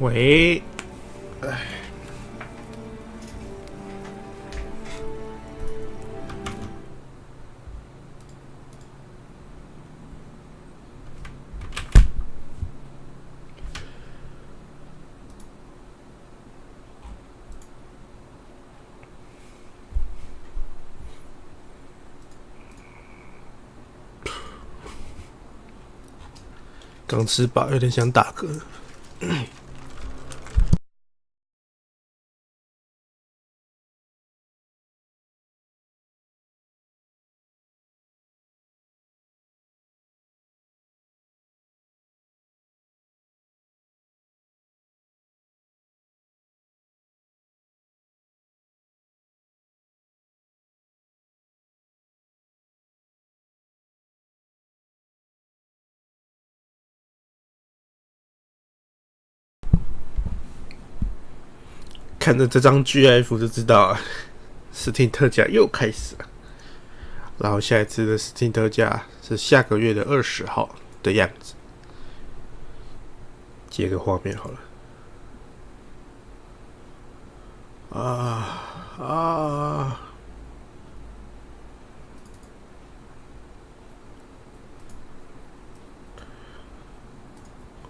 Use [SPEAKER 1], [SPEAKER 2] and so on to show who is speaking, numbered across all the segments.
[SPEAKER 1] 喂，刚吃饱，有点想打嗝。看着这张 GIF 就知道啊，Steam 特价又开始了。然后下一次的 Steam 特价是下个月的20号的样子。接个画面好了。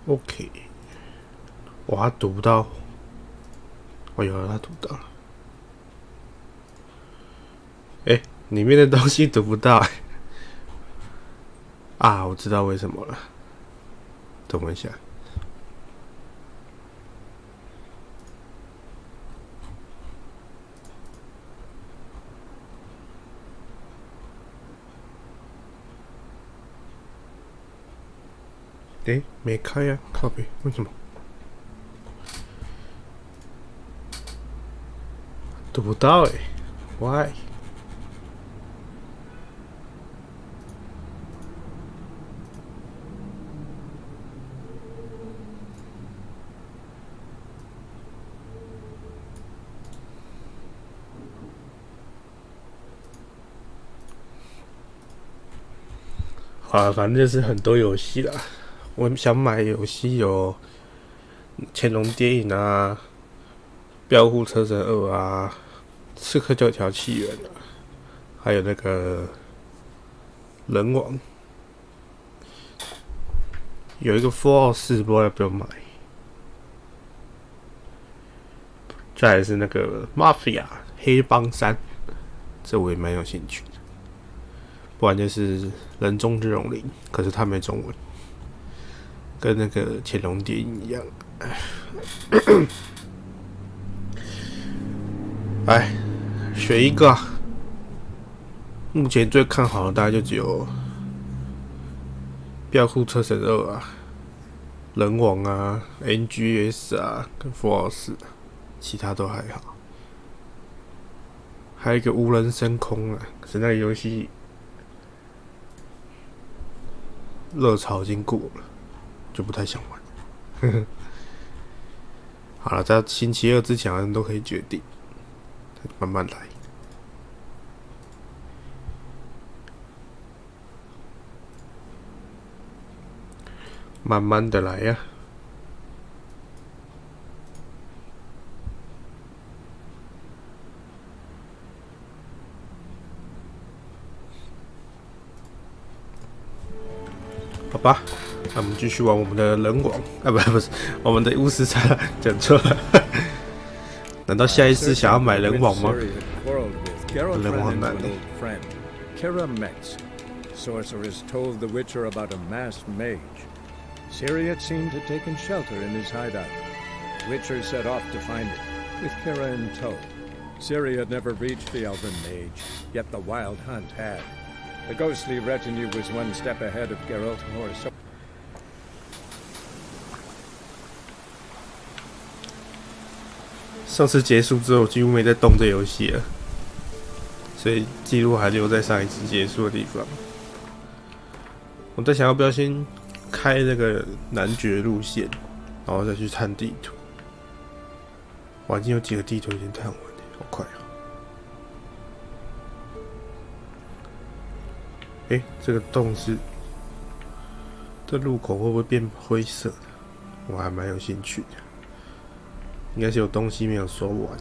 [SPEAKER 1] OK， 哇，读不到。哦，有了，他读到了。里面的东西读不到。啊，我知道为什么了。等我一下。没开呀，靠北，为什么？读不到why？ 好，反正就是很多游戏啦。我想买游戏有乾隆电影啊、飙户车神2啊、刺客教条起源啊，还有那个人王。有一个Fallout 4，不知道要不要买。再来是那个 Mafia 黑帮3，这我也蛮有兴趣的。不然就是人中之龙0，可是它没中文，跟那个乾隆电影一样。哎，选一个目前最看好的大概就只有飙户车神2啊、人王啊、NGS 啊跟Fallout 4，其他都还好。还有一个无人升空啊，可是那个游戏热潮已经过了，就不太想玩。好了，在星期2之前好像都可以决定，慢慢来，慢慢的来呀。好吧，那我们继续玩我们的人王啊，不是我们的巫师3，讲错了。难道下一次想要买人王吗？人王很难的。
[SPEAKER 2] Sorceress told the Witcher about a masked mage. Ciri had seemed to have taken shelter in his hideout. Witcher set off to find it, with Kira in tow. Ciri had never reached the elven mage, yet the wild hunt had. The ghostly retinue was one step ahead of Geralt Horse.
[SPEAKER 1] 上次结束之后，几乎没再动这游戏了，所以记录还留在上一次结束的地方。我在想要不要先开那个男爵路线，然后再去探地图。我已经有几个地图已经探完了，好快啊！这个洞是这路口会不会变灰色的？我还蛮有兴趣的。应该是有东西没有收完。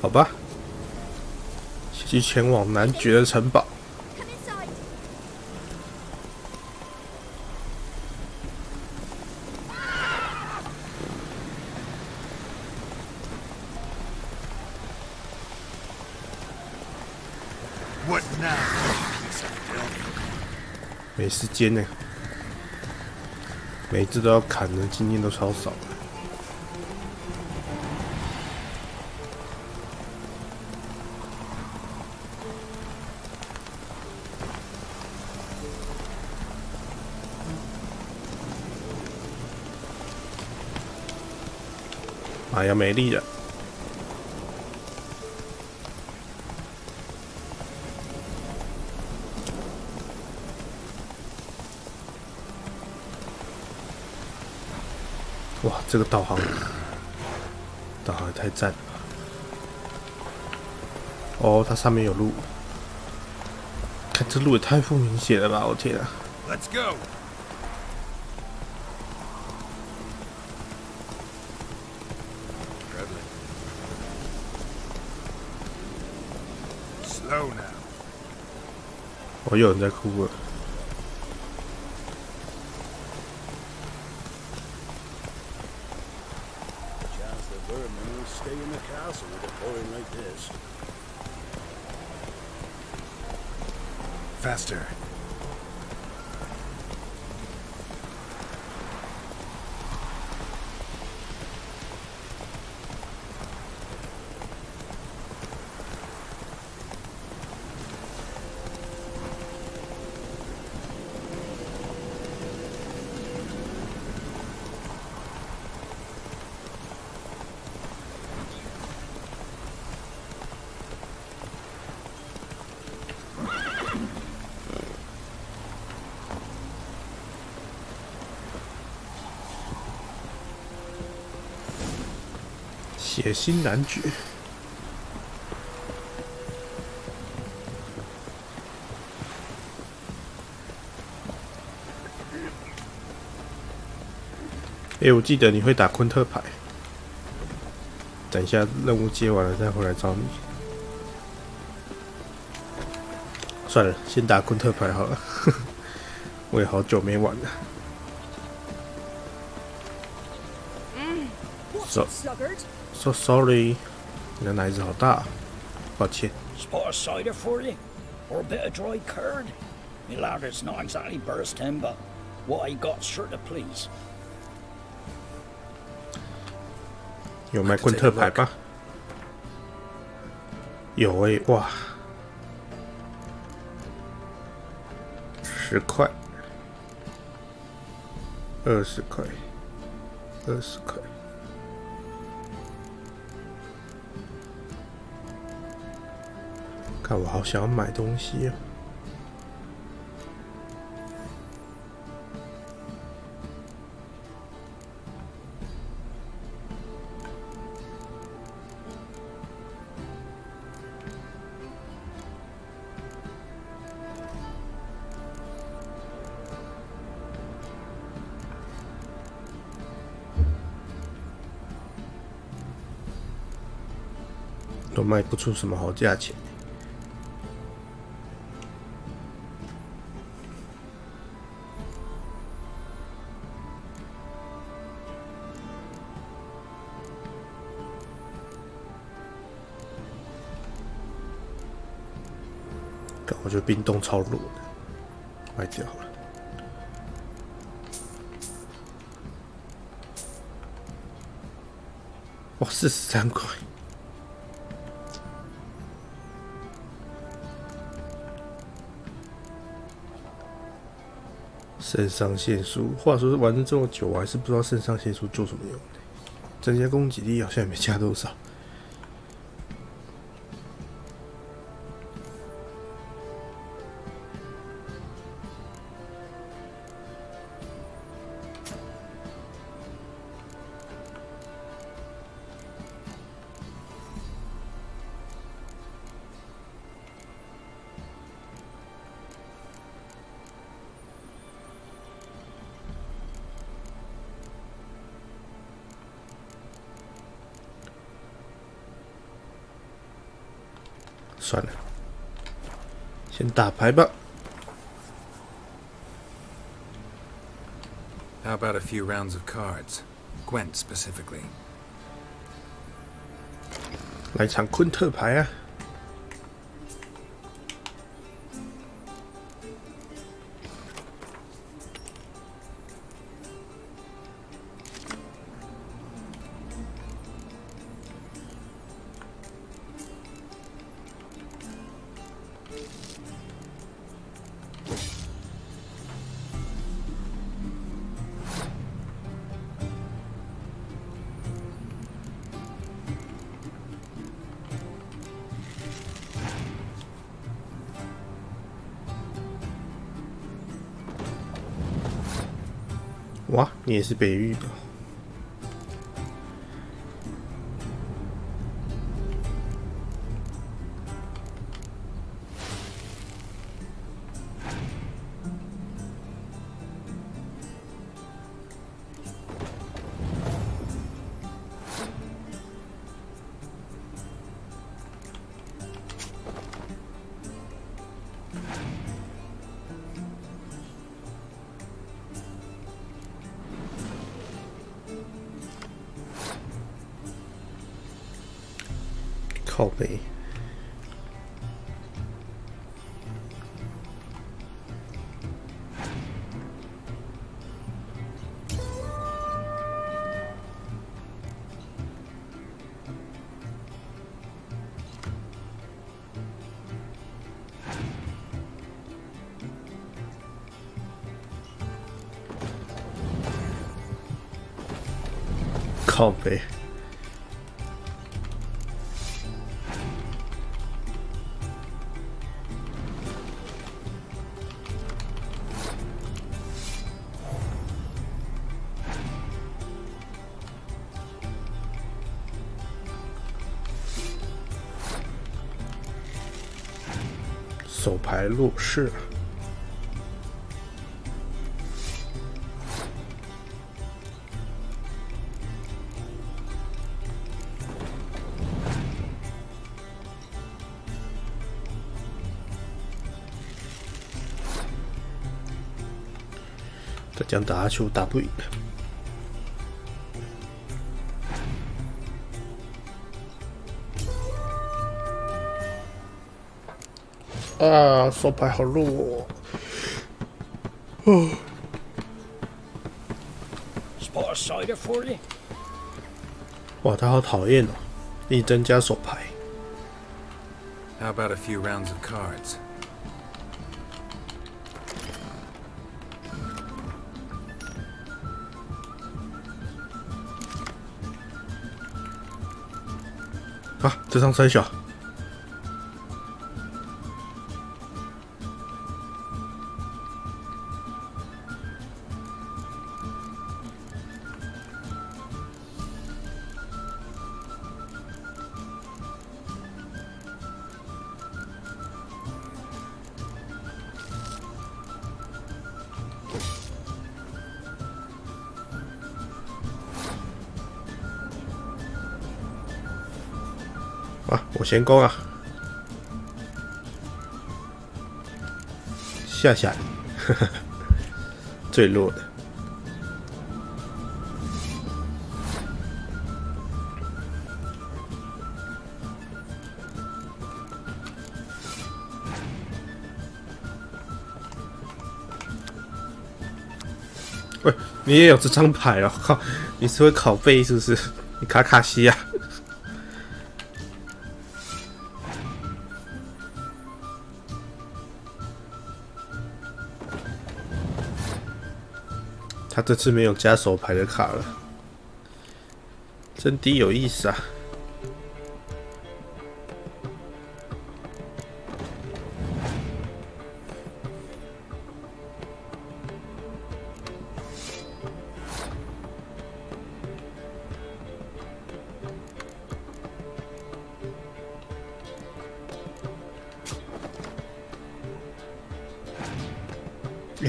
[SPEAKER 1] 好吧，继续前往男爵的城堡。没时间呢，每一只都要砍的，经验都超少。玛雅没力了。哇，这个导航也太赞了吧！哦，它上面有路，看这路也太不明显了吧！我天啊
[SPEAKER 3] Let's go. Slow now.
[SPEAKER 1] 哦，有人在哭了。
[SPEAKER 3] Stay in the castle with a boy like this. Faster.
[SPEAKER 1] 血腥男爵。我记得你会打昆特牌。等一下任务接完了再回来找你。算了，先打昆特牌好了。我也好久没玩了。So sorry， 你的奶子好大，抱歉。
[SPEAKER 4] Spot of cider for you, or a bit of dry curd. Me lad, it's not exactly bursting, but what I got's sure to please.
[SPEAKER 1] 有卖昆特牌吧？有哇，10块，20块，20块。 看，我好想要买东西啊！都卖不出什么好价钱。 我觉得冰冻超弱的，卖掉了。哇，43块。肾上腺素，话说玩了这么久，我还是不知道肾上腺素做什么用的。增加攻击力好像也没加多少。算了，先打牌吧。
[SPEAKER 5] How about a few rounds of cards? Gwent specifically.
[SPEAKER 1] 来场昆特牌啊！哇，你也是北域的。靠北。靠北。 手牌弱势，再这样打下去，我打不赢。 啊，手牌好弱哦。
[SPEAKER 4] Spot a cider for you?
[SPEAKER 1] 哇，他好讨厌哦！一增加手牌。
[SPEAKER 5] How about a few rounds of cards?
[SPEAKER 1] 啊，这张三小。 啊，我先攻啊！下下，呵呵，最弱的。喂，你也有这张牌哦！靠，你是会拷贝是不是？你卡卡西啊？ 他这次没有加手牌的卡了，真的有意思啊！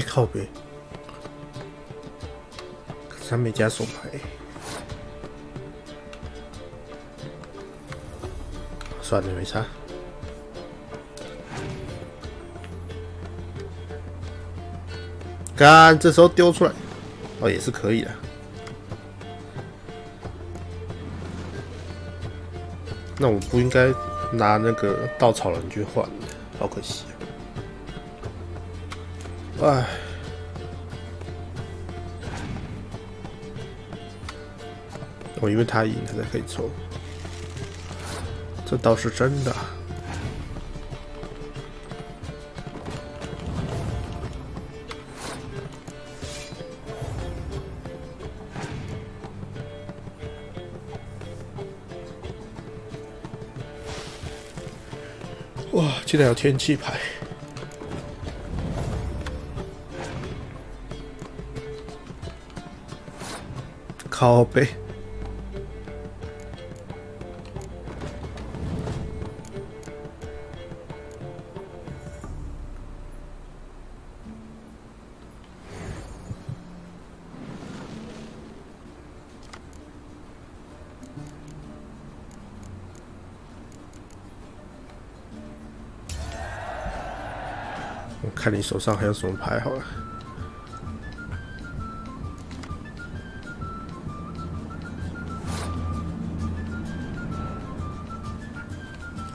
[SPEAKER 1] 靠北。 他没加手牌，算了，没差。干，这时候丢出来，哦，也是可以的。那我不应该拿那个稻草人去换，好可惜啊！哎，哦，因为他赢，他才可以抽，这倒是真的。哇，竟然有天气牌！靠背。我看你手上还有什么牌好了。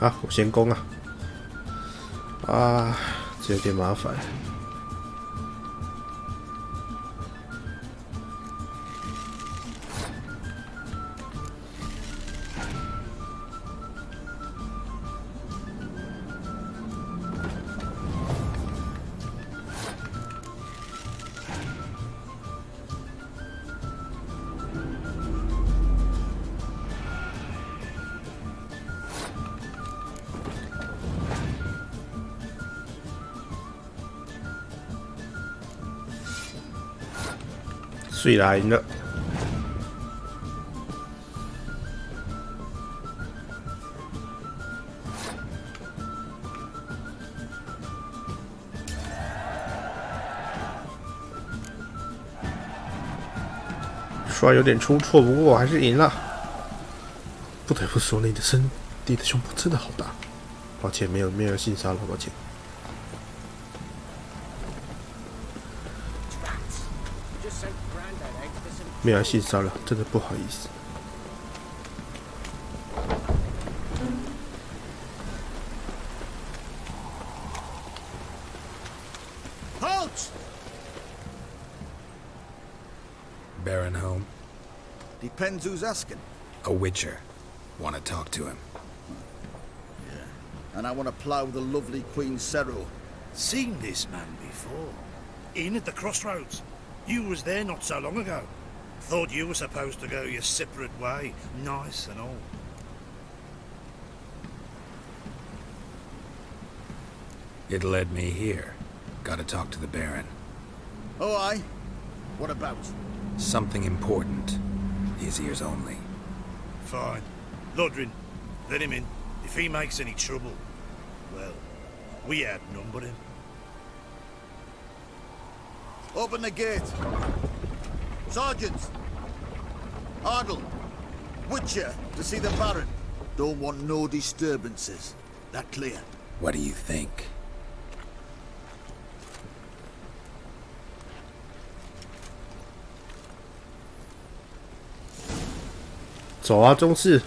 [SPEAKER 1] 啊，我先攻啊！啊，这有点麻烦。水来赢了，虽然有点出错，不过我还是赢了。不得不说，你的胸部真的好大。抱歉，没有性骚扰，抱歉。没有性骚扰，真的不好意思。
[SPEAKER 3] Halt!
[SPEAKER 5] Baron home?
[SPEAKER 3] Depends who's asking.
[SPEAKER 5] A witcher. Want to talk to him.
[SPEAKER 3] And I want to plough the lovely Queen Cero.
[SPEAKER 6] Seen this man before. In at the crossroads. You was there not so long ago. Thought you were supposed to go your separate way, nice and all.
[SPEAKER 5] It led me here. Gotta talk to the Baron.
[SPEAKER 3] Oh, aye? What about?
[SPEAKER 5] Something important. His ears only.
[SPEAKER 6] Fine. Lodrin, let him in. If he makes any trouble, well, we outnumber him.
[SPEAKER 3] Open the gate. Sergeants! Ardle! Witcher, to see the Baron. Don't want no disturbances. That clear?
[SPEAKER 5] What do you think?
[SPEAKER 1] 走啊，中士！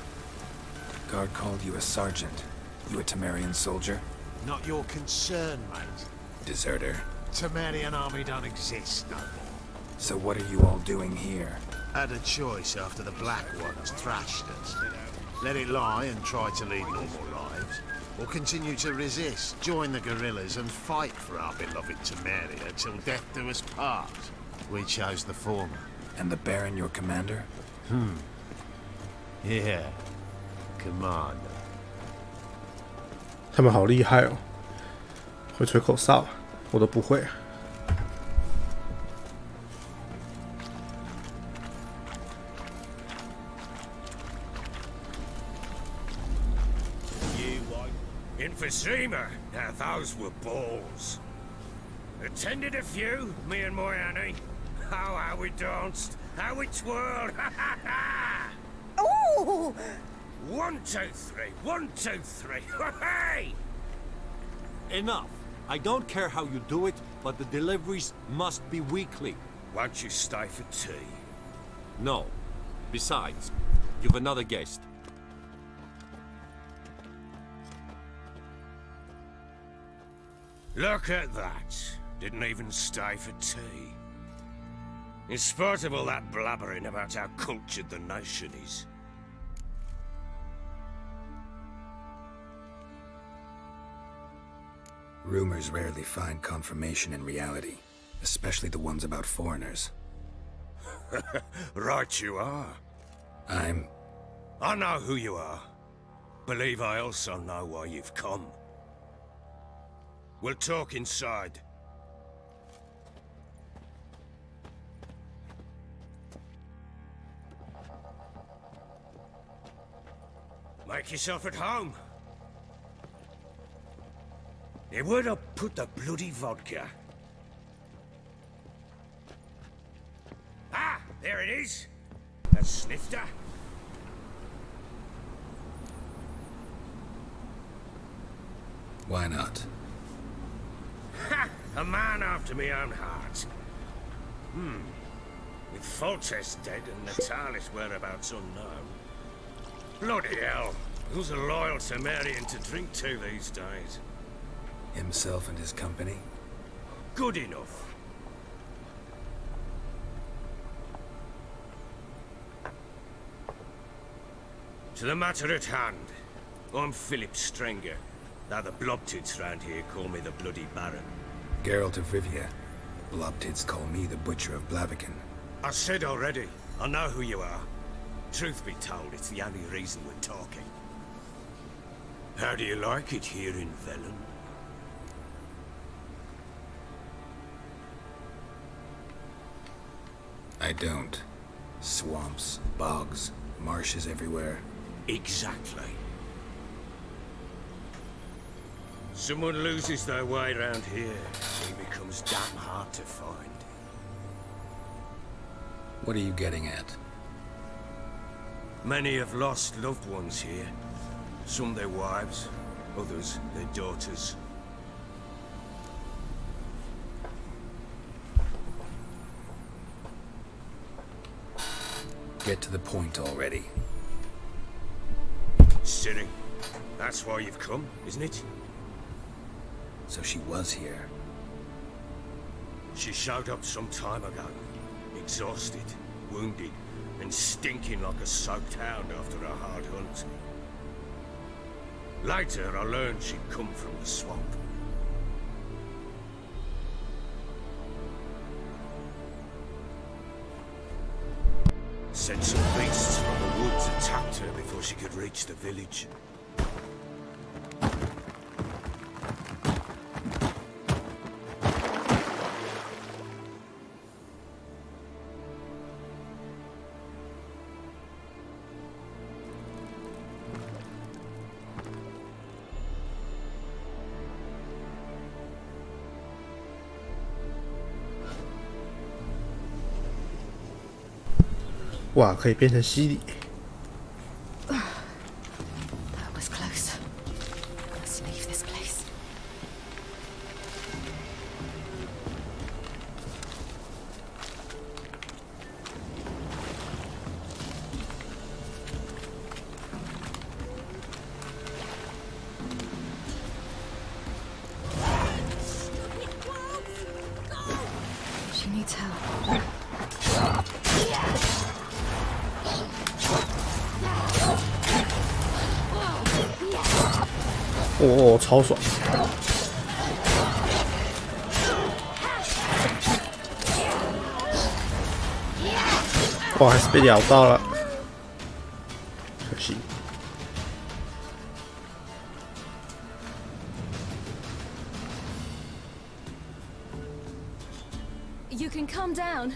[SPEAKER 5] Guard called you a sergeant. You a Temerian soldier?
[SPEAKER 7] Not your concern, mate.
[SPEAKER 5] Deserter.
[SPEAKER 7] Temerian army don't exist no more.
[SPEAKER 5] So what are you all doing here?
[SPEAKER 7] Had a choice after the Black Ones thrashed us. Let it lie and try to lead normal lives, or continue to resist, join the guerrillas and fight for our beloved Temeria till death do us part. We chose the former.
[SPEAKER 5] And the Baron your commander?
[SPEAKER 7] Yeah. Commander.
[SPEAKER 1] 他们好厉害哦，会吹口哨，我都不会。
[SPEAKER 8] Infosema, now those were balls. Attended a few, me and my Annie. Oh, how we danced, how we twirled, ha ha ha!
[SPEAKER 9] Ooh!
[SPEAKER 8] 1, 2, 3, 1, 2, 3, hey!
[SPEAKER 10] Enough. I don't care how you do it.
[SPEAKER 9] but the deliveries must be weekly.
[SPEAKER 8] Won't you stay for tea?
[SPEAKER 9] No. Besides, you've another guest.
[SPEAKER 8] Look at that. Didn't even stay for tea. In spite of all that blabbering about how cultured the nation is.
[SPEAKER 5] Rumors rarely find confirmation in reality, especially the ones about foreigners.
[SPEAKER 8] Right you are.
[SPEAKER 5] I
[SPEAKER 8] know who you are. Believe I also know why you've come. We'll talk inside. Make yourself at home. Now, where'd I put the bloody vodka? Ah, there it is. A snifter.
[SPEAKER 5] Why not?
[SPEAKER 8] Ha! A man after my own heart. With Foltest dead and Natalis whereabouts unknown. Bloody hell. Who's a loyal Temerian to drink to these days?
[SPEAKER 5] Himself and his company?
[SPEAKER 8] Good enough. To the matter at hand. I'm Philip Strenger. Now the Blobtids round here call me the Bloody Baron.
[SPEAKER 5] Geralt of Rivia. Blobtids call me the Butcher of Blaviken.
[SPEAKER 8] I said already, I know who you are. Truth be told, it's the only reason we're talking. How do you like it here in Velen?
[SPEAKER 5] I don't. Swamps, bogs, marshes everywhere.
[SPEAKER 8] Exactly. Someone loses their way around here, he becomes damn hard to find.
[SPEAKER 5] What are you getting at?
[SPEAKER 8] Many have lost loved ones here. Some their wives, others their daughters.
[SPEAKER 5] Get to the point already.
[SPEAKER 8] Ciri, that's why you've come, isn't it?
[SPEAKER 5] So she was here.
[SPEAKER 8] She showed up some time ago. Exhausted, wounded, and stinking like a soaked hound after a hard hunt. Later, I learned she'd come from the swamp. Said some beasts from the woods attacked her before she could reach the village.
[SPEAKER 1] 哇，可以变成犀利。
[SPEAKER 10] That was close. Let's leave this place. She needs help.
[SPEAKER 1] 哦，超爽！哇，还是被咬到了，可惜。
[SPEAKER 10] You can calm down.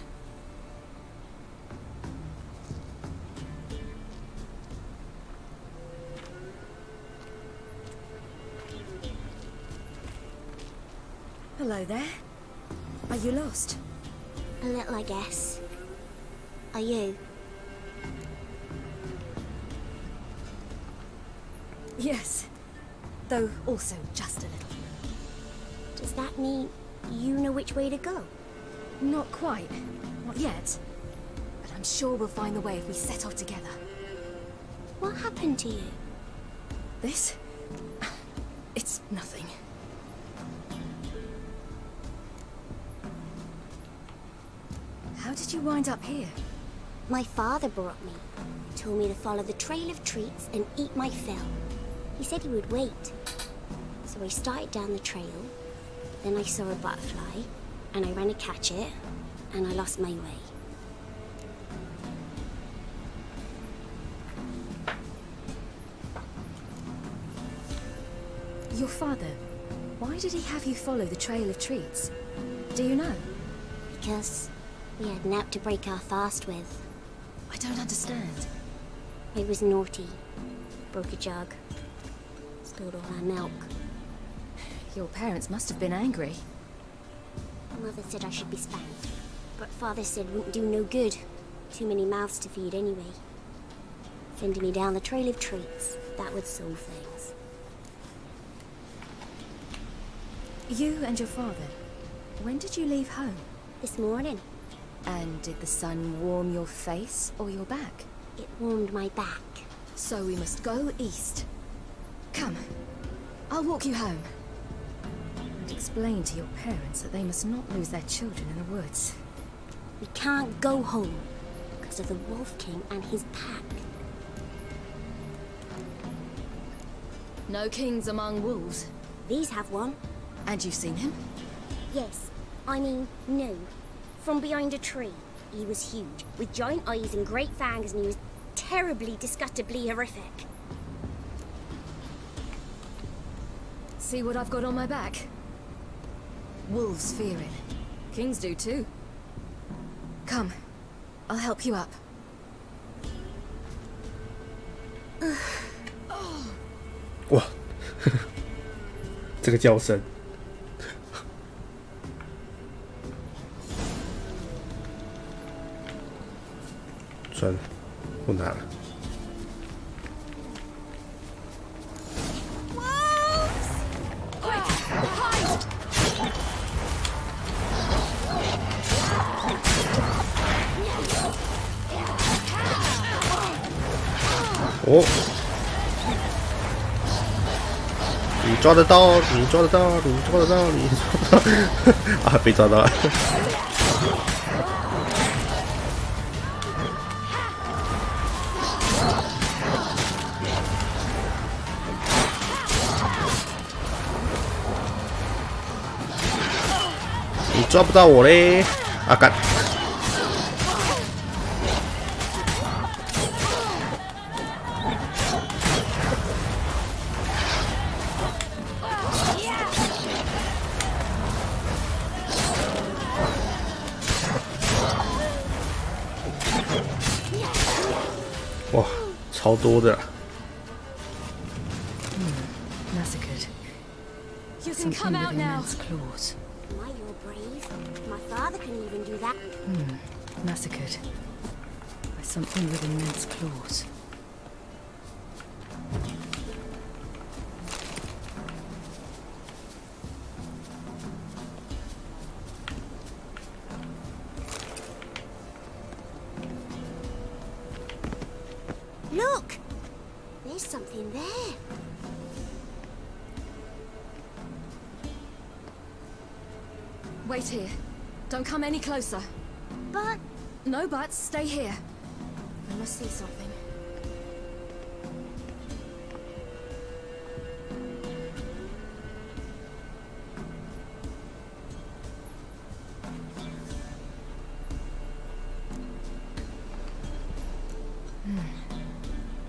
[SPEAKER 10] Hello there. Are you lost?
[SPEAKER 11] A little, I guess. Are you?
[SPEAKER 10] Yes. Though also just a little.
[SPEAKER 11] Does that mean You know which way to go?
[SPEAKER 10] Not quite. Not yet. But I'm sure we'll find the way if we set off together.
[SPEAKER 11] What happened to you?
[SPEAKER 10] This? It's nothing. How did you wind up here?
[SPEAKER 11] My father brought me. Told me to follow the trail of treats and eat my fill. He said he would wait. So I started down the trail. Then I saw a butterfly, and I ran to catch it, and I lost my way.
[SPEAKER 10] Your father, why did he have you follow the trail of treats? Do you know?
[SPEAKER 11] Because we had naught to break our fast with.
[SPEAKER 10] I don't understand.
[SPEAKER 11] I was naughty. Broke a jug. Stole all our milk.
[SPEAKER 10] Your parents must have been angry.
[SPEAKER 11] Mother said I should be spanked. But Father said wouldn't do no good. Too many mouths to feed anyway. Sending me down the trail of treats. That would solve things.
[SPEAKER 10] You and your father, when did you leave home?
[SPEAKER 11] This morning.
[SPEAKER 10] And did the sun warm your face or your back?
[SPEAKER 11] It warmed my back.
[SPEAKER 10] So we must go east. Come, I'll walk you home. And explain to your parents that they must not lose their children in the woods.
[SPEAKER 11] We can't go home because of the Wolf King and his pack.
[SPEAKER 10] No kings among wolves.
[SPEAKER 11] These have one.
[SPEAKER 10] And you've seen him?
[SPEAKER 11] Yes. I mean, no. From behind a tree. He was huge, with giant eyes and great fangs, and he was terribly, disgustingly horrific.
[SPEAKER 10] See what I've got on my back? Wolves fear it. Kings do too. Come, I'll help you up.
[SPEAKER 1] 哇，这个叫声。算了，不拿了。哦，你抓得到，你抓得到，你抓得到，你抓得到啊！被抓到了。你抓不到我嘞！啊干！哇，超多的。
[SPEAKER 10] Massacred. You can come out now. Claws.
[SPEAKER 11] My, you're brave. My father couldn't even do that.
[SPEAKER 10] Massacred by something with immense claws.
[SPEAKER 11] Look! There's something there.
[SPEAKER 10] Wait here. Don't come any closer.
[SPEAKER 11] But...
[SPEAKER 10] No buts. Stay here. I must see something.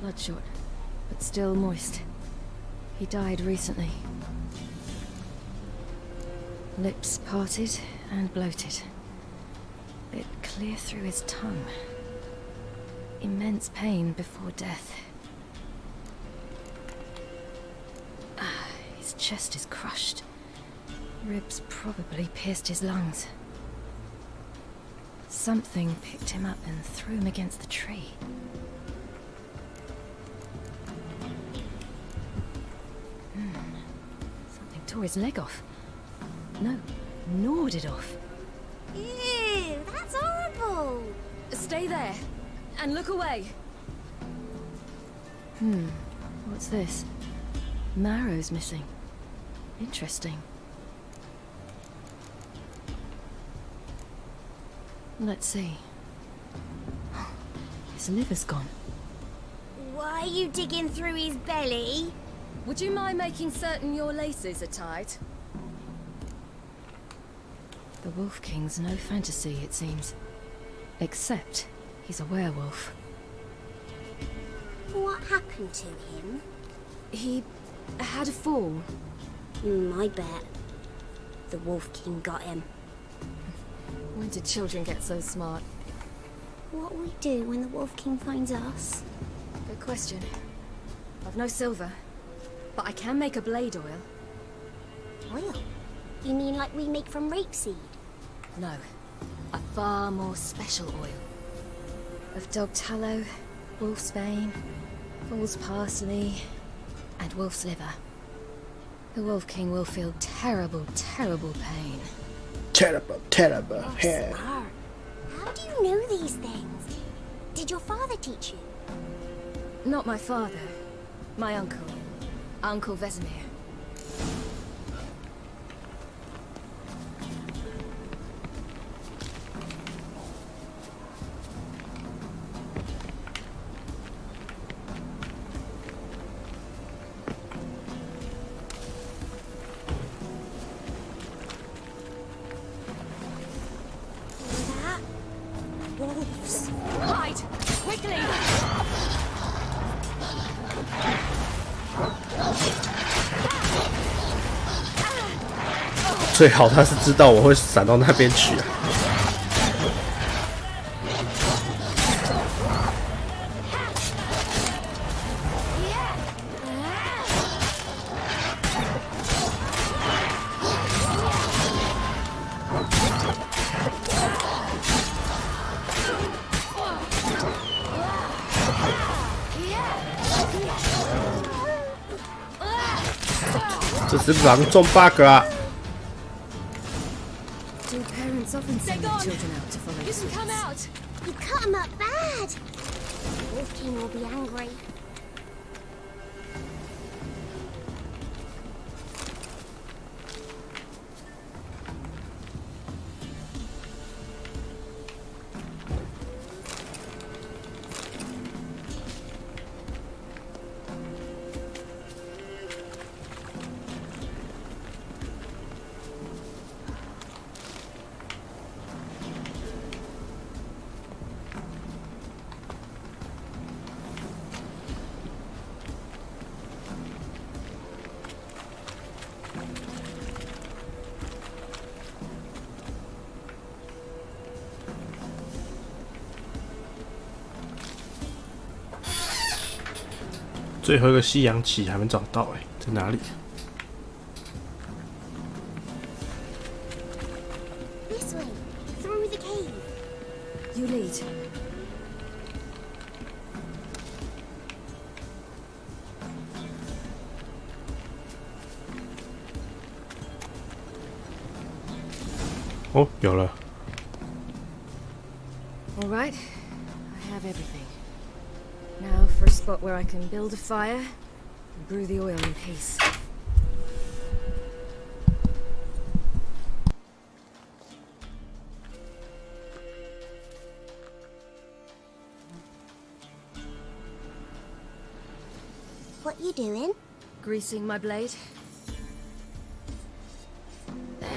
[SPEAKER 10] Bloodshot, but still moist. He died recently. Lips parted and bloated. Bit clear through his tongue. Immense pain before death. His chest is crushed. Ribs probably pierced his lungs. Something picked him up and threw him against the tree. Something tore his leg off. No, gnawed it off.
[SPEAKER 11] Ew, that's horrible.
[SPEAKER 10] Stay there, and look away. What's this? Marrow's missing. Interesting. Let's see. His liver's gone.
[SPEAKER 11] Why are you digging through his belly?
[SPEAKER 10] Would you mind making certain your laces are tied? The Wolf King's no fantasy, it seems. Except he's a werewolf.
[SPEAKER 11] What happened to him?
[SPEAKER 10] He had a fall.
[SPEAKER 11] I bet. The Wolf King got him.
[SPEAKER 10] When did children get so smart?
[SPEAKER 11] What'll we do when the Wolf King finds us?
[SPEAKER 10] Good question. I've no silver, but I can make a blade oil.
[SPEAKER 11] Oil? You mean like we make from rapeseed?
[SPEAKER 10] No, a far more special oil. Of dog tallow, wolf's bane, fool's parsley, and wolf's liver. The Wolf King will feel terrible, terrible pain.
[SPEAKER 1] Terrible pain.
[SPEAKER 11] Smart. How do you know these things? Did your father teach you?
[SPEAKER 10] Not my father. My uncle. Uncle Vesemir.
[SPEAKER 11] That? Wolves.
[SPEAKER 10] Hide! Quickly!
[SPEAKER 1] 最好他是知道我会闪到那边去啊。这只狼中 bug 啊！
[SPEAKER 10] Do parents often send their children out to follow suit? Come out!
[SPEAKER 11] You cut him up bad. The Wolf King will be angry.
[SPEAKER 1] 最后一个西洋棋还没找到哎，在哪里？
[SPEAKER 11] This way, through the cave.
[SPEAKER 10] You lead.
[SPEAKER 1] Oh, 有了。
[SPEAKER 10] All right, I have everything. Now for a spot where I can build a fire and brew the oil in peace.
[SPEAKER 11] What you doing?
[SPEAKER 10] Greasing my blade. There.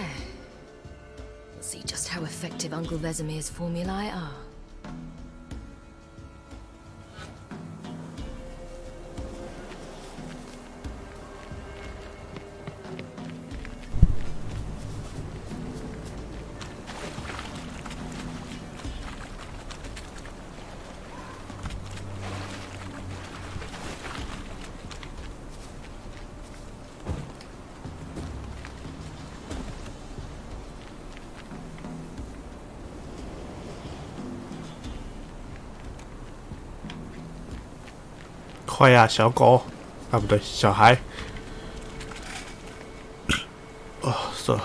[SPEAKER 10] We'll see just how effective Uncle Vesemir's formulae are.
[SPEAKER 1] 快呀，小狗！啊，不对，小孩。哦，是。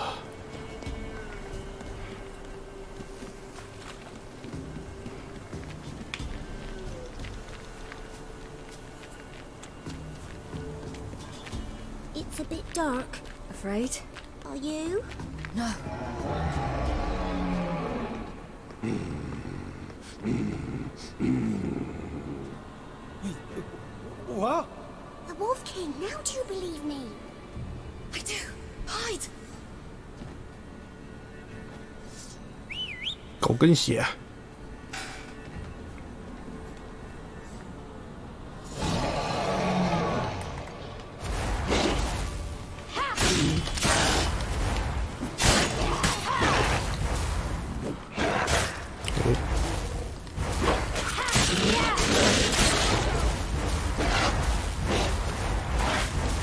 [SPEAKER 11] It's a bit dark.
[SPEAKER 10] Afraid?
[SPEAKER 11] Are you?
[SPEAKER 10] No.
[SPEAKER 12] What?
[SPEAKER 11] The Wolf King, now do you believe me?
[SPEAKER 10] I do. Hide.
[SPEAKER 1] 狗跟血啊！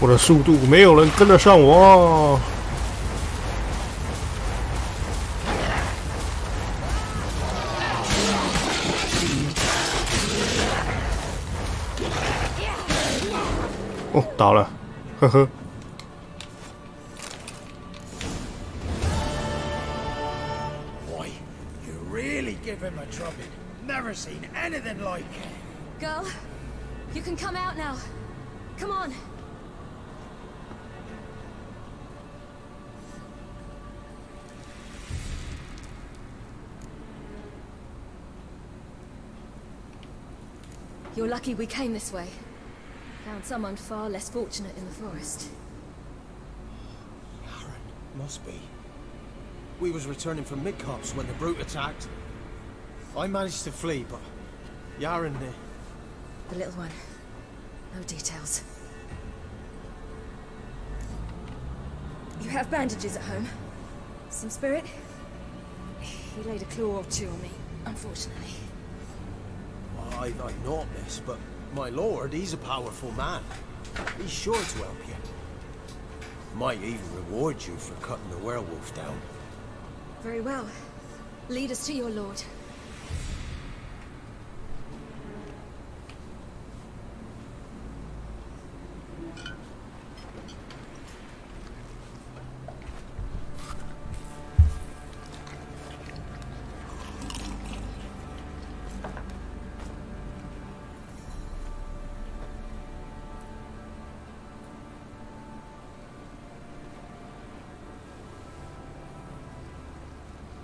[SPEAKER 1] 我的速度没有人跟得上我。哦，倒了，呵呵。
[SPEAKER 12] Boy, you really give him a drubbing. Never seen anything like it.
[SPEAKER 10] Girl, you can come out now. Come on. You're lucky we came this way. Found someone far less fortunate in the forest.
[SPEAKER 12] Aaron, must be. We was returning from Midcops when the brute attacked. I managed to flee, but Yaren...
[SPEAKER 10] The little one. No details. You have bandages at home? Some spirit? He laid a claw or two on me, unfortunately.
[SPEAKER 12] I not, miss, but my lord, he's a powerful man. He's sure to help you. Might even reward you for cutting the werewolf down.
[SPEAKER 10] Very well. Lead us to your lord.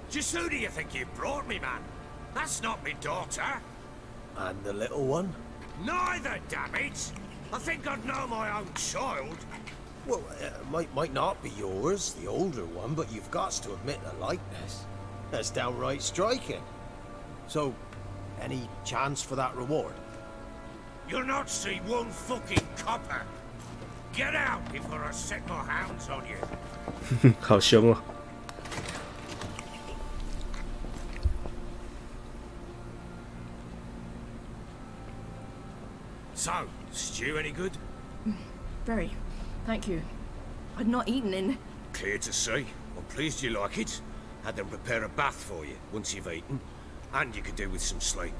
[SPEAKER 8] Just who do you think you brought me, man? That's not me daughter.
[SPEAKER 12] And the little one?
[SPEAKER 8] Neither, damn it! I think I'd know my own child.
[SPEAKER 12] Well, might not be yours, the older one, but you've got to admit the likeness. That's downright striking. So, any chance for that reward?
[SPEAKER 8] You'll not see one fucking copper. Get out before I set my hounds on you.
[SPEAKER 1] 好凶哦！
[SPEAKER 8] So, stew any good?
[SPEAKER 10] Very. Thank you. I'd not eaten in...
[SPEAKER 8] Clear to see. I'm pleased you like it. Had them prepare a bath for you once you've eaten. And you could do with some sleep.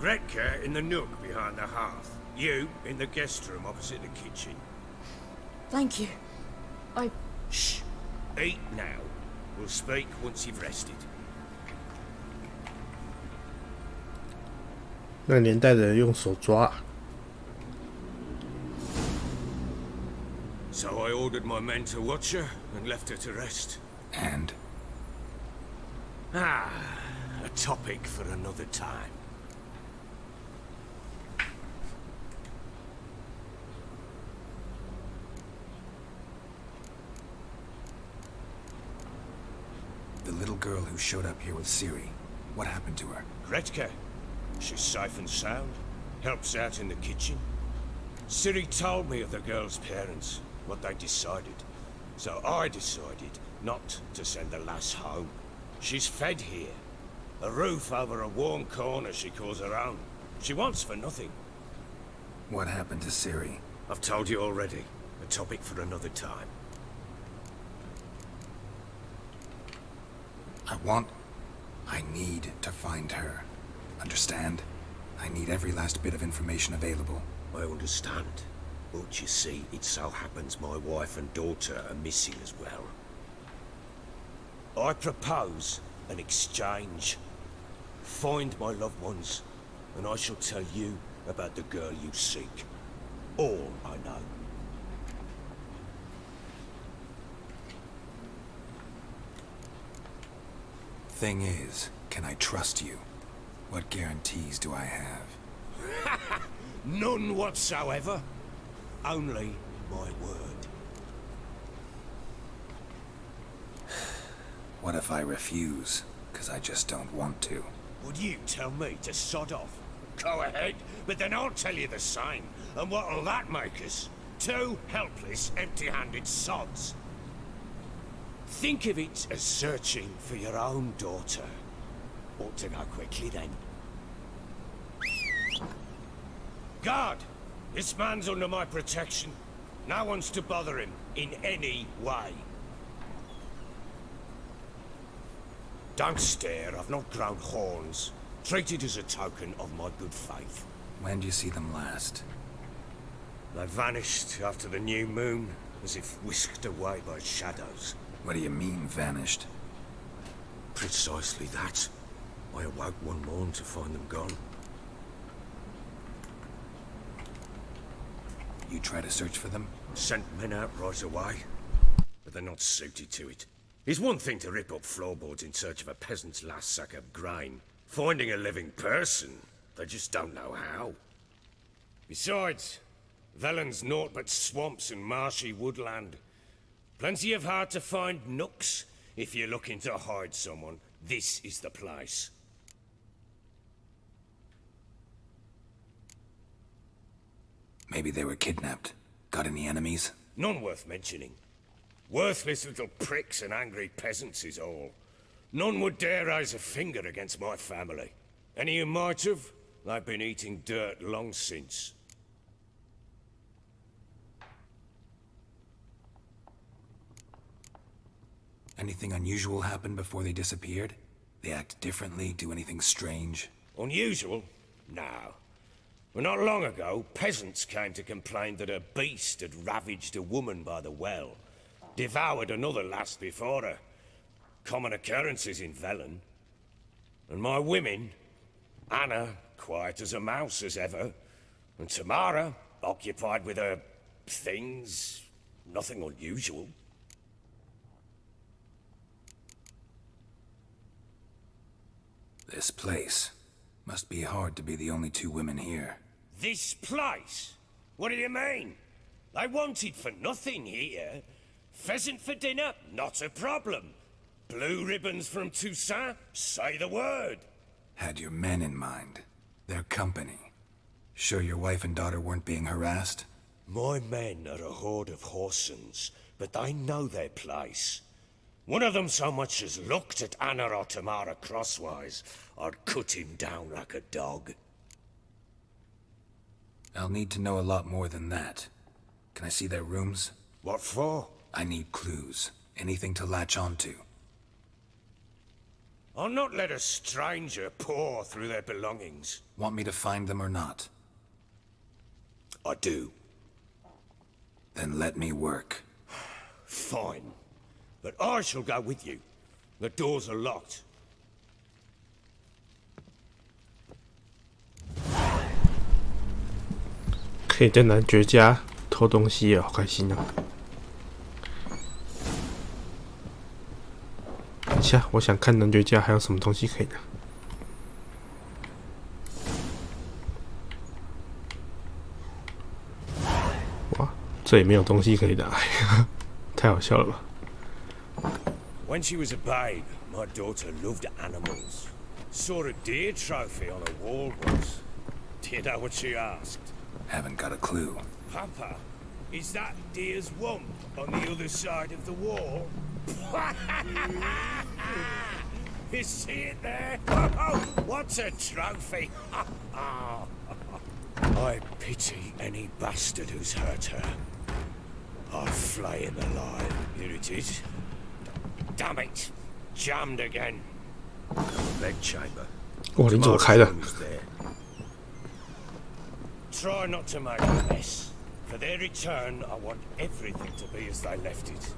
[SPEAKER 8] Gretka in the nook behind the hearth. You in the guest room opposite the kitchen.
[SPEAKER 10] Thank you. I...
[SPEAKER 8] Shh. Eat now. We'll speak once you've rested.
[SPEAKER 1] 那个年代的人用手抓。
[SPEAKER 8] So I ordered my men to watch her and left her to rest.
[SPEAKER 5] And?
[SPEAKER 8] Ah, a topic for another time.
[SPEAKER 5] The little girl who showed up here with Ciri, what happened to her?
[SPEAKER 8] Gretka. She's safe and sound. Helps out in the kitchen. Ciri told me of the girl's parents, what they decided. So I decided not to send the lass home. She's fed here. A roof over a warm corner she calls her own. She wants for nothing.
[SPEAKER 5] What happened to Ciri?
[SPEAKER 8] I've told you already. A topic for another time.
[SPEAKER 5] I need to find her. Understand? I need every last bit of information available.
[SPEAKER 8] I understand. But you see, it so happens my wife and daughter are missing as well. I propose an exchange. Find my loved ones, and I shall tell you about the girl you seek. All I know.
[SPEAKER 5] thing is, can I trust you? What guarantees do I have?
[SPEAKER 8] None whatsoever. Only my word.
[SPEAKER 5] What if I refuse? Because I just don't want to.
[SPEAKER 8] Would you tell me to sod off? Go ahead, but then I'll tell you the same. And what'll that make us? Two helpless, empty-handed sods. Think of it as searching for your own daughter. Ought to go quickly then. Guard! This man's under my protection. No one's to bother him in any way. Don't stare, I've not grown horns. Treat it as a token of my good faith.
[SPEAKER 5] When do you see them last?
[SPEAKER 8] They vanished after the new moon, as if whisked away by shadows.
[SPEAKER 5] What do you mean, vanished?
[SPEAKER 8] Precisely that. I awoke one morn to find them gone.
[SPEAKER 5] You try to search for them?
[SPEAKER 8] Sent men out right away, but they're not suited to it. It's one thing to rip up floorboards in search of a peasant's last sack of grain. Finding a living person, they just don't know how. Besides, Velen's naught but swamps and marshy woodland. Plenty of hard-to-find nooks. If you're looking to hide someone, this is the place.
[SPEAKER 5] Maybe they were kidnapped. Got any enemies?
[SPEAKER 8] None worth mentioning. Worthless little pricks and angry peasants is all. None would dare raise a finger against my family. Any who might have, they've been eating dirt long since.
[SPEAKER 5] Anything unusual happen before they disappeared? They act differently, do anything strange?
[SPEAKER 8] Unusual? No. Well, not long ago, peasants came to complain that a beast had ravaged a woman by the well. Devoured another lass before her. Common occurrences in Velen. And my women, Anna, quiet as a mouse as ever, and Tamara, occupied with her things, nothing unusual.
[SPEAKER 5] This place. Must be hard to be the only two women here.
[SPEAKER 8] This place? What do you mean? I wanted for nothing here. Pheasant for dinner? Not a problem. Blue ribbons from Toussaint? Say the word.
[SPEAKER 5] Had your men in mind. Their company. Sure your wife and daughter weren't being harassed?
[SPEAKER 8] My men are a horde of whoresons, but they know their place. One of them so much as looked at Anna or Tamara crosswise, I'd cut him down like a dog.
[SPEAKER 5] I'll need to know a lot more than that. Can I see their rooms?
[SPEAKER 8] What for?
[SPEAKER 5] I need clues. Anything to latch onto.
[SPEAKER 8] I'll not let a stranger pore through their belongings.
[SPEAKER 5] Want me to find them or not?
[SPEAKER 8] I do.
[SPEAKER 5] Then let me work.
[SPEAKER 8] Fine. But I shall go with you. The doors are locked.
[SPEAKER 1] 可以在男爵家偷东西啊，好开心啊！等一下，我想看男爵家还有什么东西可以拿。哇，这也没有东西可以拿，太好笑了吧！
[SPEAKER 8] When she was a babe, my daughter loved animals. Saw a deer trophy on a wall once. Do you know what she asked?
[SPEAKER 5] Haven't got a clue.
[SPEAKER 8] Papa, is that deer's wump on the other side of the wall? You see it there? Oh, what a trophy! I pity any bastard who's hurt her. I'll flay him alive. Here it is. Damn it! Jammed again. Bed chamber.
[SPEAKER 1] 哇，你怎么开的？
[SPEAKER 8] Try not to make a mess. For their return, I want everything to be as they left it.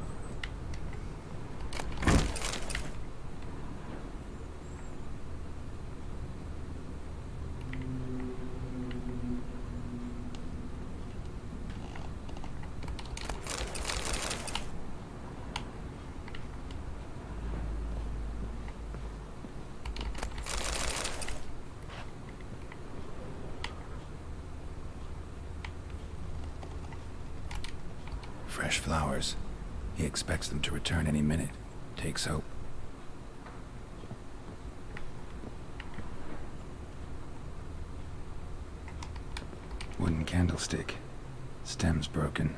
[SPEAKER 5] fresh flowers. He expects them to return any minute. Takes hope. Wooden candlestick. Stem's broken.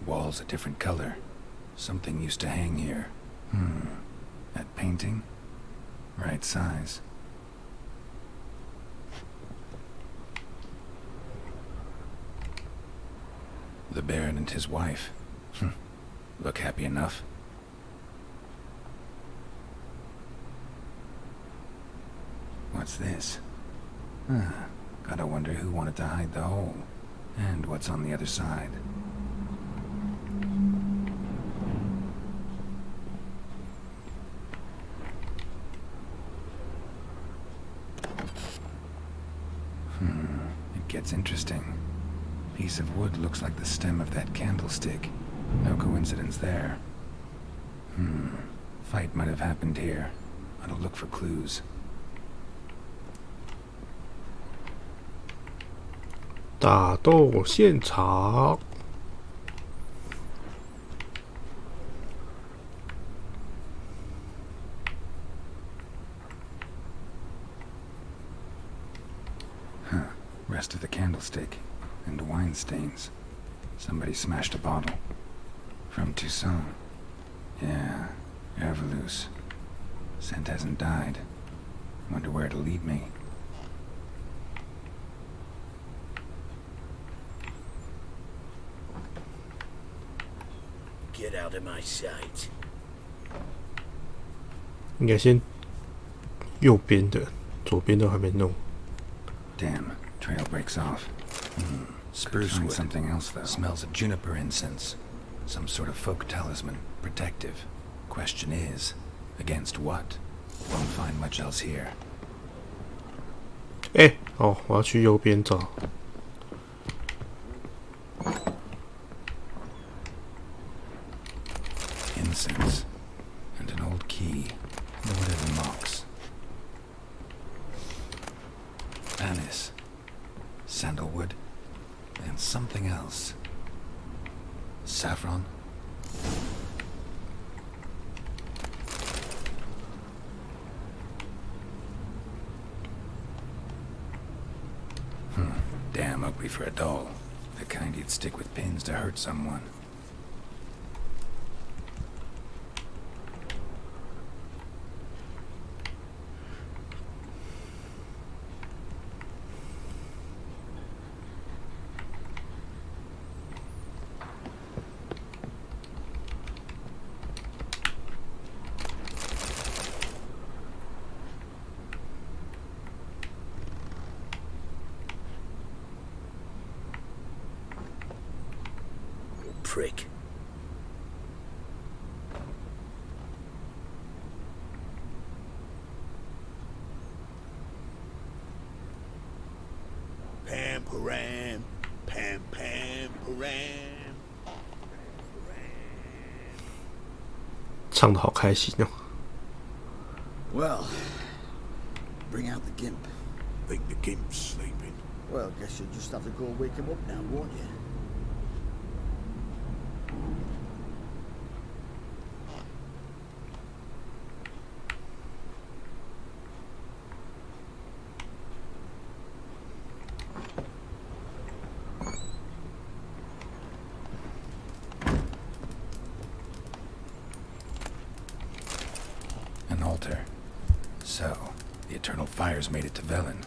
[SPEAKER 5] Walls a different color. Something used to hang here. That painting? Right size. The Baron and his wife. Look happy enough. What's this? Gotta wonder who wanted to hide the hole. And what's on the other side. It gets interesting. Piece of wood looks like the stem of that candlestick. No coincidence there. Fight might have happened here. I'll look for clues.
[SPEAKER 1] 打斗现场。
[SPEAKER 5] Rest of the candlestick. And wine stains. Somebody smashed a bottle. From Toussaint. Yeah, Herveloos. Scent hasn't died. Wonder where it'll lead me.
[SPEAKER 6] Get out of my sight.
[SPEAKER 1] 应该先右边的，左边都还没弄。
[SPEAKER 5] Damn, trail breaks off. Spruce wood. Something else though. Smells of juniper incense. Some sort of folk talisman. Protective. Question is, against what? Won't find much else here.
[SPEAKER 1] 哦，我要去右边找。
[SPEAKER 5] Incense. And an old key. What are the marks? Anise. Sandalwood. And something else. Saffron? Damn ugly for a doll. The kind you'd stick with pins to hurt someone.
[SPEAKER 6] Prick.
[SPEAKER 3] Pam param, pam pam param.
[SPEAKER 1] 唱得好开心哦。
[SPEAKER 3] Well, bring out the gimp.
[SPEAKER 7] Think the gimp's sleeping.
[SPEAKER 3] Well, guess you'll just have to go wake him up now, won't you?
[SPEAKER 5] An altar. So, the eternal fires made it to Velen.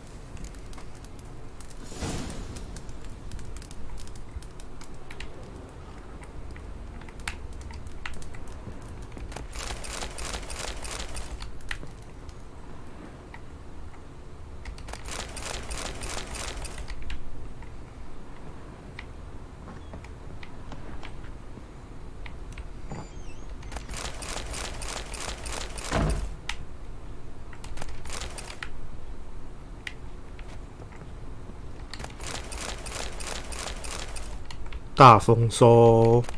[SPEAKER 1] "大丰收"。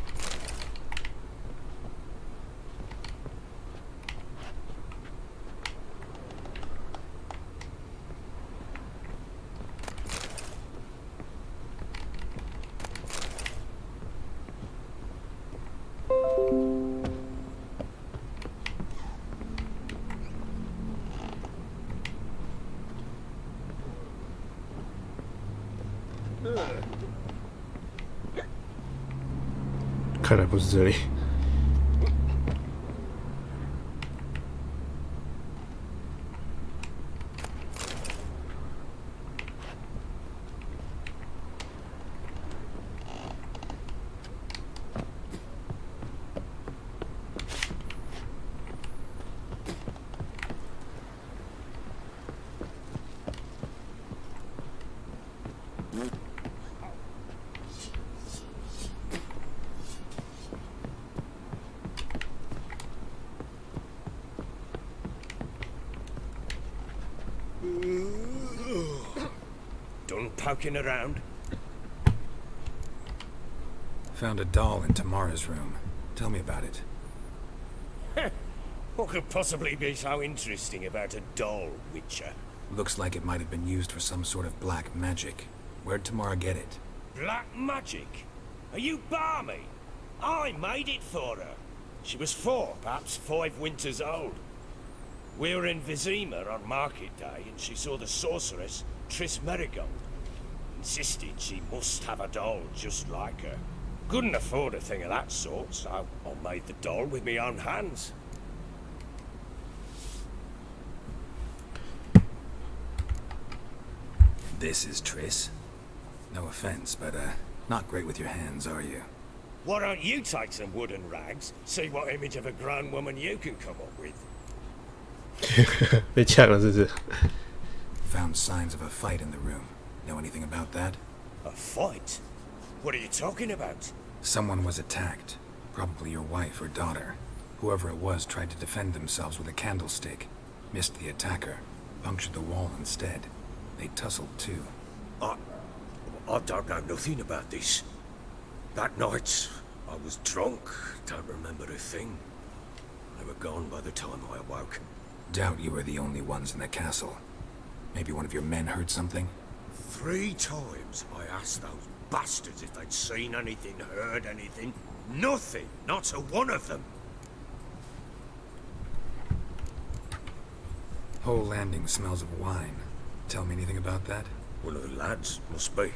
[SPEAKER 1] 看来不是这里。
[SPEAKER 8] Done poking around?
[SPEAKER 5] Found a doll in Tamara's room. Tell me about it.
[SPEAKER 8] What could possibly be so interesting about a doll, Witcher?
[SPEAKER 5] Looks like it might have been used for some sort of black magic. Where'd Tamara get it?
[SPEAKER 8] Black magic? Are you balmy? I made it for her. She was 4, perhaps 5 winters old. We were in Vizima on market day, and she saw the sorceress, Triss Merigold. Insisted she must have a doll just like her. Couldn't afford a thing of that sort, so I made the doll with my own hands.
[SPEAKER 5] This is Triss. No offense, but, not great with your hands, are you?
[SPEAKER 8] Why don't you take some wooden rags, see what image of a grown woman you can come up with?
[SPEAKER 1] 被呛了，是不是？
[SPEAKER 5] Found signs of a fight in the room. Know anything about that?
[SPEAKER 8] A fight? What are you talking about?
[SPEAKER 5] Someone was attacked. Probably your wife or daughter. Whoever it was tried to defend themselves with a candlestick. Missed the attacker. Punctured the wall instead. They tussled too.
[SPEAKER 8] I don't know nothing about this. That night, I was drunk. Don't remember a thing. They were gone by the time I awoke.
[SPEAKER 5] Doubt you were the only ones in the castle. Maybe one of your men heard something?
[SPEAKER 8] 3 times I asked those bastards if they'd seen anything, heard anything. Nothing! Not a one of them!
[SPEAKER 5] Whole landing smells of wine. Tell me anything about that?
[SPEAKER 8] One of the lads, must be.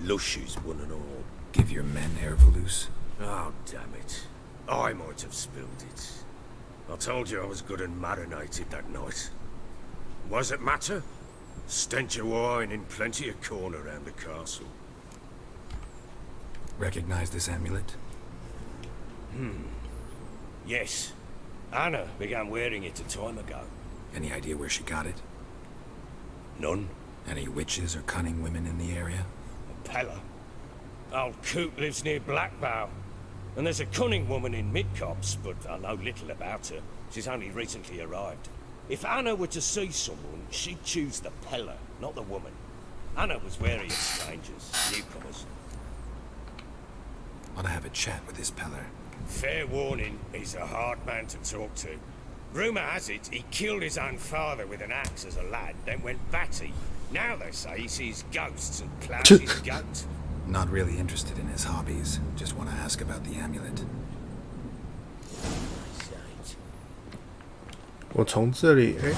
[SPEAKER 8] Lushes, one and all.
[SPEAKER 5] Give your men air Volus?
[SPEAKER 8] Oh, damn it. I might have spilled it. I told you I was good and marinated that night. Was it matter? Stench of wine in plenty of corn around the castle.
[SPEAKER 5] Recognize this amulet?
[SPEAKER 8] Yes. Anna began wearing it a time ago.
[SPEAKER 5] Any idea where she got it?
[SPEAKER 8] None.
[SPEAKER 5] Any witches or cunning women in the area?
[SPEAKER 8] Pella. Old Coot lives near Blackbow. And there's a cunning woman in Midcopse, but I know little about her. She's only recently arrived. If Anna were to see someone, she'd choose the Pella, not the woman. Anna was wary of strangers, newcomers.
[SPEAKER 5] Ought to have a chat with this Peller.
[SPEAKER 8] Fair warning, he's a hard man to talk to. Rumour has it he killed his own father with an axe as a lad, then went batty. Now they say he sees ghosts and ploughs his goat.
[SPEAKER 5] Not really interested in his hobbies. Just want to ask about the amulet.
[SPEAKER 1] 我从这里，哎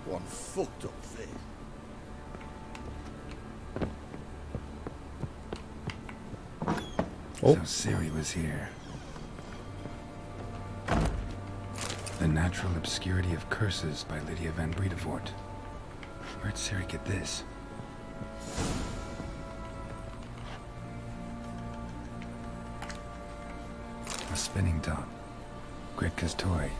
[SPEAKER 1] ，One
[SPEAKER 3] fucked up thing.
[SPEAKER 1] Oh.
[SPEAKER 5] So Ciri was here. The Natural Obscurity of Curses by Lydia van Bredevoort. Where'd Ciri get this? A spinning top. Gritka's toy.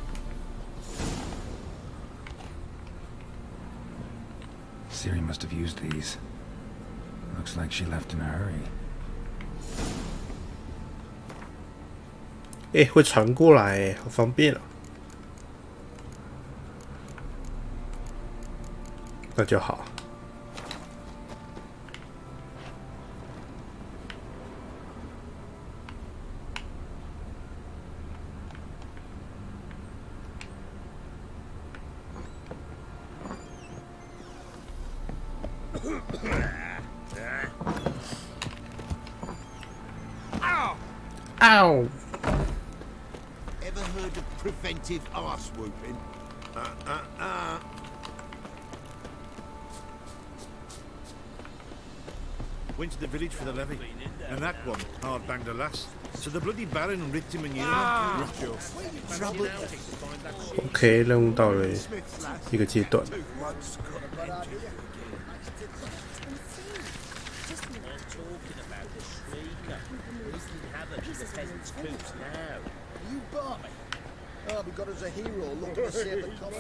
[SPEAKER 5] Ciri must have used these. Looks like she left in a hurry.
[SPEAKER 1] 哎，会传过来，哎，好方便哦。那就好。Ow!
[SPEAKER 7] Ever heard of preventive arse whooping?
[SPEAKER 6] Went to the village for the levy, and that one hard banged a lass. So the bloody Baron ripped him a new one.
[SPEAKER 1] OK， 任务到了一个阶段。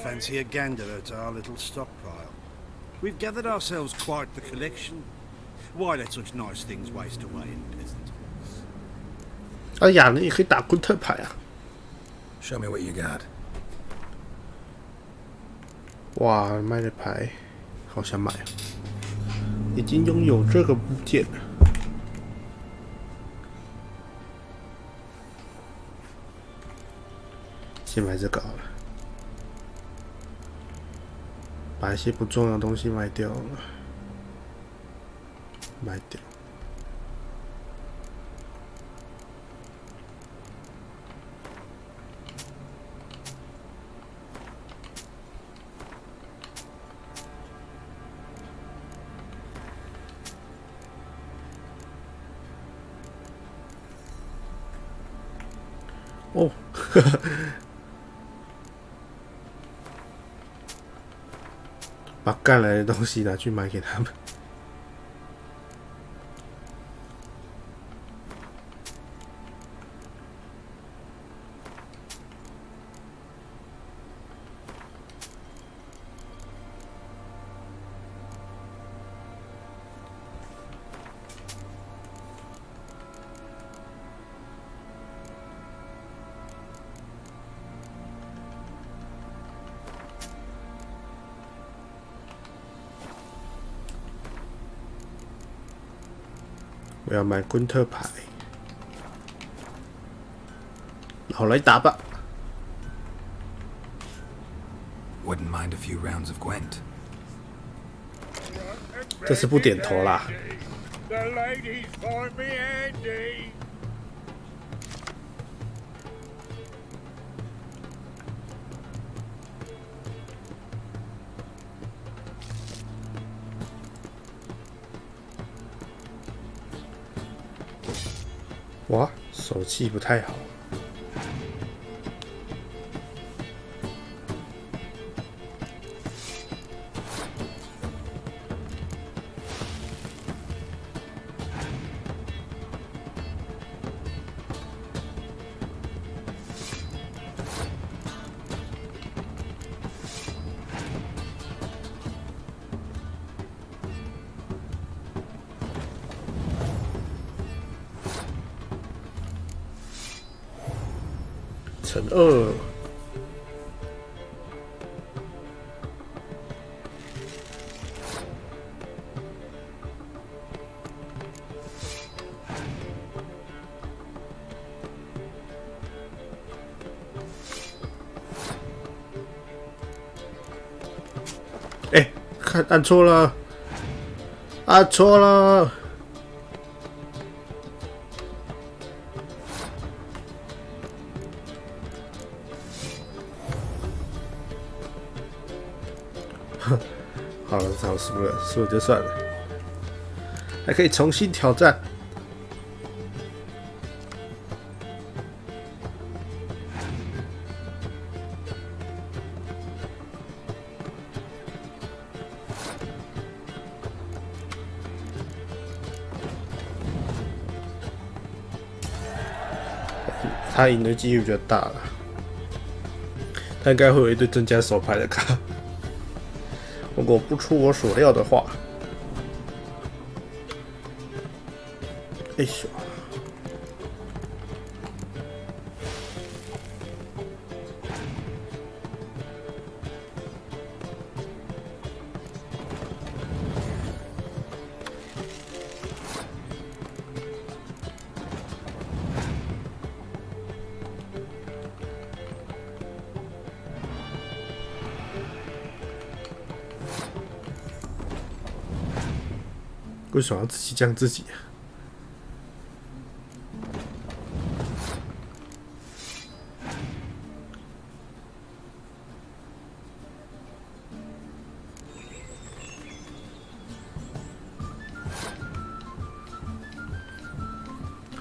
[SPEAKER 6] Fancy a gander at our little stockpile. We've gathered ourselves quite the collection. Why let such nice things waste away in peasant?
[SPEAKER 1] 哎呀，你也可以打昆特牌啊！
[SPEAKER 5] Show me what you got.
[SPEAKER 1] 哇，卖的牌，好想买啊！已经拥有这个部件了。先买这个好了，把一些不重要的东西卖掉了，卖掉。哦，呵呵。把干来的东西拿去卖给他们。我要买昆特牌，好来打吧。
[SPEAKER 5] Wouldn't mind a few rounds of Gwent.
[SPEAKER 1] 这是不点头啦。
[SPEAKER 8] The ladies find me handy.
[SPEAKER 1] 哇，手气不太好。乘2，哎，看按错了，按错了。好了，早输了，输了就算了，还可以重新挑战。他赢的几率比较大了，他应该会有一堆增加手牌的卡。如果不出我所料的话，哎呦！为什么要自己降自己啊？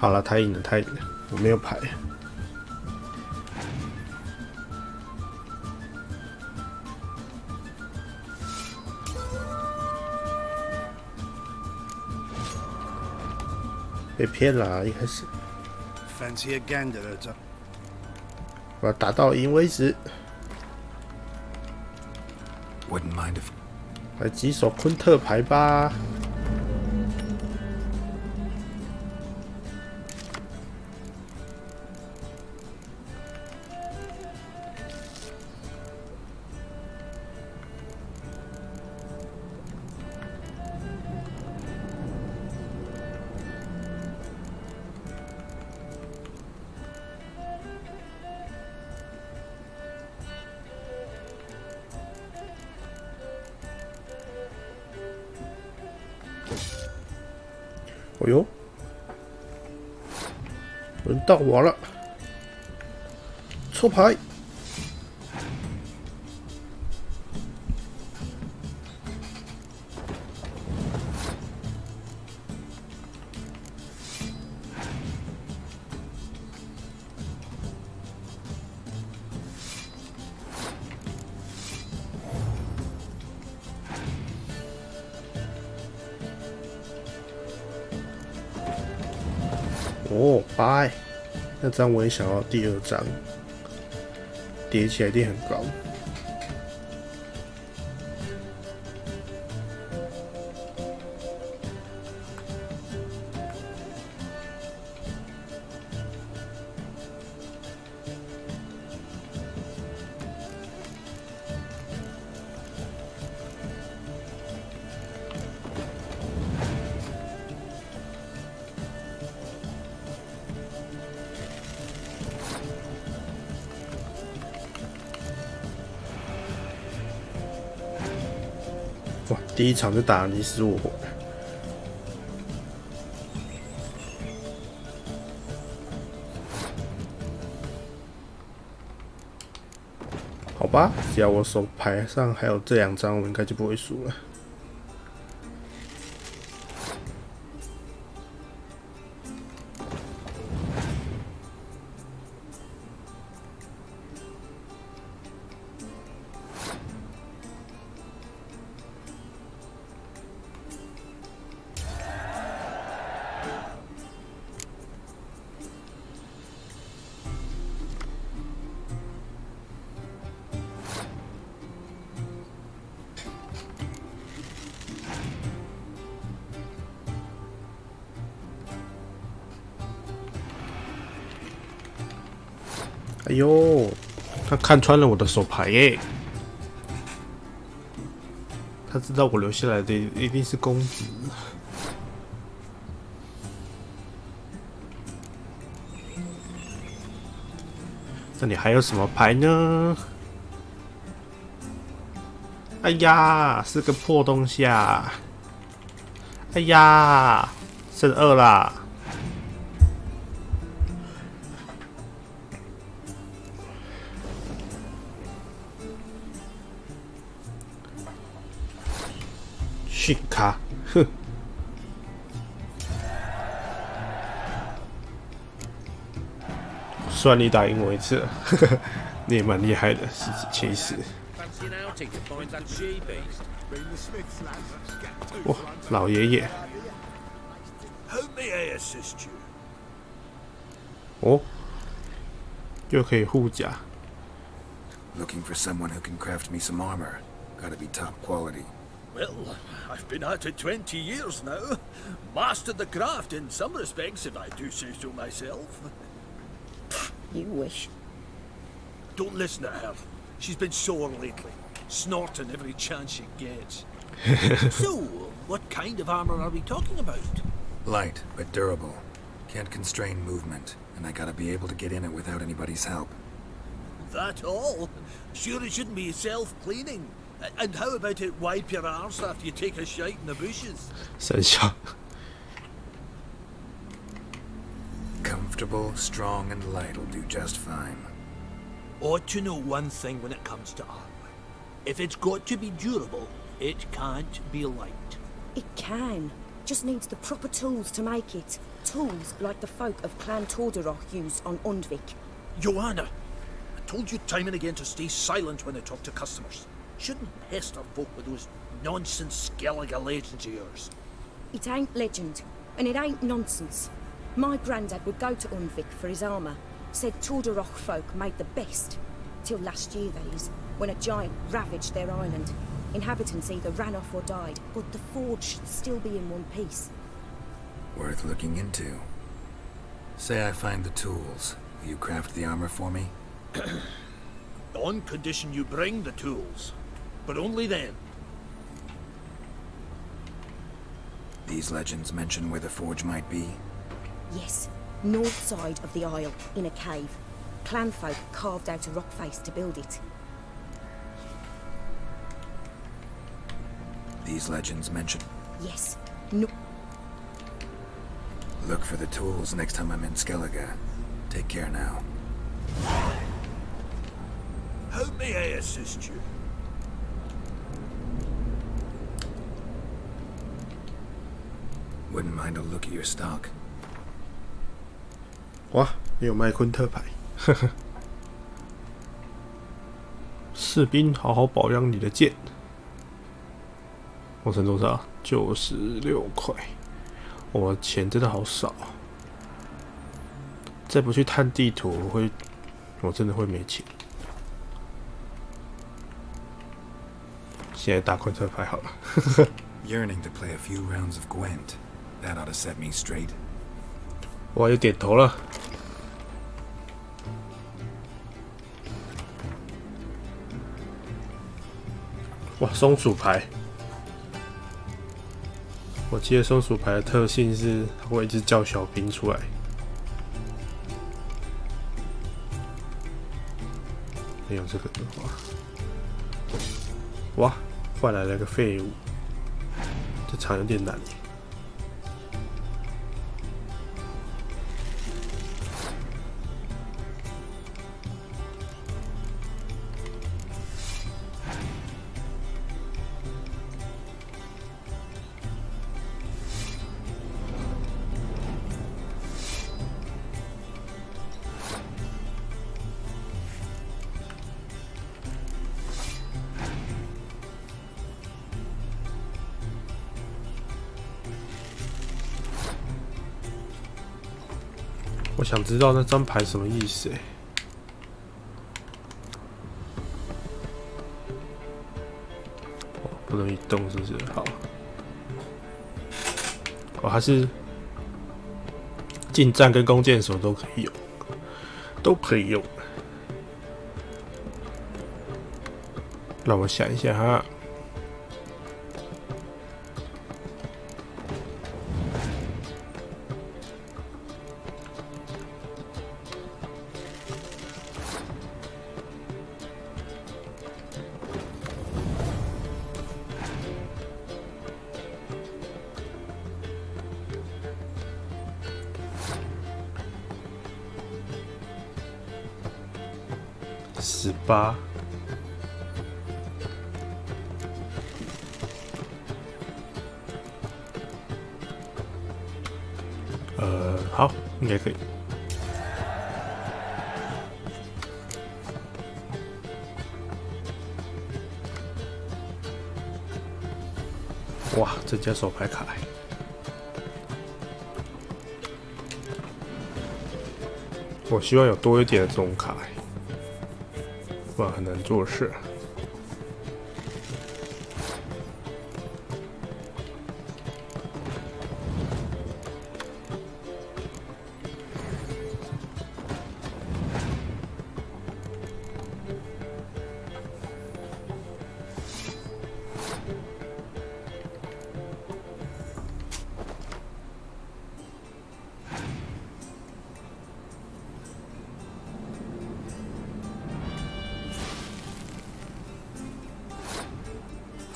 [SPEAKER 1] 好了，他赢了，我没有牌。被骗了，一开始。
[SPEAKER 6] Fancy a gander at
[SPEAKER 1] 我要打到赢为止。
[SPEAKER 5] Wouldn't mind if
[SPEAKER 1] 来几手昆特牌吧。哦呦，轮到我了，抽牌。哦，8，那张我也想要第2张，叠起来一定很高。哇！第一场就打你死我活。好吧，只要我手牌上还有这2张，我应该就不会输了。哎呦，他看穿了我的手牌耶！他知道我留下来的一定是公子。这里还有什么牌呢？哎呀，是个破东西啊！哎呀，剩2啦！逊咖，哼！算你打赢我一次了，呵呵，你也蛮厉害的，其实。哇，老爷爷！哦，又可以护甲。
[SPEAKER 5] Looking for someone who can craft me some armor. Gotta be top quality.
[SPEAKER 13] Well, I've been at it 20 years now. Mastered the craft in some respects, if I do say so myself.
[SPEAKER 14] You wish.
[SPEAKER 13] Don't listen to her. She's been sore lately, snorting every chance she gets. So, what kind of armor are we talking about?
[SPEAKER 5] Light, but durable. Can't constrain movement, and I gotta be able to get in it without anybody's help.
[SPEAKER 13] That all? Sure it shouldn't be self-cleaning. And how about it wipe your arse after you take a shite in the bushes?
[SPEAKER 1] 神笑。
[SPEAKER 5] Comfortable, strong, and light will do just fine.
[SPEAKER 13] Ought to know one thing when it comes to armor. If it's got to be durable, it can't be light.
[SPEAKER 14] It can. Just needs the proper tools to make it. tools like the folk of Clan Tordaroch used on Undvik.
[SPEAKER 13] Joanna, I told you time and again to stay silent when I talk to customers. Shouldn't pester folk with those nonsense Skellige legends of yours.
[SPEAKER 14] It ain't legend, and it ain't nonsense. My granddad would go to Undvik for his armour. Said Tordaroch folk made the best. Till last year, that is, when a giant ravaged their island. Inhabitants either ran off or died, but the forge should still be in one piece.
[SPEAKER 5] Worth looking into. Say I find the tools. Will you craft the armor for me?
[SPEAKER 13] On condition you bring the tools. But only then.
[SPEAKER 5] These legends mention where the forge might be?
[SPEAKER 14] Yes, north side of the isle, in a cave. Clanfolk carved out a rock face to build it.
[SPEAKER 5] These legends mention...
[SPEAKER 14] Yes, no...
[SPEAKER 5] Look for the tools next time I'm in Skellige. Take care now.
[SPEAKER 13] How may I assist you?
[SPEAKER 5] Wouldn't mind a look at your stock.
[SPEAKER 1] 哇，也有麦昆特牌，呵呵。士兵，好好保养你的剑。我剩多少？96块。我钱真的好少。再不去探地图，我真的会没钱。现在打昆特牌好了。
[SPEAKER 5] Yearning to play a few rounds of Gwent. That ought to set me straight.
[SPEAKER 1] 我又点头了。哇，松鼠牌！我记得松鼠牌的特性是它会一直叫小兵出来。没有这个的话，哇，换来了个废物，这场有点难。我想知道那张牌什么意思不能移动是不是？好。哦，它是近战跟弓箭手都可以用，都可以用。让我想一下哈。18，好，应该可以。哇，这家手牌卡，我希望有多一点的这种卡。不然很难做事。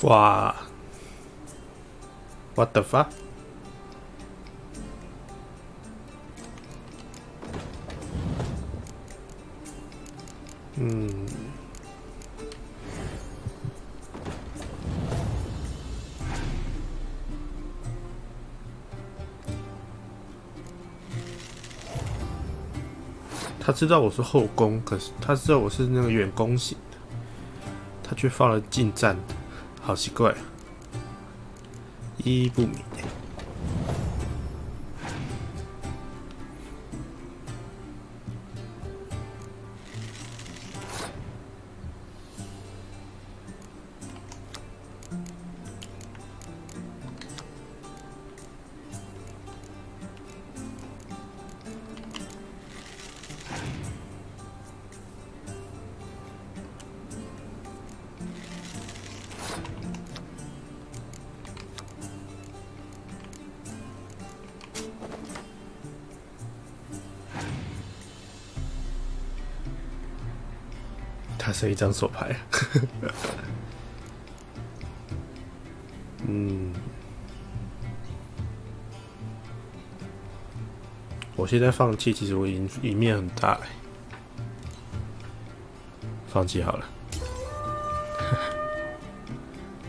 [SPEAKER 1] 哇 ！What the fuck？他知道我是后宫，可是他知道我是那个远攻型的，他却放了近战的，好奇怪，意义不明。他剩一张手牌，我现在放弃，其实我赢面很大，放弃好了。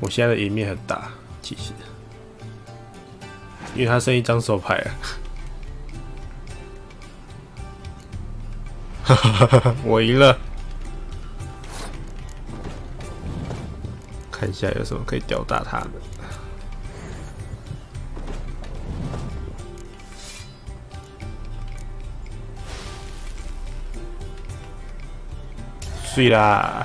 [SPEAKER 1] 我现在的赢面很大，其实，因为他剩一张手牌啊。我赢了。看一下有什么可以吊打他的。睡啦！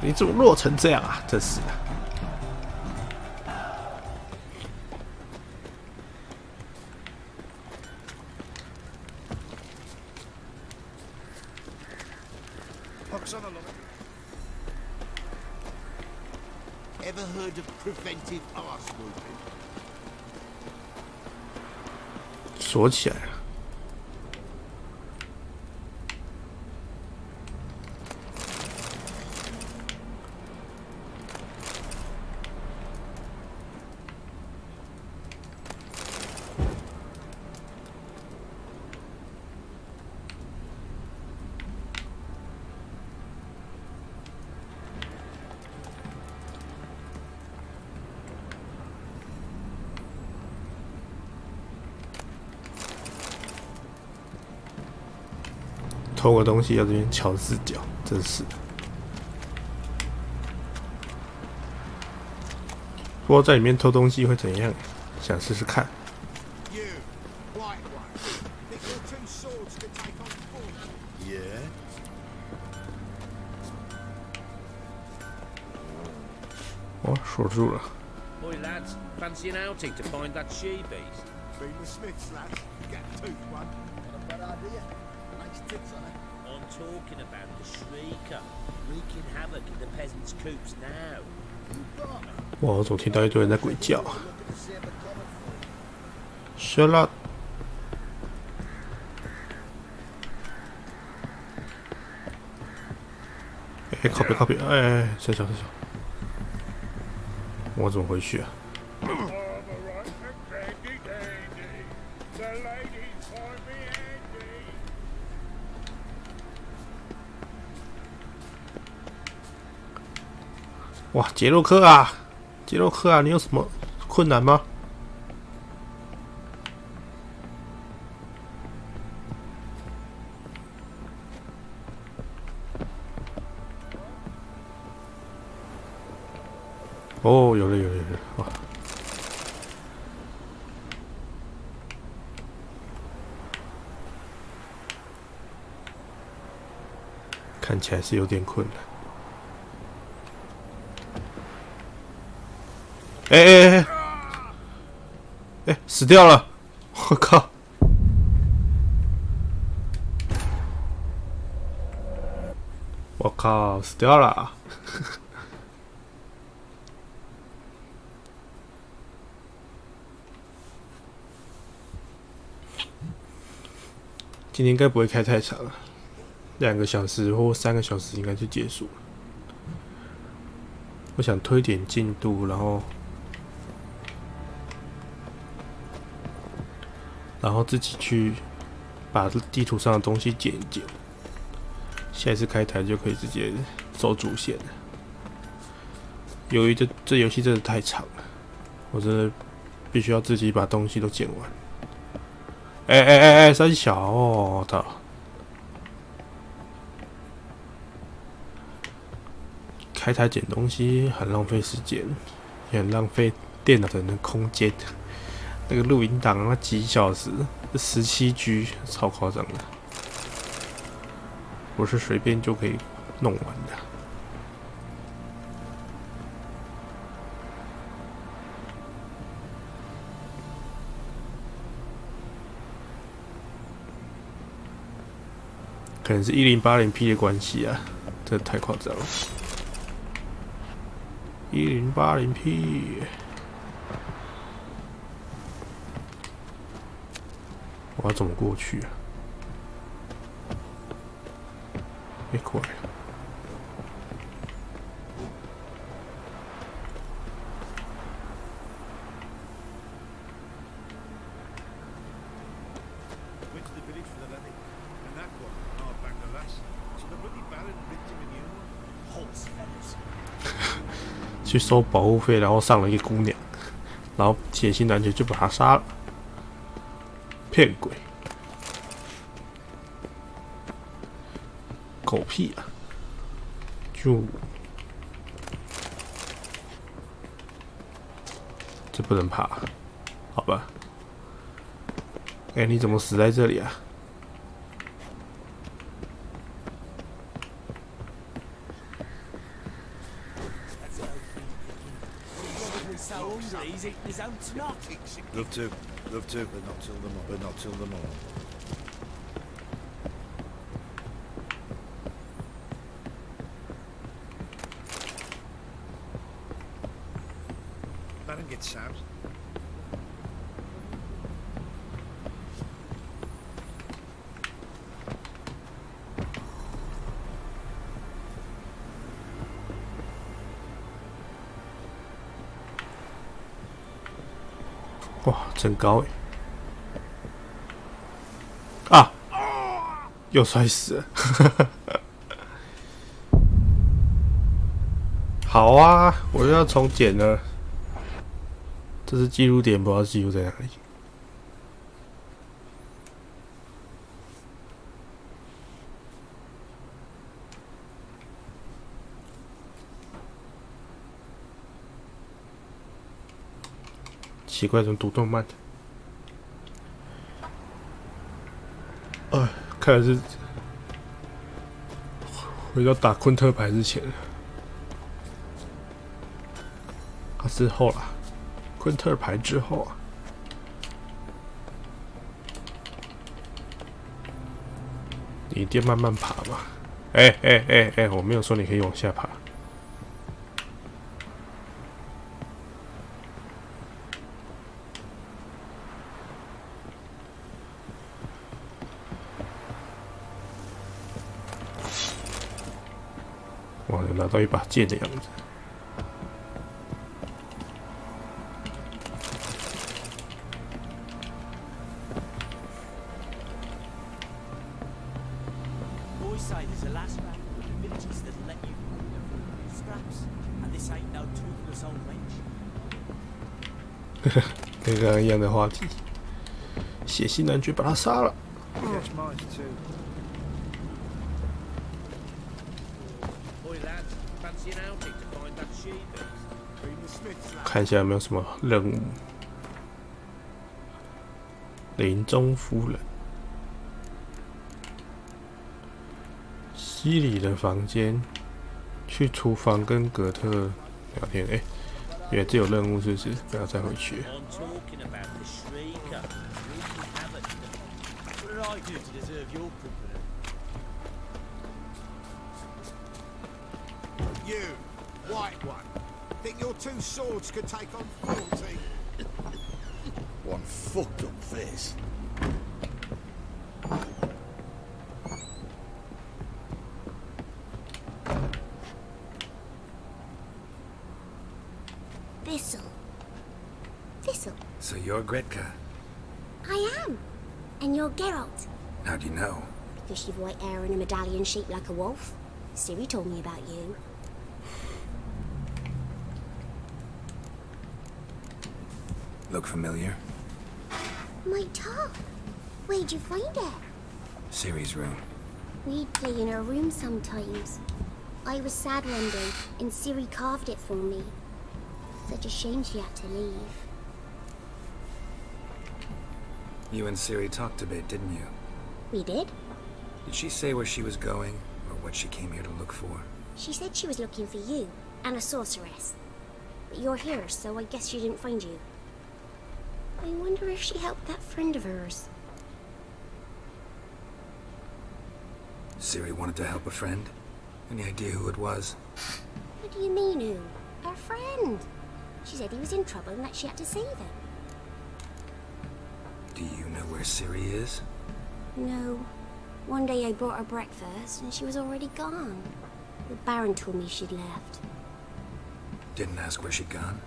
[SPEAKER 1] 你怎么弱成这样啊？真是的。
[SPEAKER 3] Ever heard of preventive arse movement?
[SPEAKER 1] 锁起来了。偷个东西要这边瞧4角，真是。不知道在里面偷东西会怎样，想试试看。哦，锁住了。
[SPEAKER 8] Oi lads, fancy an outing to find that she-beast?
[SPEAKER 3] Been the Smiths, lads. Get a tooth one. Not a bad idea. Nice tits on it.
[SPEAKER 8] I'm talking about the Shrieker, wreaking havoc in the peasants' coops now.
[SPEAKER 1] 哇，我总听到一堆人在鬼叫。Shut up！ 哎，靠边靠边！哎，小小小小，我怎么回去啊？哇，杰洛克啊，杰洛克啊，你有什么困难吗？哦，有了有了有了，哇！看起来是有点困难。哎，死掉了！我靠！我靠，死掉了！今天应该不会开太长了，2个小时或3个小时应该就结束了。我想推点进度，然后自己去把地图上的东西剪一剪，下一次开台就可以直接走主线了。由于这游戏真的太长了，我真的必须要自己把东西都剪完，三小哦，我操！开台捡东西很浪费时间，也很浪费电脑的那空间。那个录音档那几小时，17G， 超夸张的，不是随便就可以弄完的。可能是1080P 的关系啊，这太夸张了。1080P， 我要怎么过去啊？过来。去收保护费，然后上了一个姑娘，然后铁心男爵就把他杀了，骗鬼，狗屁啊！就这不能爬，好吧？你怎么死在这里啊？Love
[SPEAKER 7] to, but not till the morn.
[SPEAKER 6] Let him get Sam.
[SPEAKER 1] 哇，真高啊！又摔死了。好啊，我又要重剪了。这是记录点，不知道记录在哪里。奇怪，怎么读动漫的？看来是回到打昆特牌之前之后啦，昆特牌之后啊。你一定慢慢爬嘛。我没有说你可以往下爬。哇，有拿到一把剑的样子。跟刚刚一样的话题，血腥男爵把他杀了。看一下有没有什么任务。林中夫人，西里的房间，去厨房跟格特聊天。原来这有任务，是不是？不要再回去。
[SPEAKER 3] You, white one, think your two swords could take on 40? One fucked up face.
[SPEAKER 11] Thistle.
[SPEAKER 5] So you're Gretka?
[SPEAKER 11] I am. And you're Geralt.
[SPEAKER 5] How do you know?
[SPEAKER 11] Because you've white hair and a medallion shaped like a wolf. Siri told me about you.
[SPEAKER 5] Look familiar?
[SPEAKER 11] My top. Where'd you find it?
[SPEAKER 5] Ciri's room.
[SPEAKER 11] We'd play in her room sometimes. I was sad one day, and Ciri carved it for me. Such a shame she had to leave.
[SPEAKER 5] You and Ciri talked a bit, didn't you?
[SPEAKER 11] We did?
[SPEAKER 5] Did she say where she was going, or what she came here to look for?
[SPEAKER 11] She said she was looking for you, and a sorceress. But you're here, so I guess she didn't find you. I wonder if she helped that friend of hers.
[SPEAKER 5] Ciri wanted to help a friend? Any idea who it was?
[SPEAKER 11] What do you mean, who? Her friend. She said he was in trouble and that she had to save him.
[SPEAKER 5] Do you know where Ciri is?
[SPEAKER 11] No. One day I brought her breakfast and she was already gone. The Baron told me she'd left.
[SPEAKER 5] Didn't ask where she'd gone?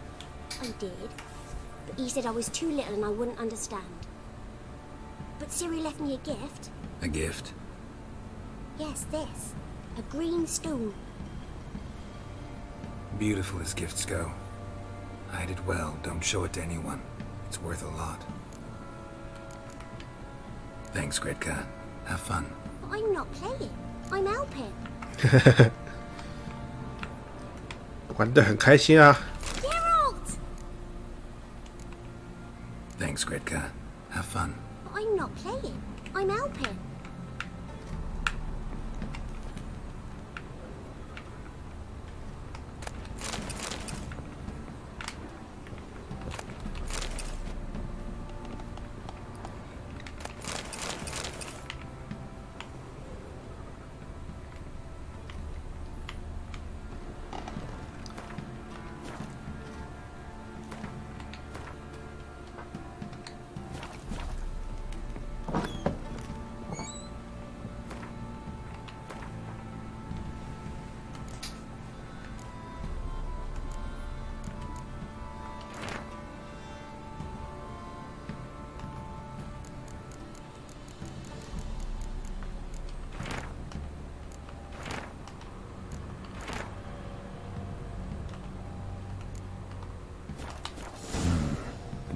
[SPEAKER 11] I did. But he said I was too little and I wouldn't understand. But Ciri left me a gift.
[SPEAKER 5] A gift?
[SPEAKER 11] Yes, this. A green stone.
[SPEAKER 5] Beautiful as gifts go. Hide it well, don't show it to anyone. It's worth a lot. Thanks, Gretka. Have fun.
[SPEAKER 11] But I'm not playing. I'm helping.
[SPEAKER 1] 玩得很开心啊。
[SPEAKER 11] Geralt!
[SPEAKER 5] Thanks, Gretka. Have fun.
[SPEAKER 11] But I'm not playing. I'm helping.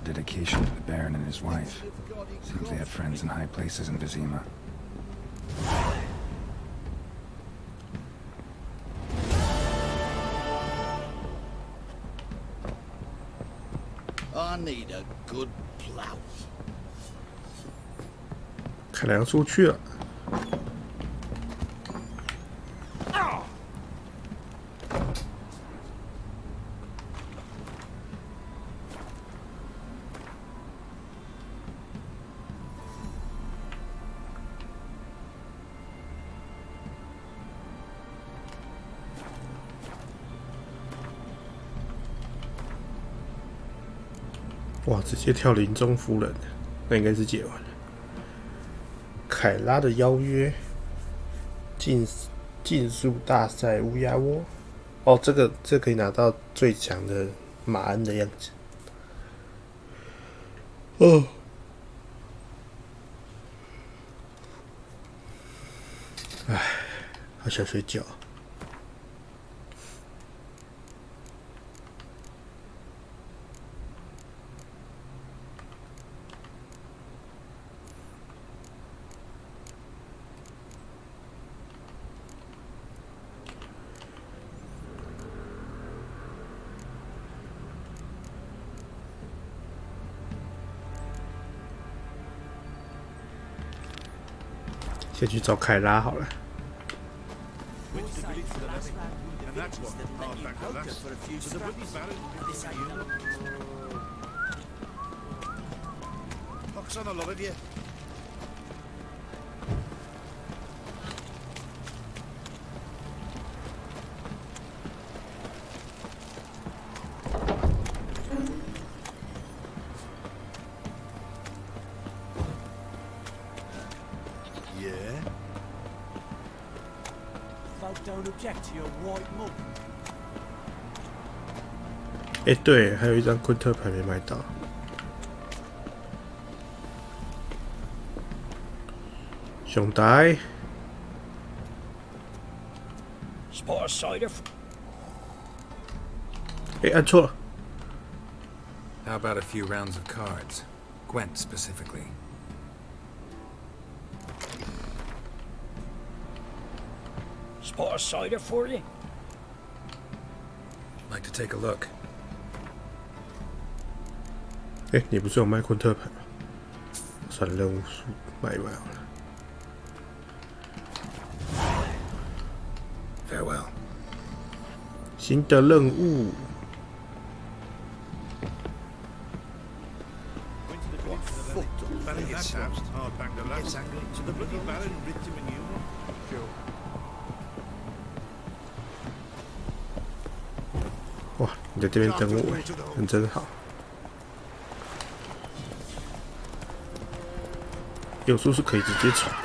[SPEAKER 5] Dedication to the Baron and his wife. Seems they had friends in high places in Vizima.
[SPEAKER 3] I need a good plow.
[SPEAKER 1] 看来要出去了。哇，直接跳林中夫人，那应该是解完了。凯拉的邀约，竞速大赛乌鸦窝。哦，这可以拿到最强的马恩的样子。哦，唉，好想睡觉。先去找凯拉好了。哎，对，还有一张昆特牌没买到。熊呆。哎，按错了。
[SPEAKER 5] How about a few rounds of cards? Gwent specifically.
[SPEAKER 4] Spot a cider for you?
[SPEAKER 5] Like to take a look.
[SPEAKER 1] 哎，你不是有麦昆特牌吗？算了，任务买一买好了。
[SPEAKER 5] Farewell.
[SPEAKER 1] 新的任务。哇，你在这边等我，人真好。有书是可以直接传的。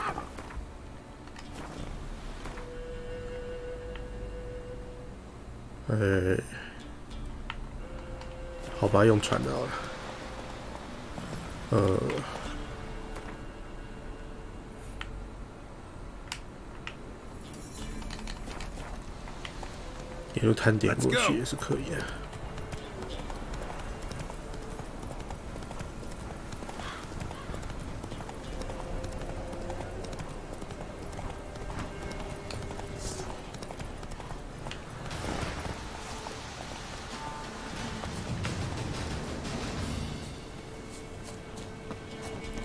[SPEAKER 1] 好吧，用传的好了。一路探点过去也是可以的。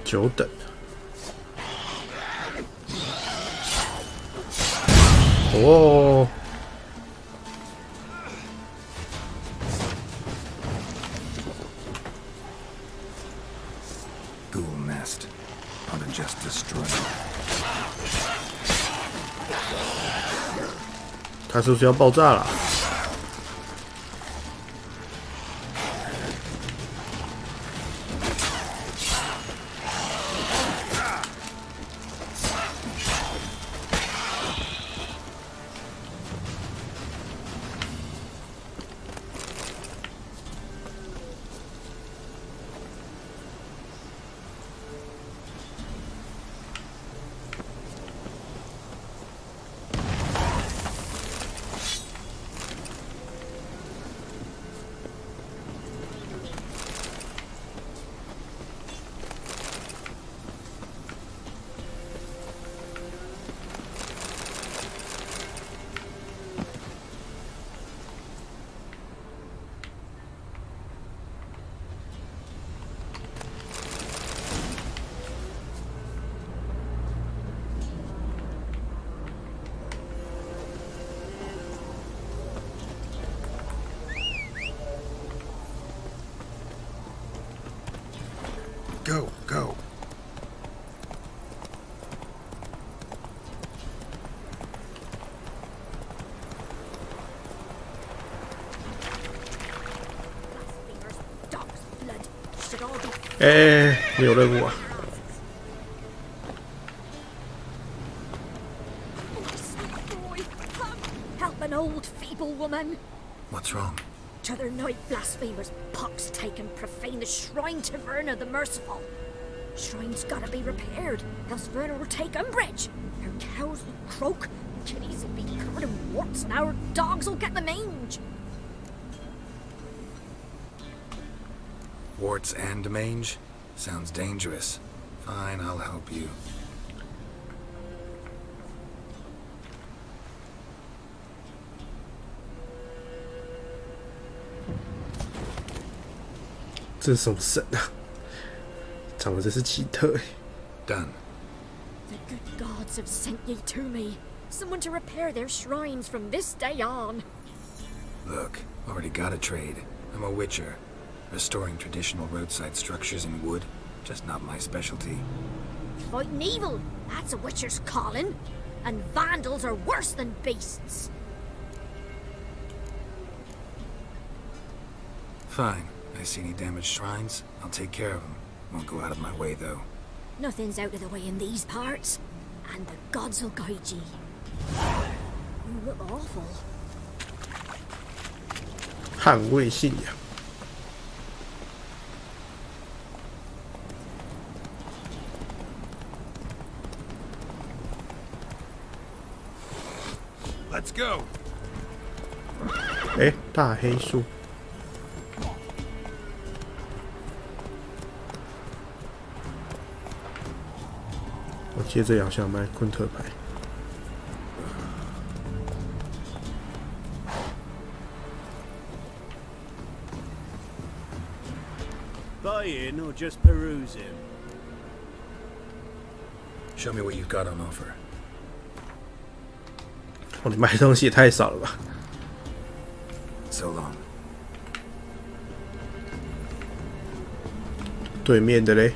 [SPEAKER 1] 久等。哦。
[SPEAKER 5] Ghoul nest. Ought to just destroy it.
[SPEAKER 1] 它是不是要爆炸了？Go,
[SPEAKER 5] go.
[SPEAKER 1] Eh, 没有任务啊。
[SPEAKER 14] Help an old feeble woman.
[SPEAKER 5] What's wrong?
[SPEAKER 14] T'other night blasphemers pox take and profane the shrine to Verna the Merciful. Shrine's gotta be repaired, else Verna will take umbrage. Her cows will croak, kitties will be covered in warts, and our dogs will get the mange.
[SPEAKER 5] Warts and mange? Sounds dangerous. Fine, I'll help you.
[SPEAKER 1] 这是什么神啊？长得真是奇特哎。
[SPEAKER 5] Done.
[SPEAKER 14] The good gods have sent ye to me. Someone to repair their shrines from this day on.
[SPEAKER 5] Look, already got a trade. I'm a witcher. Restoring traditional roadside structures in wood, just not my specialty.
[SPEAKER 14] Fighting evil, that's a witcher's calling. And vandals are worse than beasts.
[SPEAKER 5] Fine. I see any damaged shrines, I'll take care of them. Won't go out of my way, though.
[SPEAKER 14] Nothing's out of the way in these parts. And the gods will guide ye. You look awful.
[SPEAKER 1] 捍卫信仰。
[SPEAKER 5] Let's go.
[SPEAKER 1] 哎，大黑树。我接着要想买昆特牌。
[SPEAKER 13] buying or just perusing?
[SPEAKER 5] Show me what you've got on offer.
[SPEAKER 1] 哦，你买东西也太少了吧
[SPEAKER 5] So long.
[SPEAKER 1] 对面的嘞，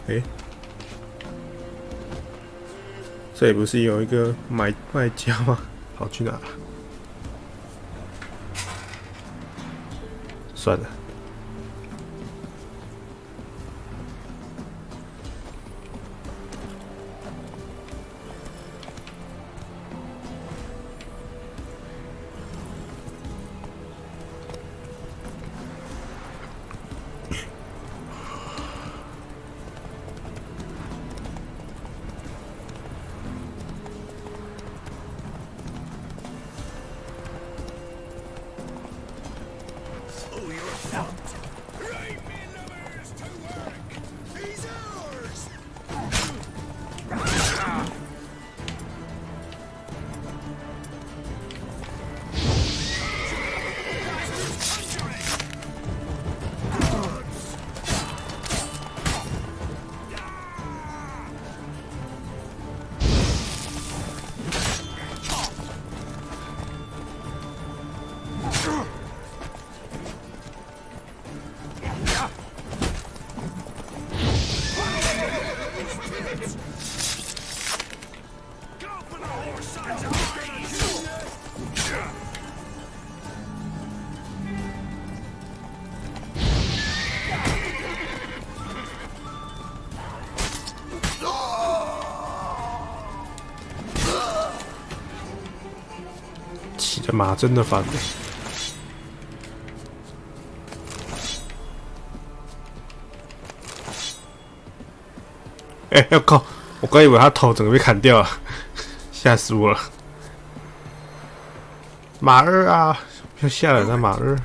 [SPEAKER 1] 诶，这里不是有一个卖家吗？跑去哪了？算了。骑着马真的烦了。哎，我靠！我刚以为他头整个被砍掉了，吓死我了！马儿啊，要下来了，马儿！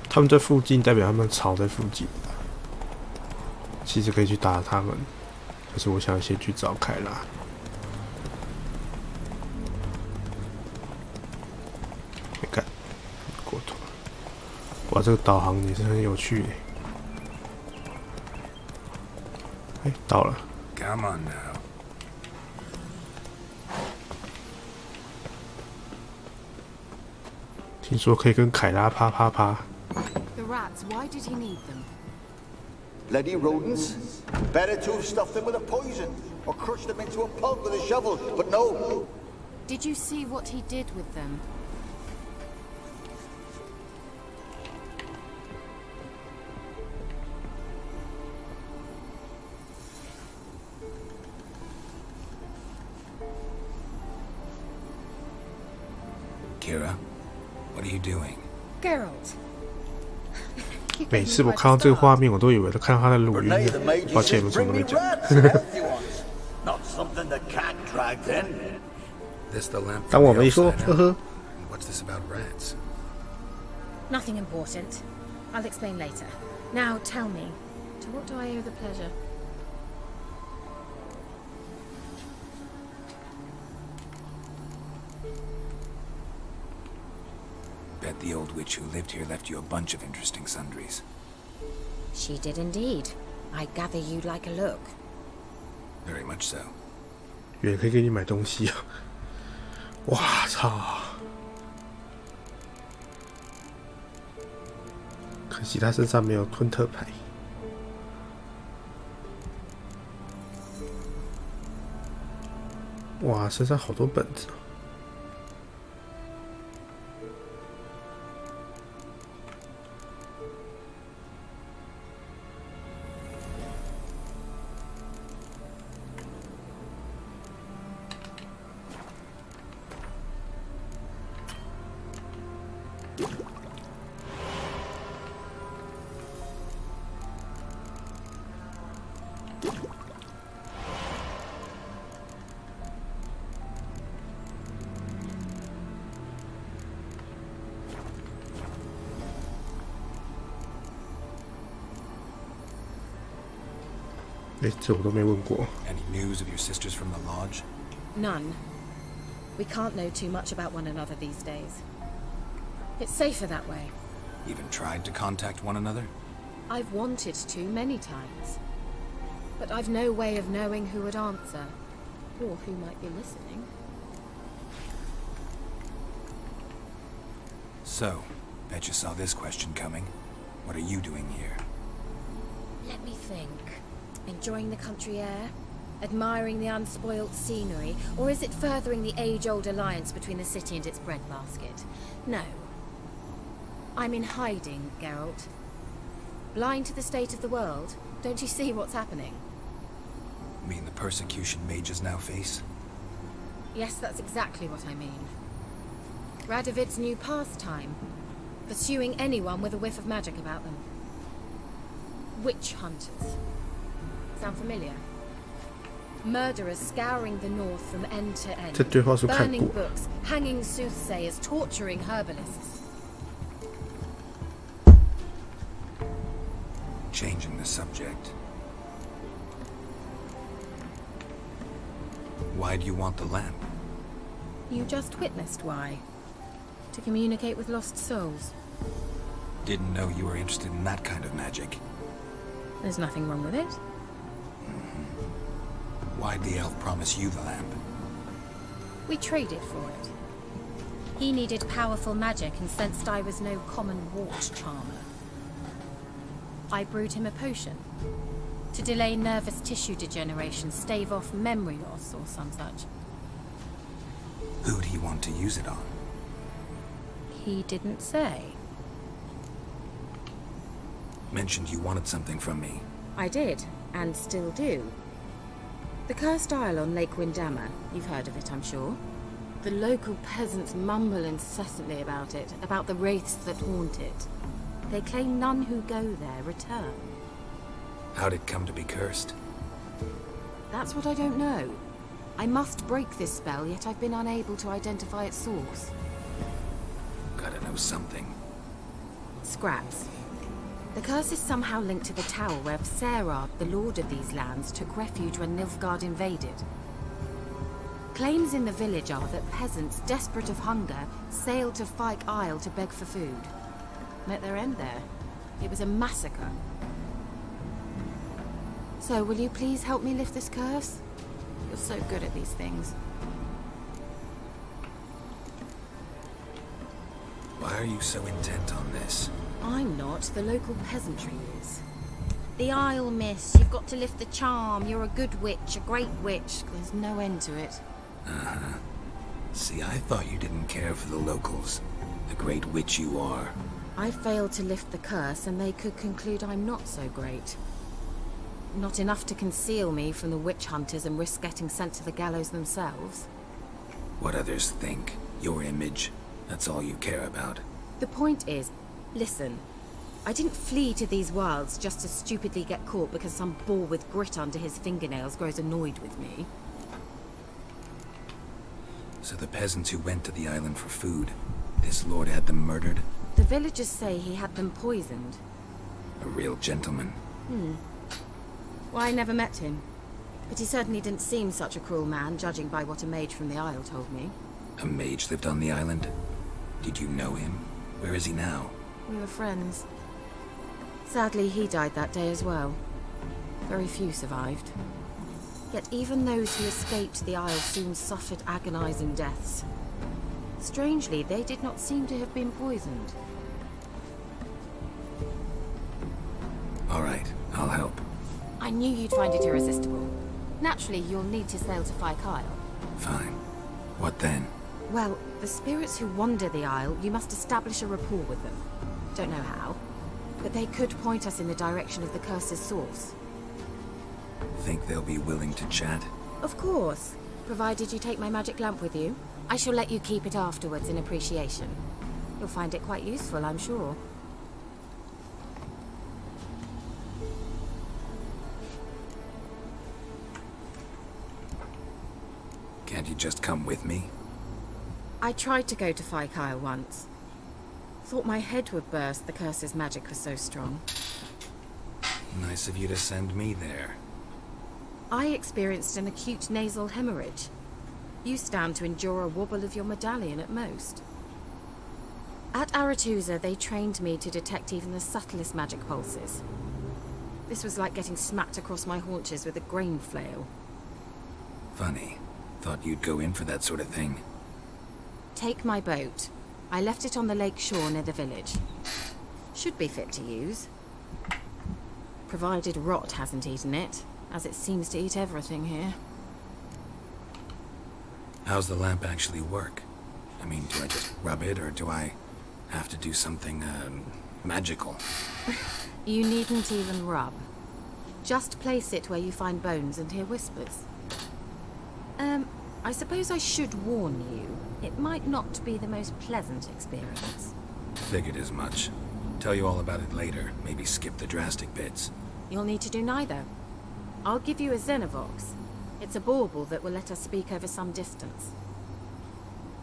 [SPEAKER 1] 他们在附近，代表他们巢在附近。其实可以去打他们，可是我想先去找凯拉。你看，过头了。哇，这个导航也是很有趣耶。哎，到了。
[SPEAKER 5] Come on now.
[SPEAKER 1] 听说可以跟凯拉啪啪啪。
[SPEAKER 15] The rats, why did he need them?
[SPEAKER 3] Bloody rodents. Better to have stuffed them with a poison, or crushed them into a pulp with a shovel, but no.
[SPEAKER 15] Did you see what he did with them?
[SPEAKER 5] Kira, what are you doing?
[SPEAKER 10] Geralt.
[SPEAKER 1] 每次我看到这个画面，我都以为都看到他的录音了。抱歉，我什么都没讲。
[SPEAKER 3] Not something the cat dragged in.
[SPEAKER 5] This the lamp.
[SPEAKER 1] 当我没说，呵呵。
[SPEAKER 5] What's this about rats?
[SPEAKER 10] Nothing important. I'll explain later. Now tell me, to what do I owe the pleasure?
[SPEAKER 5] Bet the old witch who lived here left you a bunch of interesting sundries.
[SPEAKER 10] She did indeed. I gather you'd like a look.
[SPEAKER 5] Very much so.
[SPEAKER 1] 原来可以给你买东西啊！哇操！可惜他身上没有吞特牌。哇，身上好多本子。这我都没问过。
[SPEAKER 5] Any news of your sisters from the lodge?
[SPEAKER 14] None. We can't know too much about one another these days. It's safer that way.
[SPEAKER 5] Even tried to contact one another?
[SPEAKER 14] I've wanted to many times. But I've no way of knowing who would answer, or who might be listening.
[SPEAKER 5] So, bet you saw this question coming. What are you doing here?
[SPEAKER 14] Let me think. Enjoying the country air? Admiring the unspoilt scenery? Or is it furthering the age-old alliance between the city and its breadbasket? No. I'm in hiding, Geralt. Blind to the state of the world? Don't you see what's happening?
[SPEAKER 5] You mean the persecution mages now face?
[SPEAKER 14] Yes, that's exactly what I mean. Radovid's new pastime. Pursuing anyone with a whiff of magic about them. Witch hunters. Sound familiar? Murderers scouring the north from end to end.
[SPEAKER 1] 这对话书看过。
[SPEAKER 14] Burning books, hanging soothsayers, torturing herbalists.
[SPEAKER 5] Changing the subject. Why do you want the lamp?
[SPEAKER 14] You just witnessed why. To communicate with lost souls.
[SPEAKER 5] Didn't know you were interested in that kind of magic.
[SPEAKER 14] There's nothing wrong with it.
[SPEAKER 5] Why'd the elf promise you the lamp?
[SPEAKER 14] We traded for it. He needed powerful magic and sensed I was no common wart charmer. I brewed him a potion. To delay nervous tissue degeneration, stave off memory loss or some such.
[SPEAKER 5] Who'd he want to use it on?
[SPEAKER 14] He didn't say.
[SPEAKER 5] Mentioned you wanted something from me.
[SPEAKER 14] I did, and still do. The cursed isle on Lake Windammer. You've heard of it, I'm sure. The local peasants mumble incessantly about it, about the wraiths that haunt it. They claim none who go there return.
[SPEAKER 5] How'd it come to be cursed?
[SPEAKER 14] That's what I don't know. I must break this spell, yet I've been unable to identify its source.
[SPEAKER 5] Gotta know something.
[SPEAKER 14] Scraps. The curse is somehow linked to the tower where Serard, the lord of these lands, took refuge when Nilfgaard invaded. Claims in the village are that peasants, desperate of hunger, sailed to Fyke Isle to beg for food. Met their end there. It was a massacre. So, will you please help me lift this curse? You're so good at these things.
[SPEAKER 5] Why are you so intent on this?
[SPEAKER 14] I'm not. The local peasantry is. The Isle, miss. You've got to lift the charm. You're a good witch, a great witch. There's no end to it.
[SPEAKER 5] Uh-huh. See, I thought you didn't care for the locals. The great witch you are.
[SPEAKER 14] I failed to lift the curse, and they could conclude I'm not so great. Not enough to conceal me from the witch hunters and risk getting sent to the gallows themselves.
[SPEAKER 5] What others think. Your image. That's all you care about.
[SPEAKER 14] The point is, listen, I didn't flee to these wilds just to stupidly get caught because some boar with grit under his fingernails grows annoyed with me.
[SPEAKER 5] So the peasants who went to the island for food, this lord had them murdered?
[SPEAKER 14] The villagers say he had them poisoned.
[SPEAKER 5] A real gentleman.
[SPEAKER 14] Well, I never met him. But he certainly didn't seem such a cruel man, judging by what a mage from the Isle told me.
[SPEAKER 5] A mage lived on the island? Did you know him? Where is he now?
[SPEAKER 14] We were friends. Sadly, he died that day as well. Very few survived. Yet even those who escaped the Isle soon suffered agonizing deaths. Strangely, they did not seem to have been poisoned.
[SPEAKER 5] All right, I'll help.
[SPEAKER 14] I knew you'd find it irresistible. Naturally, you'll need to sail to Fyke Isle.
[SPEAKER 5] Fine. What then?
[SPEAKER 14] Well, the spirits who wander the Isle, you must establish a rapport with them. Don't know how, but they could point us in the direction of the curse's source.
[SPEAKER 5] Think they'll be willing to chat?
[SPEAKER 14] Of course, provided you take my magic lamp with you. I shall let you keep it afterwards in appreciation. You'll find it quite useful, I'm sure.
[SPEAKER 5] Can't you just come with me?
[SPEAKER 14] I tried to go to Fyke Isle once. Thought my head would burst, the curse's magic was so strong.
[SPEAKER 5] Nice of you to send me there.
[SPEAKER 15] I experienced an acute nasal hemorrhage. You stand to endure a wobble of your medallion at most. At Aretusa, they trained me to detect even the subtlest magic pulses. This was like getting smacked across my haunches with a grain flail.
[SPEAKER 5] Funny. Thought you'd go in for that sort of thing.
[SPEAKER 15] Take my boat. I left it on the lake shore near the village. Should be fit to use. Provided rot hasn't eaten it, as it seems to eat everything here.
[SPEAKER 5] How's the lamp actually work? I mean, do I just rub it, or do I have to do something, magical?
[SPEAKER 15] You needn't even rub. Just place it where you find bones and hear whispers. I suppose I should warn you. It might not be the most pleasant experience.
[SPEAKER 5] Figured as much. Tell you all about it later. Maybe skip the drastic bits.
[SPEAKER 15] You'll need to do neither. I'll give you a Xenovox. It's a bauble that will let us speak over some distance.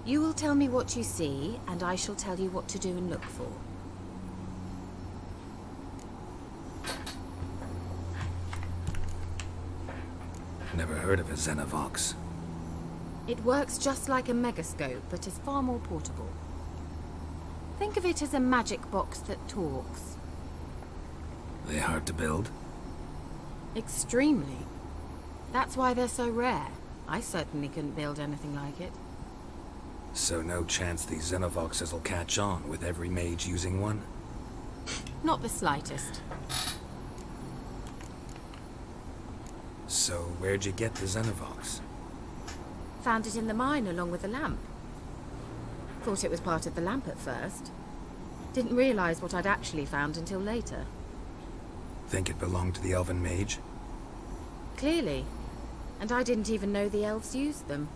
[SPEAKER 15] You will tell me what you see, and I shall tell you what to do and look for.
[SPEAKER 5] Never heard of a Xenovox.
[SPEAKER 15] It works just like a megascope, but is far more portable. Think of it as a magic box that talks.
[SPEAKER 5] They hard to build?
[SPEAKER 15] Extremely. That's why they're so rare. I certainly couldn't build anything like it.
[SPEAKER 5] So no chance these Xenovoxes will catch on with every mage using one?
[SPEAKER 15] Not the slightest.
[SPEAKER 5] So where'd you get the Xenovox?
[SPEAKER 15] Found it in the mine along with the lamp. Thought it was part of the lamp at first. Didn't realize what I'd actually found until later.
[SPEAKER 5] Think it belonged to the elven mage?
[SPEAKER 15] Clearly. And I didn't even know the elves used them.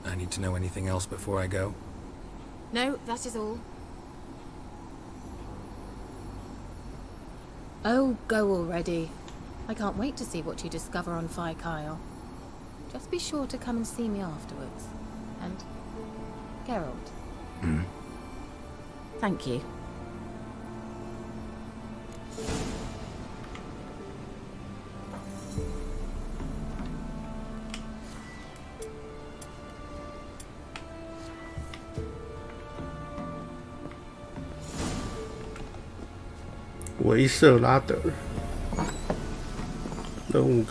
[SPEAKER 5] I need to know anything else before I go?
[SPEAKER 15] No, that is all.
[SPEAKER 10] Oh, go already. I can't wait to see what you discover on Phi Kyle. Just be sure to come and see me afterwards. And Geralt.
[SPEAKER 15] Thank you.
[SPEAKER 1] 维瑟拉德，任务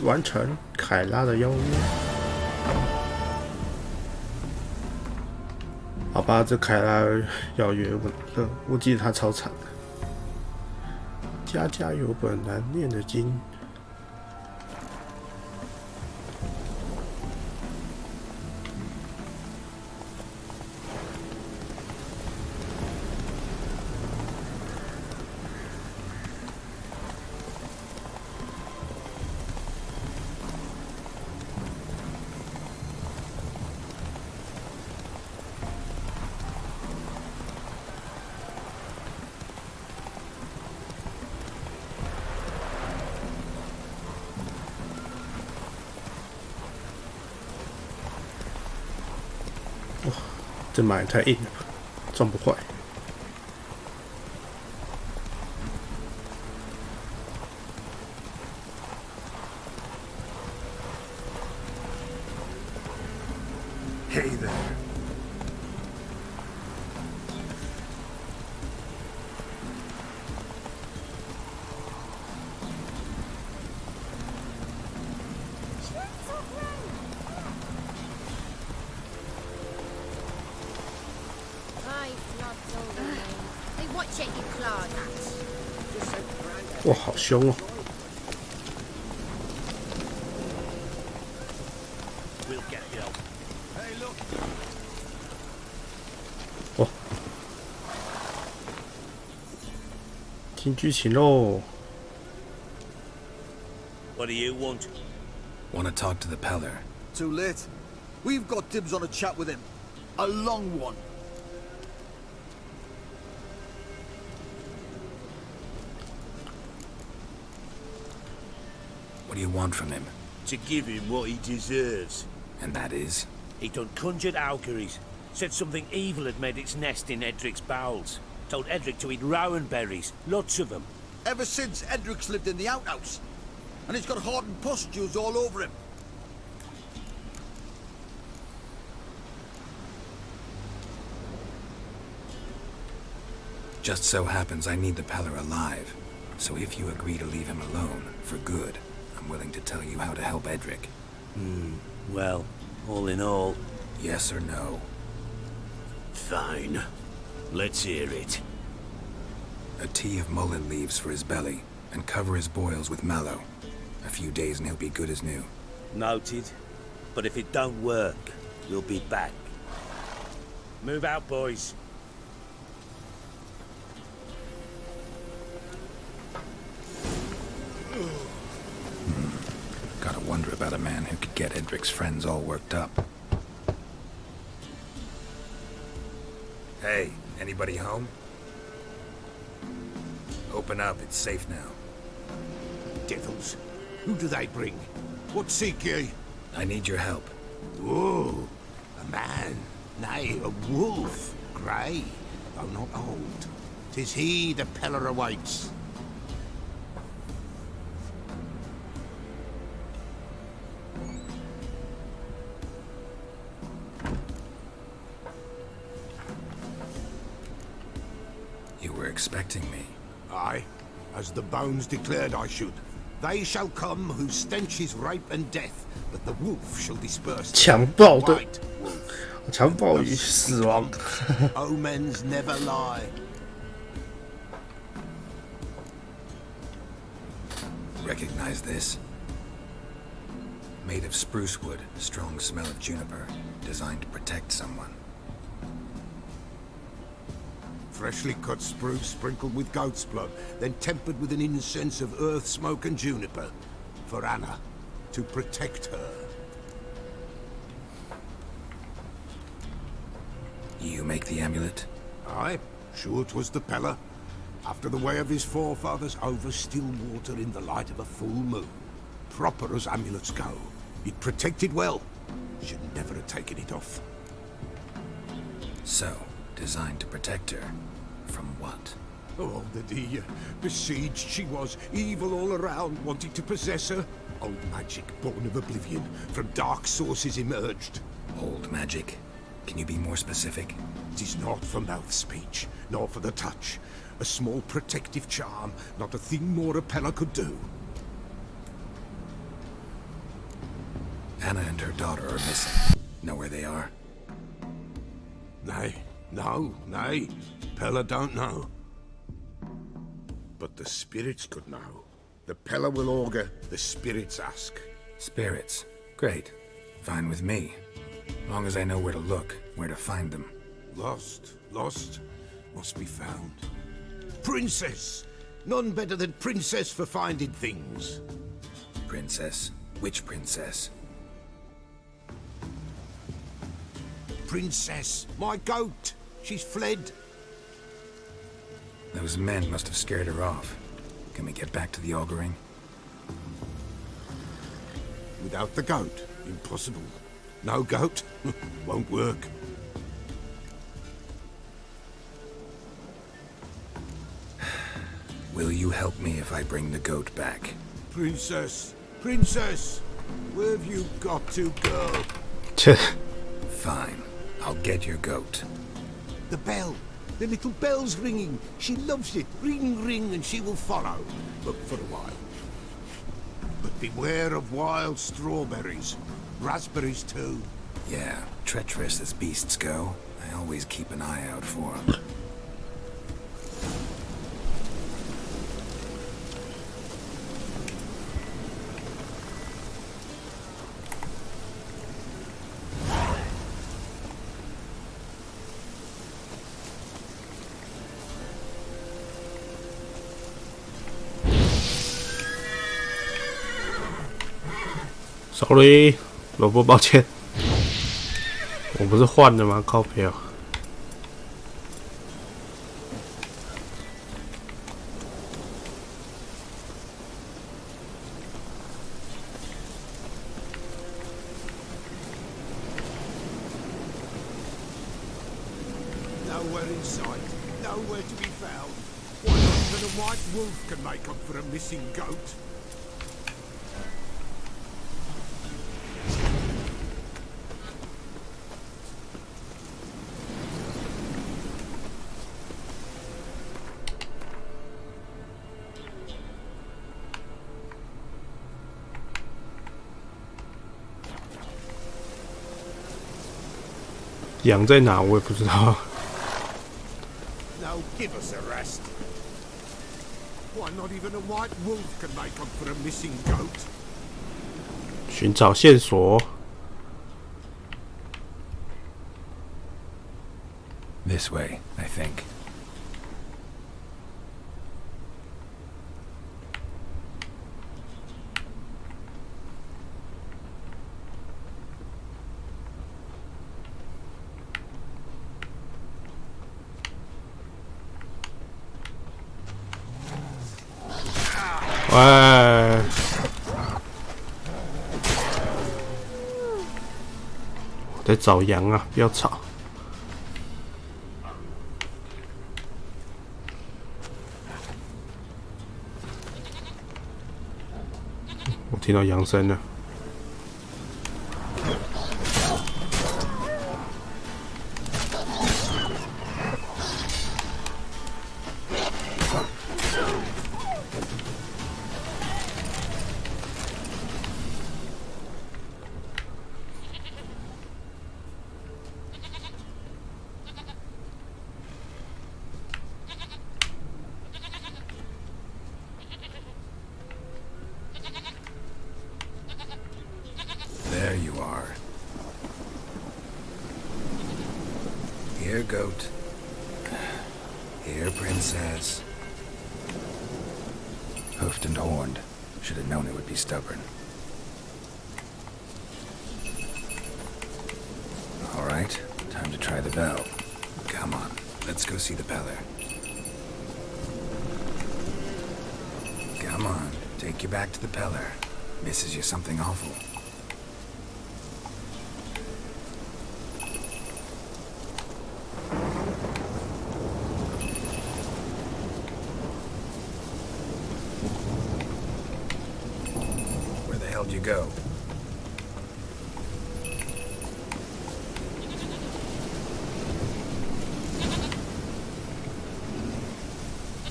[SPEAKER 1] 完成，凯拉的邀约。好吧，这凯拉邀约我记得他超惨的。家家有本难念的经。哇，这马也太硬了吧，撞不坏。
[SPEAKER 7] Hey there.
[SPEAKER 11] Hey, watch it, you clawed at.
[SPEAKER 1] 哇，好凶哦！
[SPEAKER 13] We'll get you.
[SPEAKER 7] Hey, look.
[SPEAKER 1] 哇，听剧情喽！
[SPEAKER 13] What do you want?
[SPEAKER 5] Want to talk to the Peller.
[SPEAKER 3] Too late. We've got dibs on a chat with him. A long one.
[SPEAKER 5] What do you want from him?
[SPEAKER 13] To give him what he deserves.
[SPEAKER 5] And that is?
[SPEAKER 13] He done conjured auguries. Said something evil had made its nest in Edric's bowels. Told Edric to eat rowan berries, lots of them.
[SPEAKER 3] Ever since Edric's lived in the outhouse. And he's got hardened pustules all over him.
[SPEAKER 5] Just so happens I need the Peller alive. So if you agree to leave him alone, for good, I'm willing to tell you how to help Edric.
[SPEAKER 16] Well, all in all...
[SPEAKER 5] Yes or no?
[SPEAKER 16] Fine. Let's hear it.
[SPEAKER 5] A tea of mullein leaves for his belly, and cover his boils with mallow. A few days and he'll be good as new.
[SPEAKER 16] Noted. But if it don't work, we'll be back. Move out, boys.
[SPEAKER 5] Gotta wonder about a man who could get Edric's friends all worked up. Hey, anybody home? Open up, it's safe now.
[SPEAKER 7] Devils, who do they bring? What seek ye?
[SPEAKER 5] I need your help.
[SPEAKER 7] Oh, a man, nay, a wolf, grey, though not old. 'Tis he the Peller awaits.
[SPEAKER 5] You were expecting me.
[SPEAKER 7] Aye, as the bones declared I should. They shall come whose stench is rape and death, but the wolf shall disperse them.
[SPEAKER 1] 强暴的
[SPEAKER 7] White wolf.
[SPEAKER 1] 强暴与死亡。
[SPEAKER 7] Omens never lie.
[SPEAKER 5] Recognize this? Made of spruce wood, strong smell of juniper, designed to protect someone.
[SPEAKER 7] Freshly cut spruce sprinkled with goat's blood, then tempered with an incense of earth, smoke and juniper. For Anna, to protect her.
[SPEAKER 5] You make the amulet?
[SPEAKER 7] Aye, sure 'twas the Peller. After the way of his forefathers, over still water in the light of a full moon. Proper as amulets go. It protected well. Should never have taken it off.
[SPEAKER 5] So, designed to protect her. From what?
[SPEAKER 7] Oh, the besieged she was, evil all around, wanting to possess her. Old magic, born of oblivion, from dark sources emerged.
[SPEAKER 5] Old magic? Can you be more specific?
[SPEAKER 7] 'Tis not for mouth speech, nor for the touch. A small protective charm, not a thing more a Peller could do.
[SPEAKER 5] Anna and her daughter are missing. Know where they are?
[SPEAKER 7] Nay, nay. Peller don't know. But the spirits could know. The Peller will augur, the spirits ask.
[SPEAKER 5] Spirits? Great. Fine with me. Long as I know where to look, where to find them.
[SPEAKER 7] Lost, must be found. Princess! None better than Princess for finding things.
[SPEAKER 5] Princess? Which princess?
[SPEAKER 7] Princess, my goat! She's fled.
[SPEAKER 5] Those men must have scared her off. Can we get back to the auguring?
[SPEAKER 7] Without the goat, impossible. No goat, won't work.
[SPEAKER 5] Will you help me if I bring the goat back?
[SPEAKER 7] Princess, where have you got to go?
[SPEAKER 5] Fine, I'll get your goat.
[SPEAKER 7] The bell, the little bell's ringing. She loves it. Ring, ring, and she will follow. But for a while. But beware of wild strawberries. Raspberries too.
[SPEAKER 5] Yeah, treacherous as beasts go. I always keep an eye out for them.
[SPEAKER 1] Sorry， 萝卜，抱歉，我不是换的吗？靠北哦。
[SPEAKER 7] Nowhere in sight, nowhere to be found. Why not
[SPEAKER 8] even a white wolf can make up for a missing goat.
[SPEAKER 1] 羊在哪？我也不知道。
[SPEAKER 8] Now give us a rest. Why, not even a white wolf can make up for a missing goat.
[SPEAKER 1] 寻找线索。
[SPEAKER 5] This way, I think.
[SPEAKER 1] 喂，我在找羊啊！不要吵。我听到羊声了。
[SPEAKER 5] There you are. Here, goat. Here, princess. Hoofed and horned. Should have known it would be stubborn. All right, time to try the bell. Come on, let's go see the Peller. Come on, take you back to the Peller. Misses you something awful. Where the hell did you go?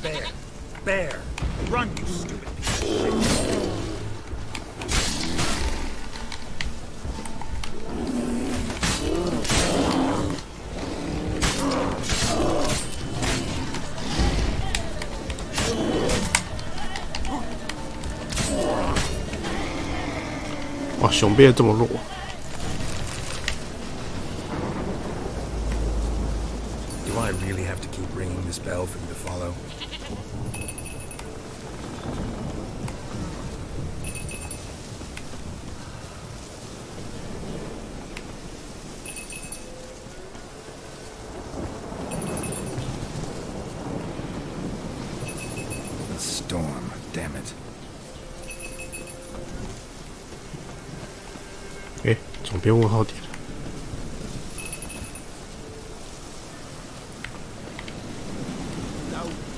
[SPEAKER 8] Bear! Bear! Run, you stupid piece of shit!
[SPEAKER 1] 哇，熊变得这么弱。
[SPEAKER 5] Do I really have to keep ringing this bell for you to follow? The storm, damn it.
[SPEAKER 1] 哎，总编问号点了。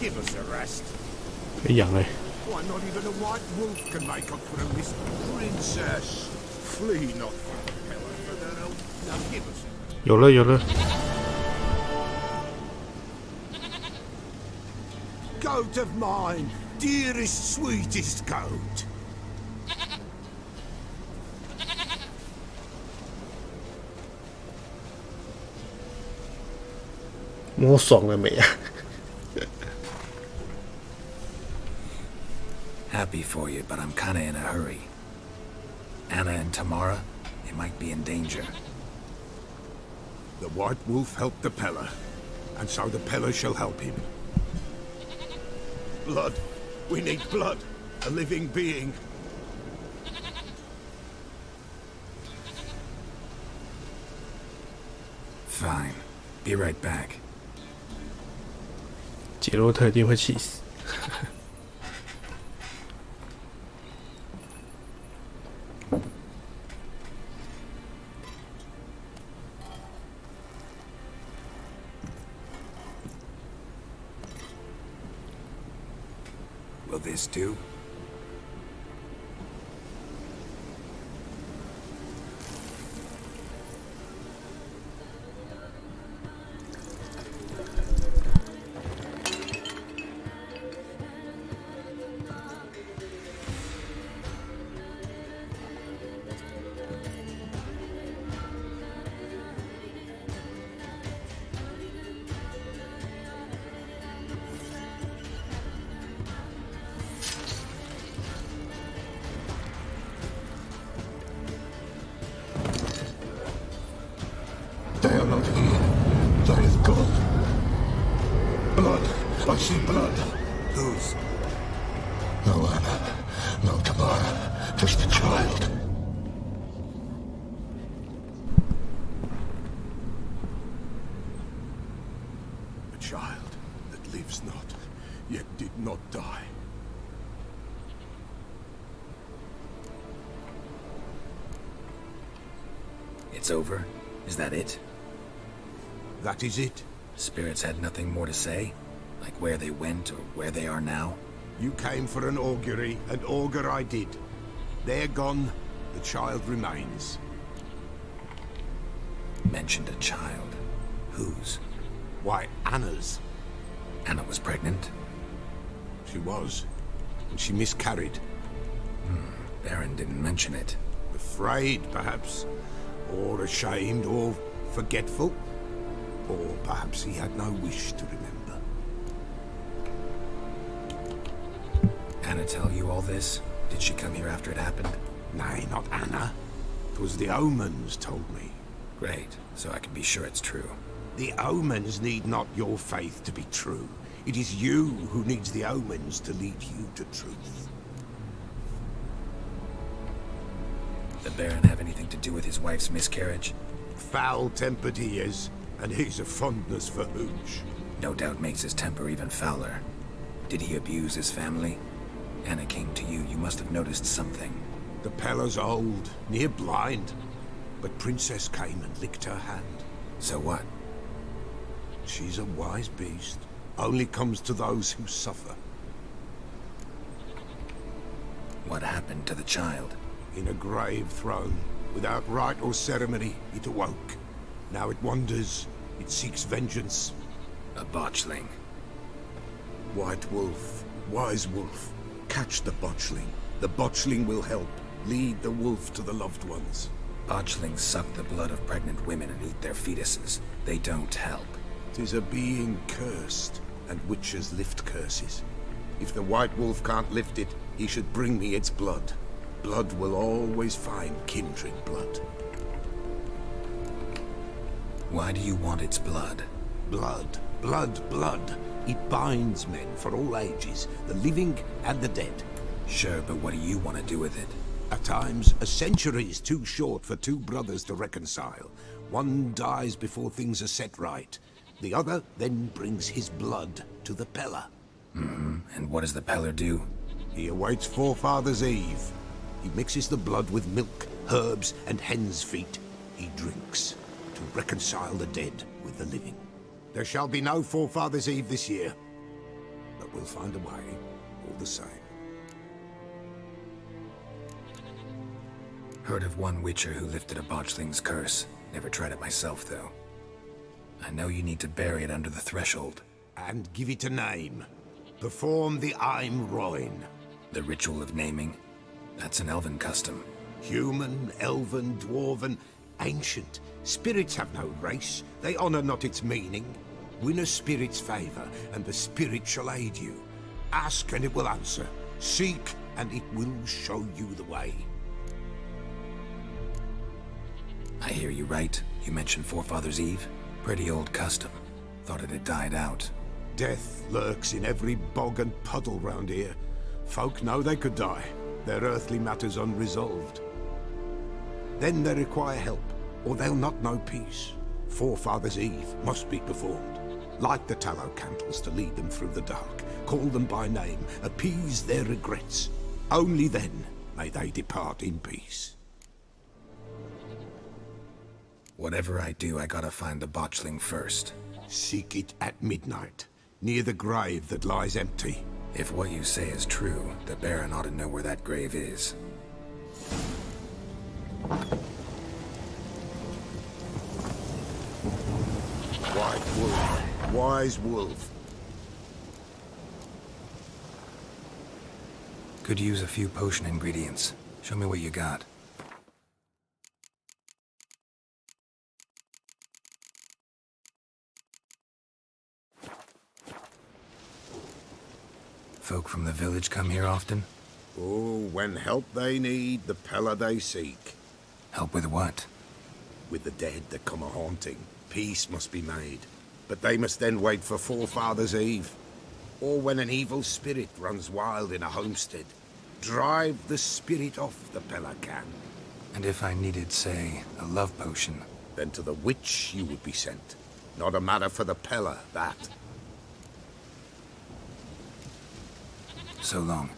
[SPEAKER 8] Give us a rest.
[SPEAKER 1] 哎，羊哎，
[SPEAKER 8] Why, not even a white wolf can make up for a missing princess. Flee not from the pillar for their own. Now give us a rest.
[SPEAKER 1] 有了有了。
[SPEAKER 8] Goat of mine, dearest, sweetest goat.
[SPEAKER 1] 摸爽了没啊？
[SPEAKER 5] Happy for you, but I'm kinda in a hurry. Anna and Tamara, they might be in danger.
[SPEAKER 8] The white wolf helped the Peller, and so the Peller shall help him. Blood. We need blood. A living being.
[SPEAKER 5] Fine. Be right back.
[SPEAKER 1] 杰洛特一定会气死。
[SPEAKER 5] Will this do?
[SPEAKER 17] They are not here. There is God. Blood. I see blood.
[SPEAKER 5] Whose?
[SPEAKER 17] No Anna. No Tamara. Just a child. A child that lives not, yet did not die.
[SPEAKER 5] It's over? Is that it?
[SPEAKER 7] That is it.
[SPEAKER 5] Spirits had nothing more to say? Like where they went or where they are now?
[SPEAKER 7] You came for an augury, and augur I did. They're gone, the child remains.
[SPEAKER 5] Mentioned a child. Whose?
[SPEAKER 7] Why, Anna's.
[SPEAKER 5] Anna was pregnant?
[SPEAKER 7] She was, and she miscarried.
[SPEAKER 5] Baron didn't mention it.
[SPEAKER 7] Afraid, perhaps. Or ashamed, or forgetful. Or perhaps he had no wish to remember.
[SPEAKER 5] Anna tell you all this? Did she come here after it happened?
[SPEAKER 7] Nay, not Anna. 'Twas the omens told me.
[SPEAKER 5] Great, so I can be sure it's true.
[SPEAKER 7] The omens need not your faith to be true. It is you who needs the omens to lead you to truth.
[SPEAKER 5] The Baron have anything to do with his wife's miscarriage?
[SPEAKER 7] Foul-tempered he is, and he's a fondness for hooch.
[SPEAKER 5] No doubt makes his temper even fouler. Did he abuse his family? Anna came to you, you must have noticed something.
[SPEAKER 7] The Pella's old, near blind, but Princess came and licked her hand.
[SPEAKER 5] So what?
[SPEAKER 7] She's a wise beast. Only comes to those who suffer.
[SPEAKER 5] What happened to the child?
[SPEAKER 7] In a grave thrown, without rite or ceremony, it awoke. Now it wanders, it seeks vengeance.
[SPEAKER 5] A botchling.
[SPEAKER 7] White wolf, wise wolf, catch the botchling. The botchling will help, lead the wolf to the loved ones.
[SPEAKER 5] Botchlings suck the blood of pregnant women and eat their fetuses. They don't help.
[SPEAKER 7] 'Tis a being cursed, and witches lift curses. If the white wolf can't lift it, he should bring me its blood. Blood will always find kindred blood.
[SPEAKER 5] Why do you want its blood?
[SPEAKER 7] Blood, blood, blood. It binds men for all ages, the living and the dead.
[SPEAKER 5] Sure, but what do you want to do with it?
[SPEAKER 7] At times, a century is too short for two brothers to reconcile. One dies before things are set right. The other then brings his blood to the Peller.
[SPEAKER 5] And what does the Peller do?
[SPEAKER 7] He awaits Forefathers' Eve. He mixes the blood with milk, herbs, and hen's feet. He drinks to reconcile the dead with the living. There shall be no Forefathers' Eve this year, but we'll find a way all the same.
[SPEAKER 5] Heard of one witcher who lifted a botchling's curse. Never tried it myself, though. I know you need to bury it under the threshold.
[SPEAKER 7] And give it a name. Perform the Aim Roin.
[SPEAKER 5] The ritual of naming? That's an elven custom.
[SPEAKER 7] Human, elven, dwarven, ancient. Spirits have no race. They honor not its meaning. Win a spirit's favor, and the spirit shall aid you. Ask, and it will answer. Seek, and it will show you the way.
[SPEAKER 5] I hear you right. You mentioned Forefathers' Eve? Pretty old custom. Thought it had died out.
[SPEAKER 7] Death lurks in every bog and puddle round here. Folk know they could die, their earthly matters unresolved. Then they require help, or they'll not know peace. Forefathers' Eve must be performed. Light the tallow candles to lead them through the dark. Call them by name, appease their regrets. Only then may they depart in peace.
[SPEAKER 5] Whatever I do, I gotta find the botchling first.
[SPEAKER 7] Seek it at midnight, near the grave that lies empty.
[SPEAKER 5] If what you say is true, the Baron ought to know where that grave is.
[SPEAKER 7] White wolf, wise wolf.
[SPEAKER 5] Could use a few potion ingredients. Show me what you got. Folk from the village come here often?
[SPEAKER 7] Oh, when help they need, the Pella they seek.
[SPEAKER 5] Help with what?
[SPEAKER 7] With the dead that come a-haunting. Peace must be made. But they must then wait for Forefathers' Eve. Or when an evil spirit runs wild in a homestead. Drive the spirit off, the Pella can.
[SPEAKER 5] And if I needed, say, a love potion?
[SPEAKER 7] Then to the witch you would be sent. Not a matter for the Pella, that.
[SPEAKER 5] So long.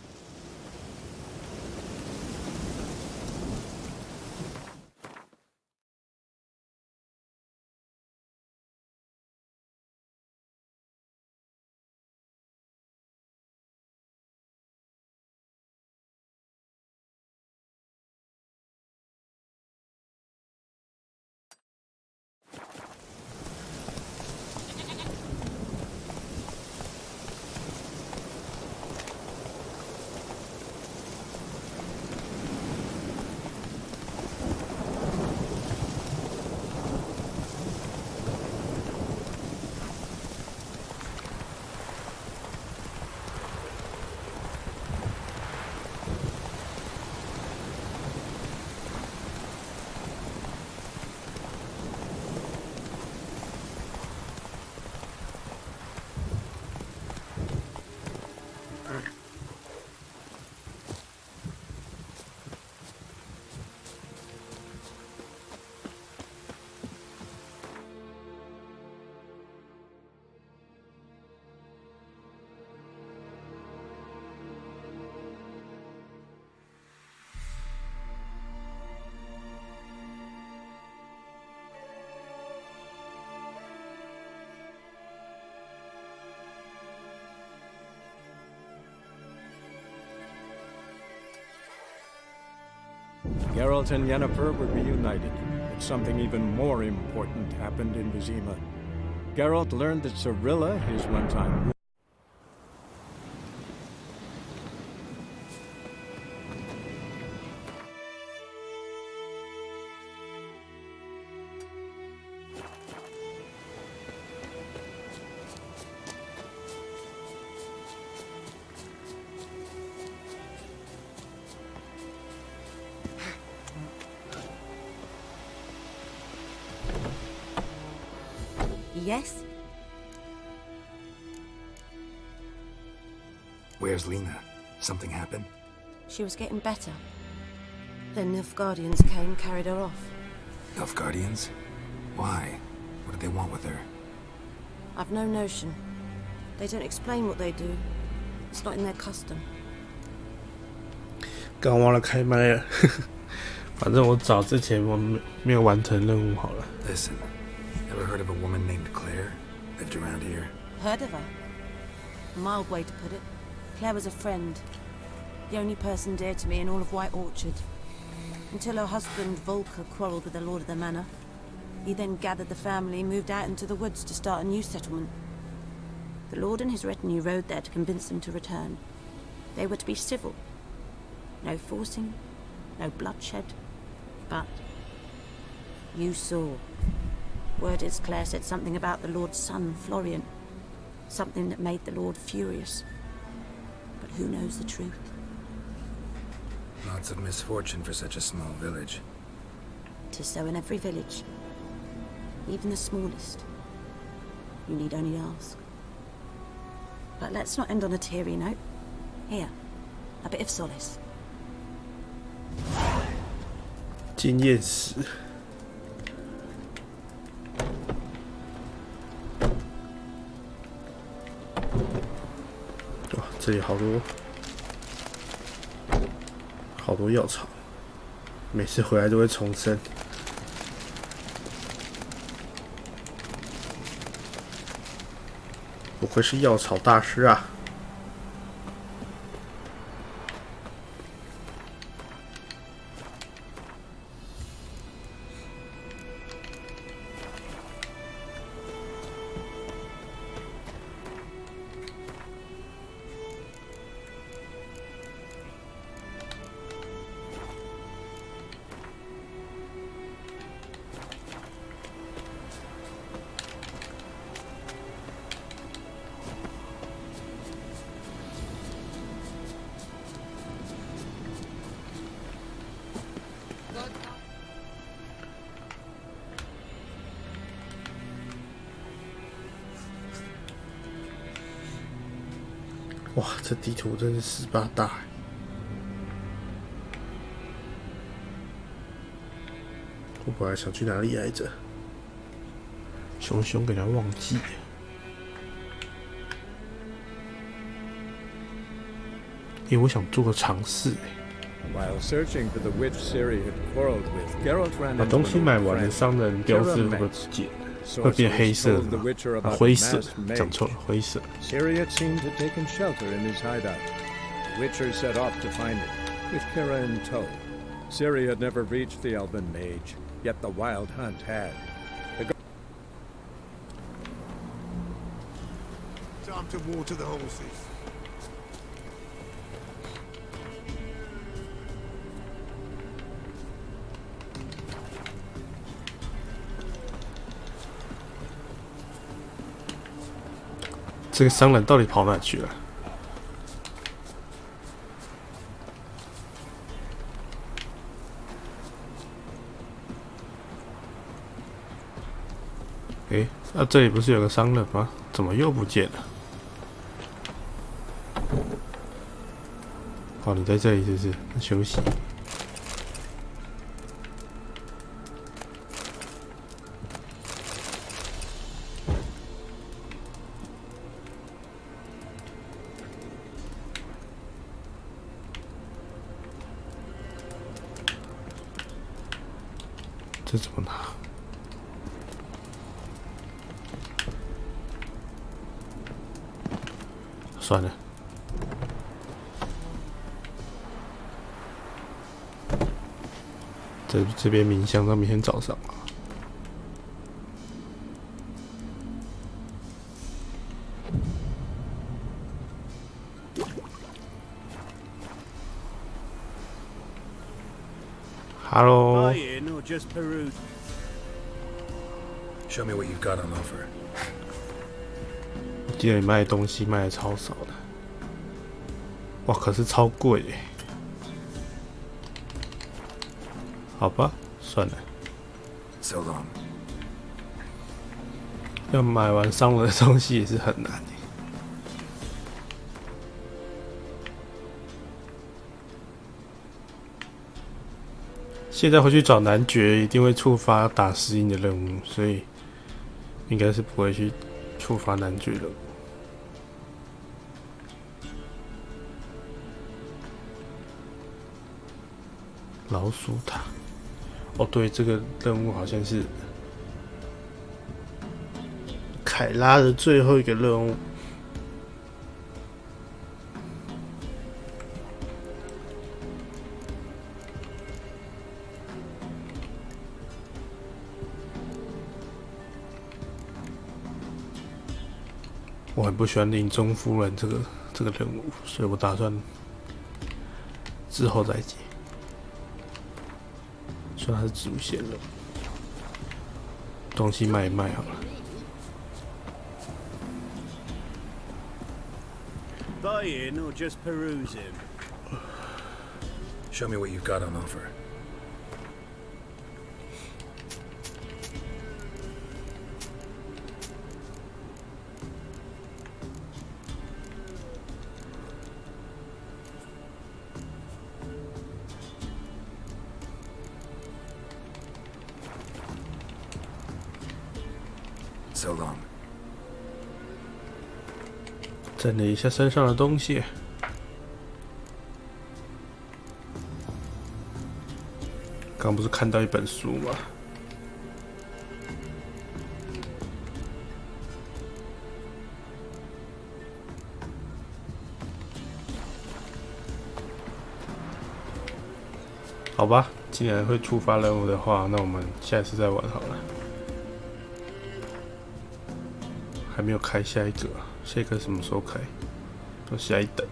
[SPEAKER 2] Geralt and Yennefer were reunited, but something even more important happened in Vizima. Geralt learned that Cirilla, his one-time
[SPEAKER 14] Yes?
[SPEAKER 5] Where's Lena? Something happened?
[SPEAKER 14] She was getting better. Then Nilfgaardians came, carried her off.
[SPEAKER 5] Nilfgaardians? Why? What did they want with her?
[SPEAKER 14] I've no notion. They don't explain what they do. It's not in their custom.
[SPEAKER 1] 刚忘了开麦了，反正我找之前我没有完成任务好了。
[SPEAKER 5] Listen, ever heard of a woman named Claire? Lived around here?
[SPEAKER 14] Heard of her? A mild way to put it. Claire was a friend. The only person dear to me in all of White Orchard. Until her husband, Volker, quarrelled with the lord of the manor. He then gathered the family, moved out into the woods to start a new settlement. The lord and his retinue rode there to convince them to return. They were to be civil. No forcing, no bloodshed. But you saw. Word is Claire said something about the lord's son, Florian. Something that made the lord furious. But who knows the truth?
[SPEAKER 5] Lots of misfortune for such a small village.
[SPEAKER 14] 'Tis so in every village. Even the smallest. You need only ask. But let's not end on a teary note. Here, a bit of solace.
[SPEAKER 1] 经验史。哇，这里好多药草，每次回来都会重生。不愧是药草大师啊！哇，这地图真是18大欸。我本来想去哪里来着？熊熊给他忘记了。我想做个尝试。把东西买完的商人标志会减，会变黑色的吗？灰色，讲错了，灰色。
[SPEAKER 2] Syria seemed to have taken shelter in his hideout. The Witcher set off to find it, with Kira in tow. Syria had never reached the elven mage, yet the wild hunt had.
[SPEAKER 7] Time to water the horses.
[SPEAKER 1] 这个商人到底跑哪去了？这里不是有个商人吗？怎么又不见了？哦，你在这里是不是？休息。这怎么拿？算了，这边冥想到明天早上啊。Hello.
[SPEAKER 5] Show me what you've got on offer.
[SPEAKER 1] 我记得你卖的东西卖的超少的，哇，可是超贵耶。好吧，算了。
[SPEAKER 5] So long.
[SPEAKER 1] 要买完商人的东西也是很难耶。现在回去找男爵，一定会触发打石英的任务，所以应该是不会去触发男爵任务。老鼠塔，哦，对，这个任务好像是凯拉的最后一个任务。我很不喜欢林中夫人这个任务，所以我打算之后再接。算它是主线了，东西卖一卖好了。
[SPEAKER 6] Buy in or just perusing?
[SPEAKER 5] Show me what you've got on offer. So long.
[SPEAKER 1] 整理一下身上的东西。刚不是看到一本书吗？好吧，既然会触发任务的话，那我们下次再玩好了。还没有开下一个，下一个什么时候开？要下一等。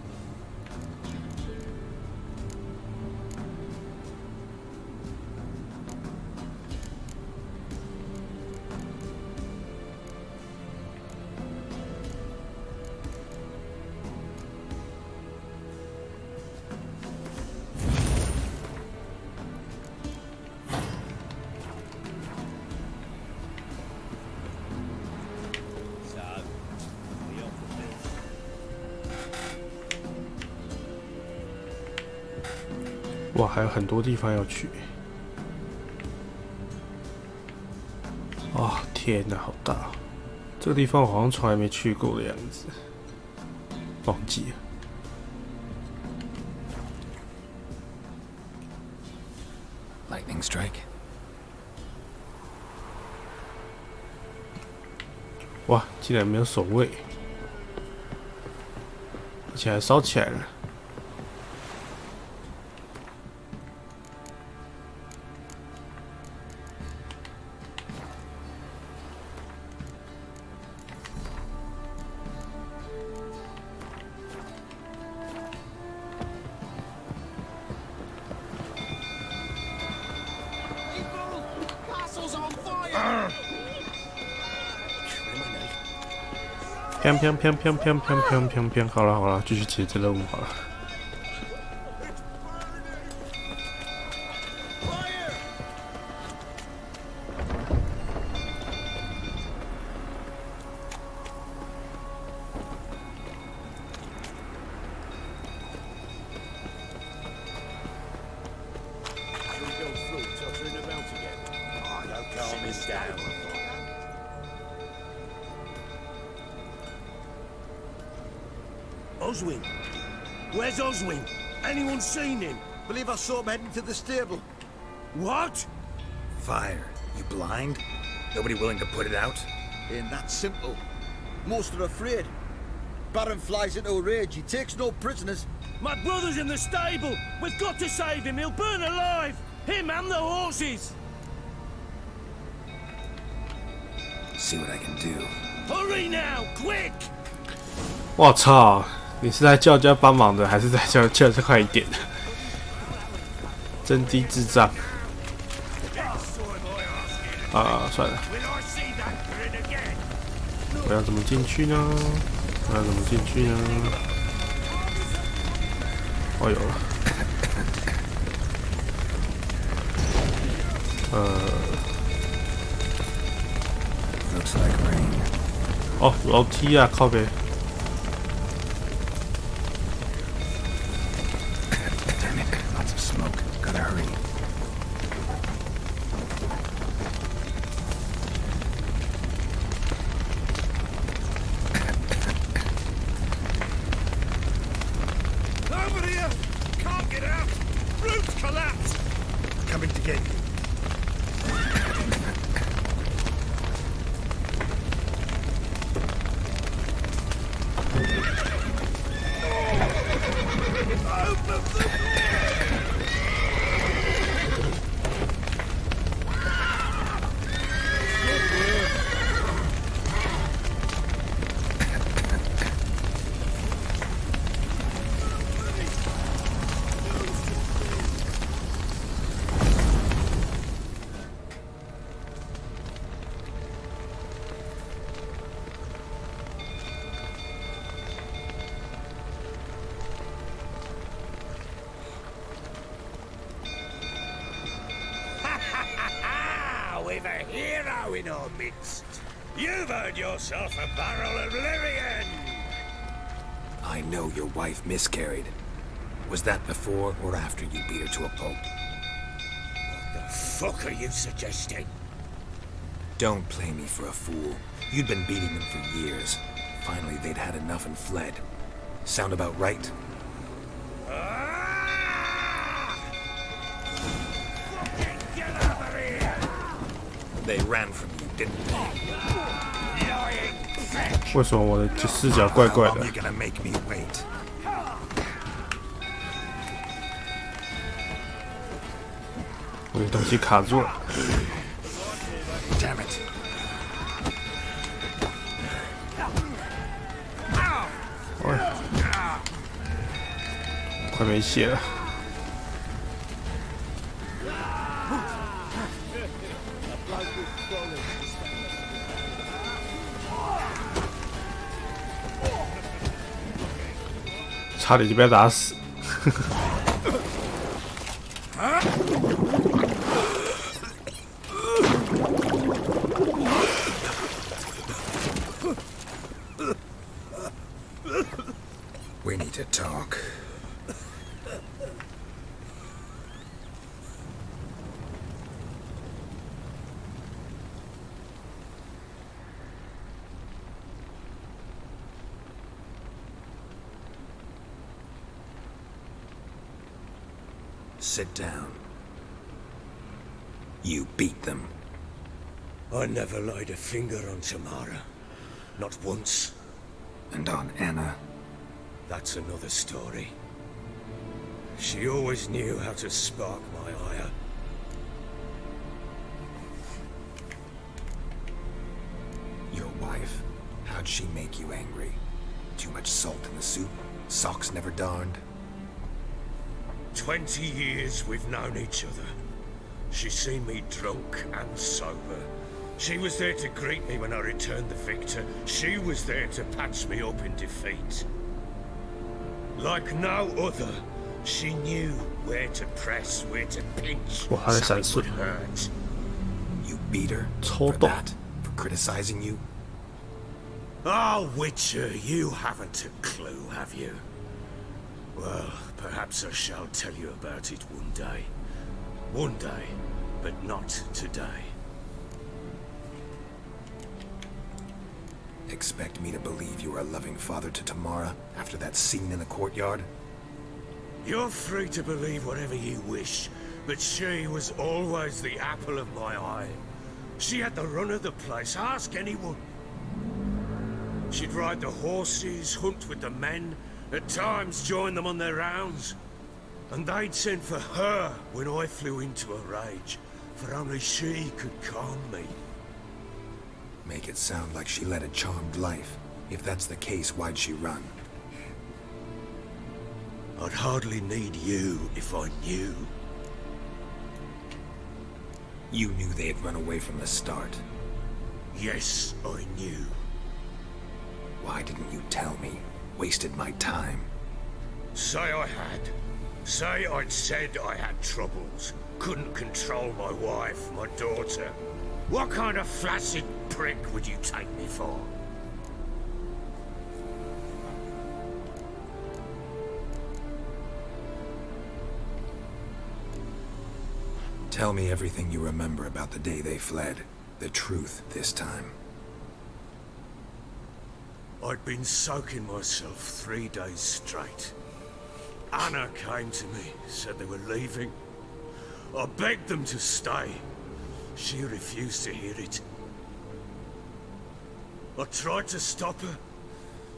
[SPEAKER 1] 哇，还有很多地方要去。哦，天哪，好大！这个地方我好像从来没去过的样子，忘记了。
[SPEAKER 5] Lightning strike.
[SPEAKER 1] 哇，竟然没有守卫，而且还烧起来了。砰砰砰砰砰砰砰砰砰！好了好了，继续解这任务好了。
[SPEAKER 6] Oswin? Where's Oswin? Anyone seen him?
[SPEAKER 3] Believe I saw him heading to the stable.
[SPEAKER 6] What?
[SPEAKER 5] Fire. You blind? Nobody willing to put it out?
[SPEAKER 3] Ain't that simple. Most are afraid. Baron flies into a rage. He takes no prisoners.
[SPEAKER 6] My brother's in the stable. We've got to save him. He'll burn alive. Him and the horses.
[SPEAKER 5] See what I can do.
[SPEAKER 6] Hurry now, quick!
[SPEAKER 1] 我操！你是在叫人家帮忙的，还是在叫人快一点的？真低智障！啊，算了。我要怎么进去呢？我要怎么进去呢？哦，有了。哦，楼梯啊，靠北。
[SPEAKER 8] We've a hero in our midst. You've earned yourself a barrel of Lyrian.
[SPEAKER 5] I know your wife miscarried. Was that before or after you beat her to a pulp?
[SPEAKER 8] What the fuck are you suggesting?
[SPEAKER 5] Don't play me for a fool. You'd been beating them for years. Finally, they'd had enough and fled. Sound about right? They ran from you, didn't they?
[SPEAKER 1] 为什么我的视角怪怪的？
[SPEAKER 5] You're gonna make me wait.
[SPEAKER 1] 我有东西卡住了。
[SPEAKER 5] Damn it!
[SPEAKER 1] 哎，快没血了。 差点就被他打死。
[SPEAKER 5] We need to talk. Sit down. You beat them.
[SPEAKER 8] I never laid a finger on Tamara. Not once.
[SPEAKER 5] And on Anna?
[SPEAKER 8] That's another story. She always knew how to spark my ire.
[SPEAKER 5] Your wife, how'd she make you angry? Too much salt in the soup? Socks never darned?
[SPEAKER 8] 20 years we've known each other. She's seen me drunk and sober. She was there to greet me when I returned the victor. She was there to patch me up in defeat. Like no other, she knew where to press, where to pinch. Something would hurt.
[SPEAKER 5] You beat her for that? For criticizing you?
[SPEAKER 8] Oh, Witcher, you haven't a clue, have you? Well, perhaps I shall tell you about it one day. One day, but not today.
[SPEAKER 5] Expect me to believe you were a loving father to Tamara after that scene in the courtyard?
[SPEAKER 8] You're free to believe whatever you wish, but she was always the apple of my eye. She had the run of the place, ask anyone. She'd ride the horses, hunt with the men, at times join them on their rounds. And they'd send for her when I flew into a rage, for only she could calm me.
[SPEAKER 5] Make it sound like she led a charmed life. If that's the case, why'd she run?
[SPEAKER 8] I'd hardly need you if I knew.
[SPEAKER 5] You knew they had run away from the start?
[SPEAKER 8] Yes, I knew.
[SPEAKER 5] Why didn't you tell me? Wasted my time.
[SPEAKER 8] Say I had. Say I'd said I had troubles. Couldn't control my wife, my daughter. What kind of flaccid prick would you take me for?
[SPEAKER 5] Tell me everything you remember about the day they fled. The truth this time.
[SPEAKER 8] I'd been soaking myself 3 days straight. Anna came to me, said they were leaving. I begged them to stay. She refused to hear it. I tried to stop her.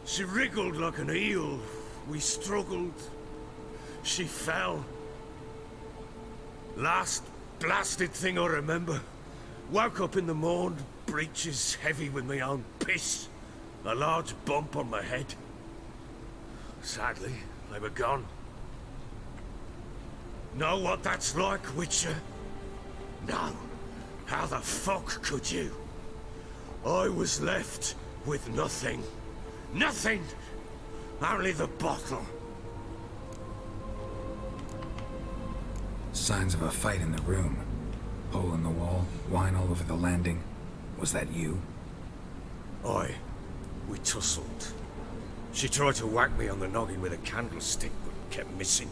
[SPEAKER 8] She wriggled like an eel. We struggled. She fell. Last blasted thing I remember. Woke up in the morn, breeches heavy with my own piss. A large bump on my head. Sadly, they were gone. Know what that's like, Witcher? No. How the fuck could you? I was left with nothing. Nothing! Only the bottle.
[SPEAKER 5] Signs of a fight in the room. Hole in the wall, wine all over the landing. Was that you?
[SPEAKER 8] Aye. We tussled. She tried to whack me on the noggin with a candlestick, but kept missing.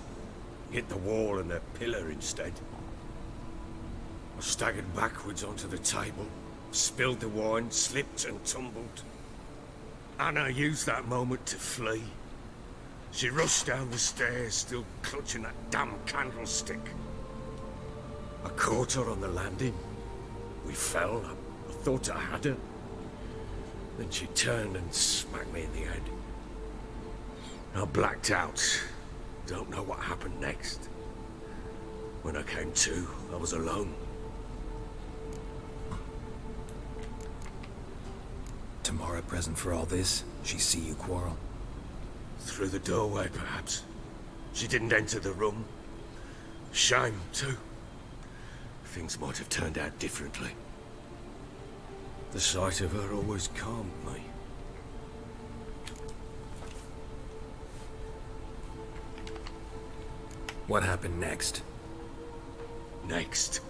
[SPEAKER 8] Hit the wall and a pillar instead. I staggered backwards onto the table, spilled the wine, slipped and tumbled. Anna used that moment to flee. She rushed down the stairs, still clutching that damn candlestick. I caught her on the landing. We fell. I thought I had her. Then she turned and smacked me in the head. I blacked out. Don't know what happened next. When I came to, I was alone.
[SPEAKER 5] Tamara present for all this? She see you quarrel?
[SPEAKER 8] Through the doorway, perhaps. She didn't enter the room. Shame, too. Things might have turned out differently. The sight of her always calmed me.
[SPEAKER 5] What happened next?
[SPEAKER 8] Next?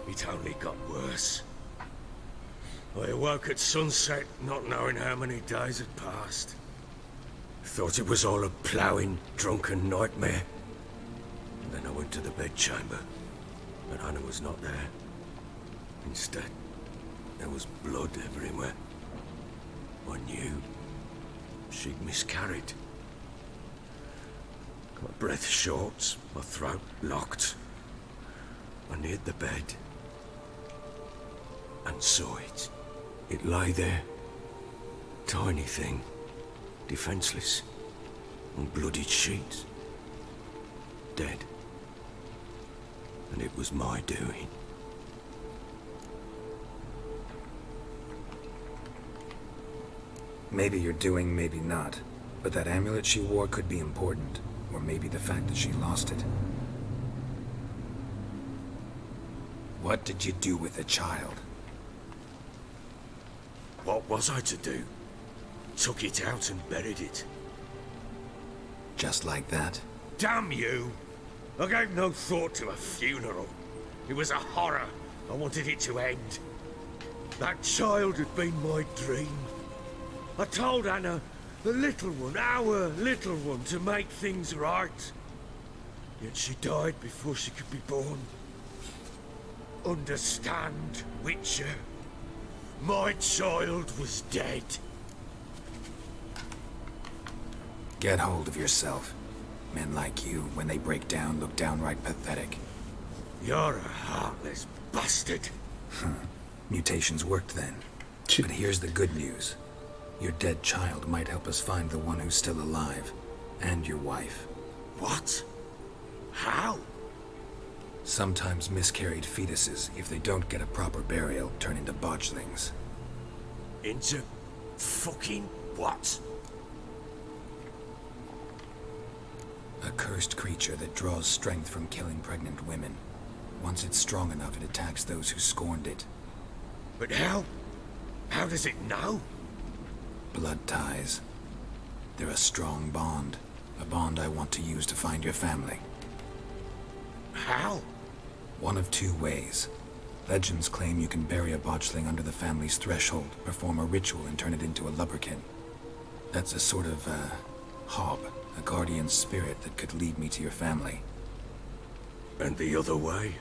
[SPEAKER 8] It only got worse. I awoke at sunset, not knowing how many days had passed. Thought it was all a ploughing, drunken nightmare. Then I went to the bedchamber, but Anna was not there. Instead, there was blood everywhere. I knew she'd miscarried. My breath short, my throat locked. I neared the bed and saw it. It lay there, tiny thing, defenseless, on bloodied sheets, dead. And it was my doing.
[SPEAKER 5] Maybe you're doing, maybe not. But that amulet she wore could be important. Or maybe the fact that she lost it. What did you do with the child?
[SPEAKER 8] What was I to do? Took it out and buried it.
[SPEAKER 5] Just like that?
[SPEAKER 8] Damn you! I gave no thought to a funeral. It was a horror. I wanted it to end. That child had been my dream. I told Anna, the little one, our little one, to make things right. Yet she died before she could be born. Understand, Witcher? My child was dead.
[SPEAKER 5] Get hold of yourself. Men like you, when they break down, look downright pathetic.
[SPEAKER 8] You're a heartless bastard.
[SPEAKER 5] Mutations worked then. But here's the good news. Your dead child might help us find the one who's still alive. And your wife.
[SPEAKER 8] What? How?
[SPEAKER 5] Sometimes miscarried fetuses, if they don't get a proper burial, turn into botchlings.
[SPEAKER 8] Into fucking what?
[SPEAKER 5] A cursed creature that draws strength from killing pregnant women. Once it's strong enough, it attacks those who scorned it.
[SPEAKER 8] But how? How does it know?
[SPEAKER 5] Blood ties. They're a strong bond. A bond I want to use to find your family.
[SPEAKER 8] How?
[SPEAKER 5] One of two ways. Legends claim you can bury a botchling under the family's threshold, perform a ritual, and turn it into a lubberkin. That's a sort of, hob, a guardian spirit that could lead me to your family.
[SPEAKER 8] And the other way?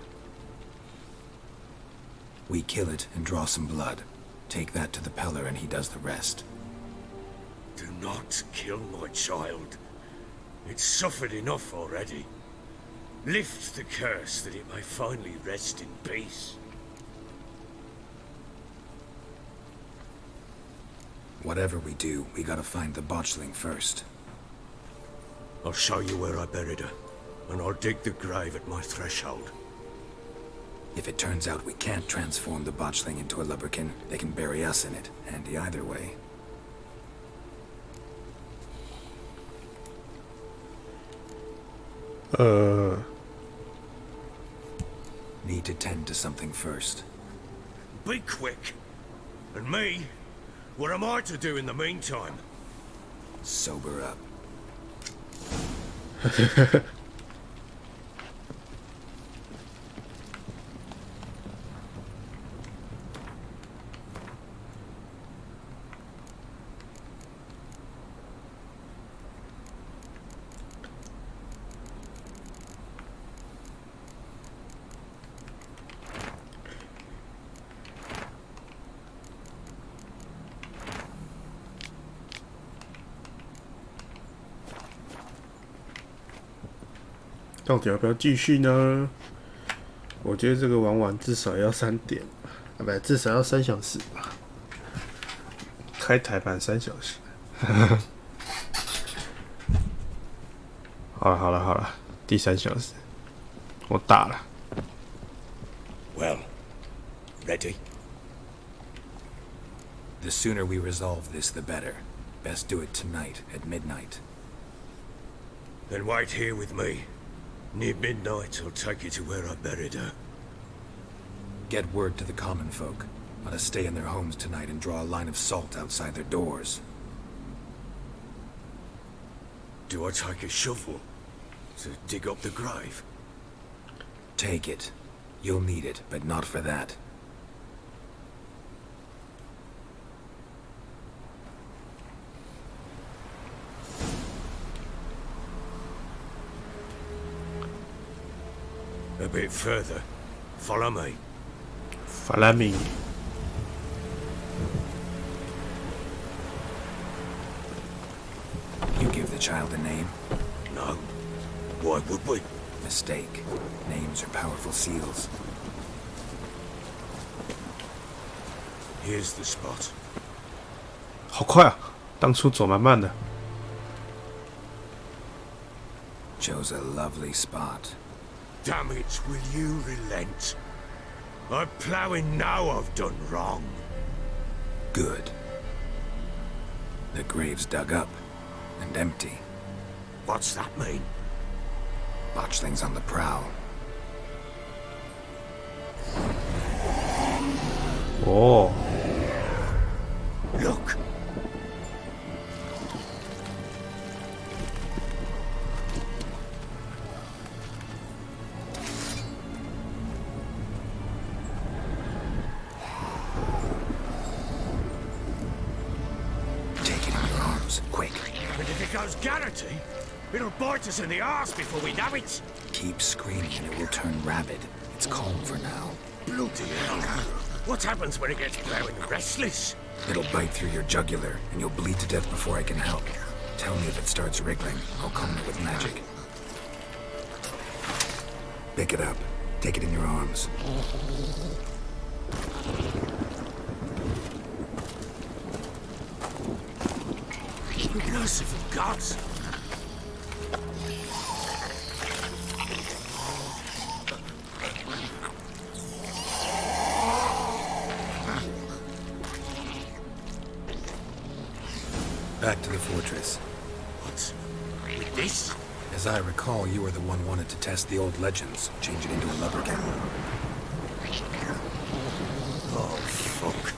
[SPEAKER 5] We kill it and draw some blood. Take that to the Peller and he does the rest.
[SPEAKER 8] Do not kill my child. It's suffered enough already. Lift the curse that it may finally rest in peace.
[SPEAKER 5] Whatever we do, we gotta find the botchling first.
[SPEAKER 8] I'll show you where I buried her, and I'll dig the grave at my threshold.
[SPEAKER 5] If it turns out we can't transform the botchling into a lubberkin, they can bury us in it. Handy either way. Need to tend to something first.
[SPEAKER 8] Be quick. And me? What am I to do in the meantime?
[SPEAKER 5] Sober up.
[SPEAKER 1] 到底要不要继续呢？我觉得这个玩完至少要3点，啊，不，至少要3小时吧。开台版3小时。好了，第3小时，我打了。
[SPEAKER 8] Well, ready?
[SPEAKER 5] The sooner we resolve this, the better. Best do it tonight at midnight.
[SPEAKER 8] Then wait here with me. Near midnight, I'll take you to where I buried her.
[SPEAKER 5] Get word to the common folk. Let us stay in their homes tonight and draw a line of salt outside their doors.
[SPEAKER 8] Do I take a shovel to dig up the grave?
[SPEAKER 5] Take it. You'll need it, but not for that.
[SPEAKER 8] A bit further. Follow me.
[SPEAKER 1] Follow me.
[SPEAKER 5] You give the child a name?
[SPEAKER 8] No.
[SPEAKER 6] Why would we?
[SPEAKER 5] Mistake. Names are powerful seals.
[SPEAKER 6] Here's the spot.
[SPEAKER 1] 好快啊！当初走蛮慢的。
[SPEAKER 5] Chose a lovely spot.
[SPEAKER 8] Damn it, will you relent? I'm ploughing now I've done wrong.
[SPEAKER 5] Good. The grave's dug up and empty.
[SPEAKER 8] What's that mean?
[SPEAKER 5] Botchling's on the prowl.
[SPEAKER 1] Oh.
[SPEAKER 8] Look.
[SPEAKER 5] Take it in your arms, quick.
[SPEAKER 8] And if it goes Garrity, it'll bite us in the arse before we know it.
[SPEAKER 5] Keep screaming and it will turn rabid. It's calm for now.
[SPEAKER 8] Bloody hell. What happens when it gets blowing restless?
[SPEAKER 5] It'll bite through your jugular, and you'll bleed to death before I can help. Tell me if it starts wriggling. I'll calm it with magic. Pick it up. Take it in your arms.
[SPEAKER 8] Merciful gods!
[SPEAKER 5] Back to the fortress.
[SPEAKER 8] What? With this?
[SPEAKER 5] As I recall, you were the one wanted to test the old legends, change it into a lubberkin.
[SPEAKER 8] Oh, fuck.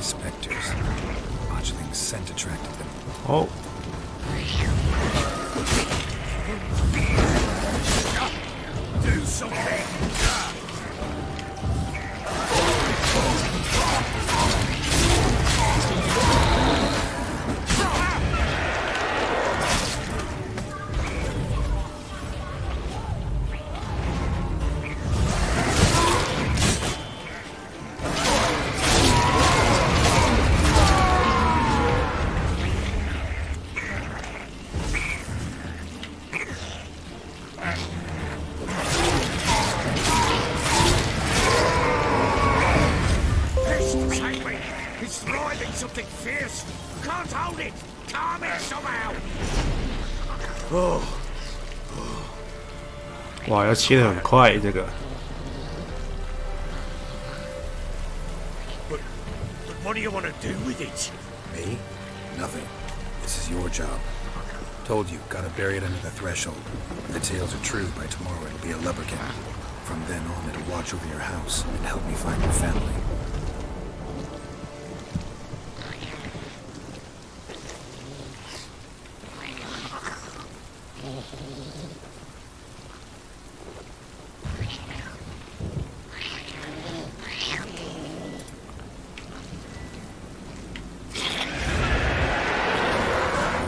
[SPEAKER 5] Spectres. Botchling's scent attracted them.
[SPEAKER 1] Oh.
[SPEAKER 8] Do something! It's thriving something fierce! Can't hold it! Calm it somehow!
[SPEAKER 1] Oh. 哇，要切得很快，这个。
[SPEAKER 8] But what do you want to do with it?
[SPEAKER 5] Me? Nothing. This is your job. Told you, gotta bury it under the threshold. If the tales are true, by tomorrow it'll be a lubberkin. From then on, it'll watch over your house and help me find your family.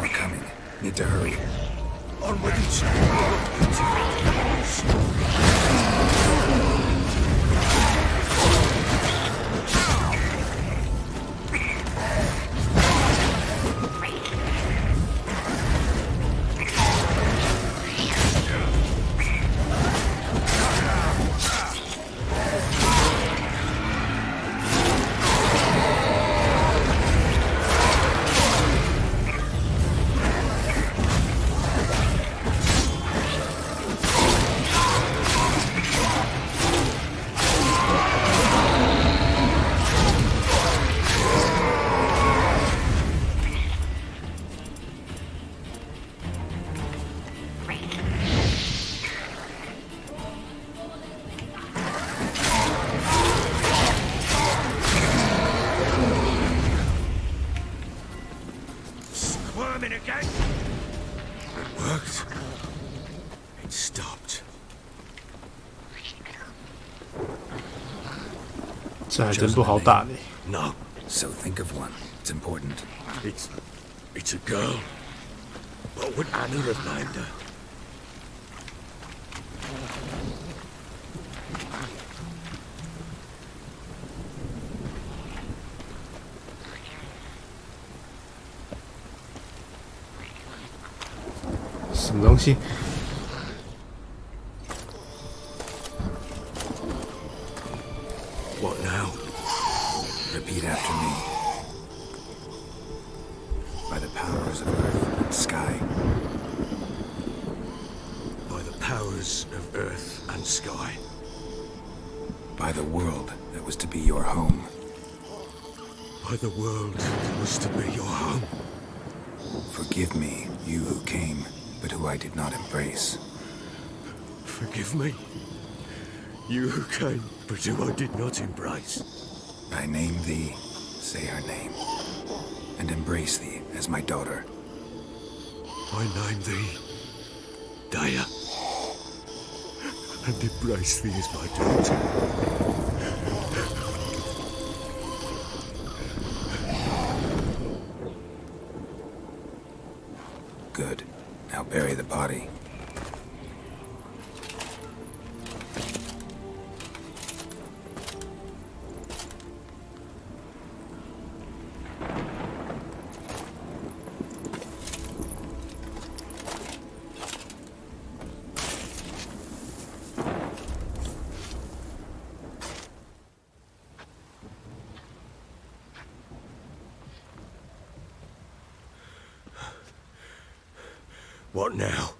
[SPEAKER 5] We're coming. Need to hurry.
[SPEAKER 8] On with it!
[SPEAKER 1] 这还真不好打呢。
[SPEAKER 6] No.
[SPEAKER 5] So think of one. It's important.
[SPEAKER 6] It's a girl. What would Anna have named her?
[SPEAKER 1] What 什么东西？
[SPEAKER 6] What now?
[SPEAKER 5] Repeat after me. By the powers of earth and sky.
[SPEAKER 6] By the powers of earth and sky.
[SPEAKER 5] By the world that was to be your home.
[SPEAKER 6] By the world that was to be your home.
[SPEAKER 5] Forgive me, you who came, but who I did not embrace.
[SPEAKER 6] Forgive me, you who came, but who I did not embrace.
[SPEAKER 5] I name thee, say her name, and embrace thee as my daughter.
[SPEAKER 6] I name thee, Daya, and embrace thee as my daughter.
[SPEAKER 5] Good. Now bury the body.
[SPEAKER 6] What now?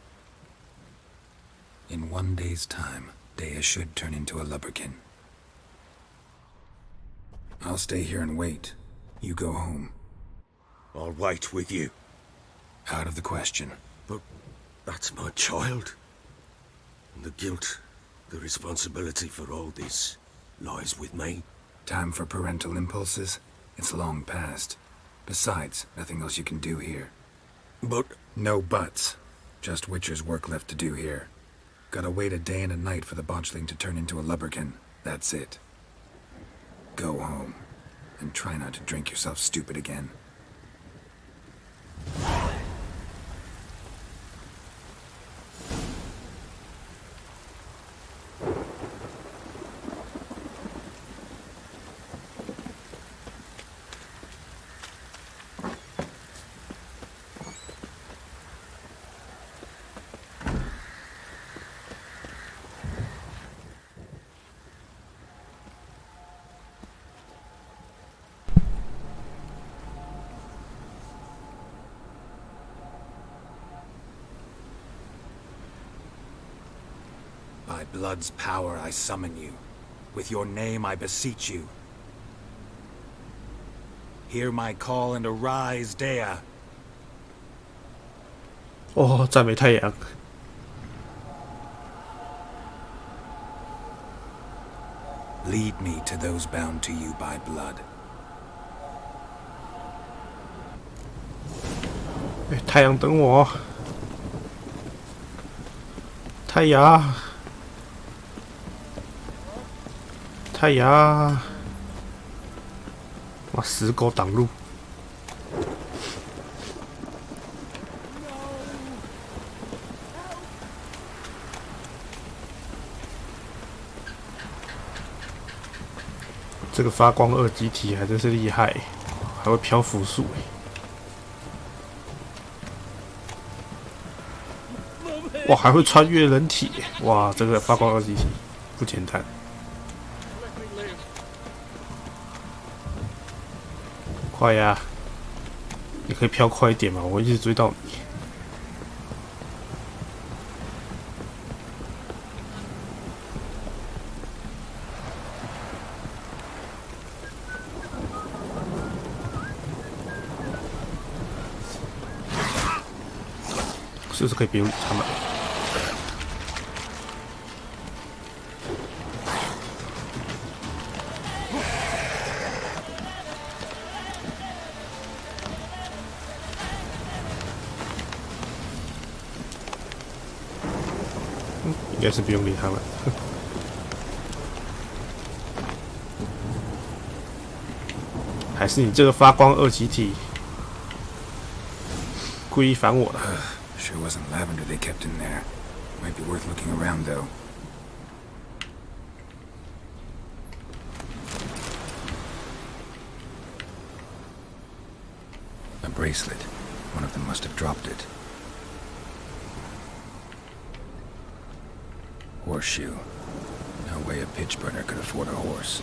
[SPEAKER 5] In 1 day's time, Dea should turn into a lubberkin. I'll stay here and wait. You go home.
[SPEAKER 6] I'll wait with you.
[SPEAKER 5] Out of the question.
[SPEAKER 6] But that's my child. And the guilt, the responsibility for all this lies with me.
[SPEAKER 5] Time for parental impulses? It's long past. Besides, nothing else you can do here.
[SPEAKER 6] But...
[SPEAKER 5] No buts. Just Witcher's work left to do here. Gotta wait a day and a night for the botchling to turn into a lubberkin. That's it. Go home. And try not to drink yourself stupid again. By blood's power I summon you. With your name I beseech you. Hear my call and arise, Dea.
[SPEAKER 1] 哦，赞美太阳。
[SPEAKER 5] Lead me to those bound to you by blood.
[SPEAKER 1] 太阳等我。太阳。 太阳！哇，死狗挡路！这个发光二级体还真是厉害，还会漂浮术哇，还会穿越人体！哇，这个发光二级体不简单。 快呀！你可以飘快一点嘛，我一直追到你。是不是可以不用理他们？应该是不用理他们。还是你这个发光二极体故意烦我的
[SPEAKER 5] ？Sure wasn't lavender they kept in there. Might be worth looking around though. A bracelet. One of them must have dropped it. Horseshoe. No way a pitch burner could afford a horse.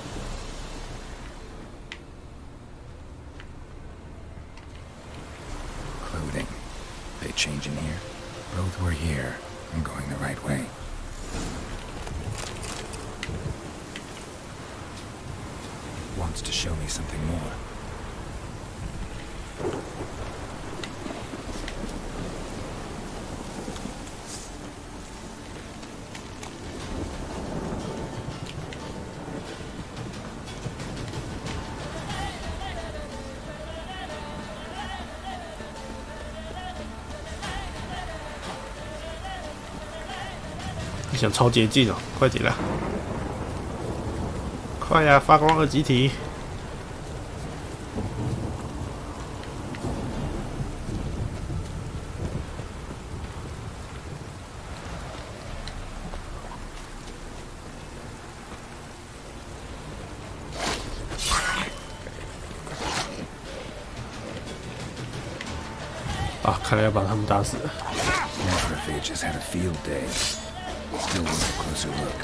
[SPEAKER 5] Clothing. They change in here? Both were here. I'm going the right way. Wants to show me something more.
[SPEAKER 1] 你想超捷径哦，快点啦！快呀，发光二极体！啊，看来要把他们打死了。
[SPEAKER 5] Necrophages had a field day. Still worth a closer look.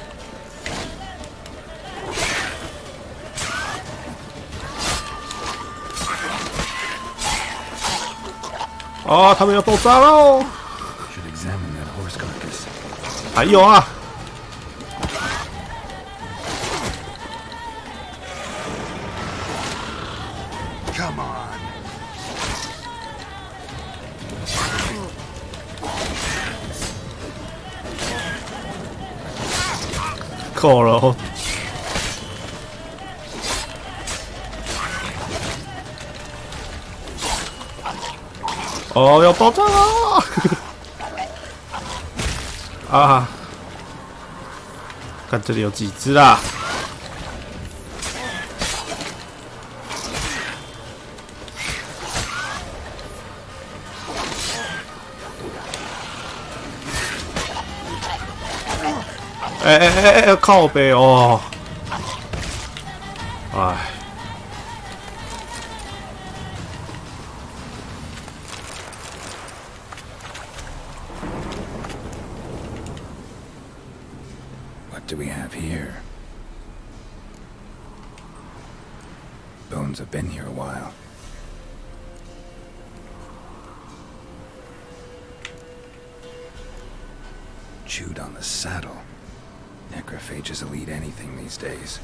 [SPEAKER 1] 哦，他们要爆炸喽！
[SPEAKER 5] Should examine that horse carcass.
[SPEAKER 1] 还有啊！
[SPEAKER 7] Come on.
[SPEAKER 1] 够了哦！哦，要爆炸了！啊！看这里有几只啦！哎，靠北哦！哎。
[SPEAKER 5] What do we have here? Bones have been here a while. Chewed on the saddle. Necrophages will eat anything these days.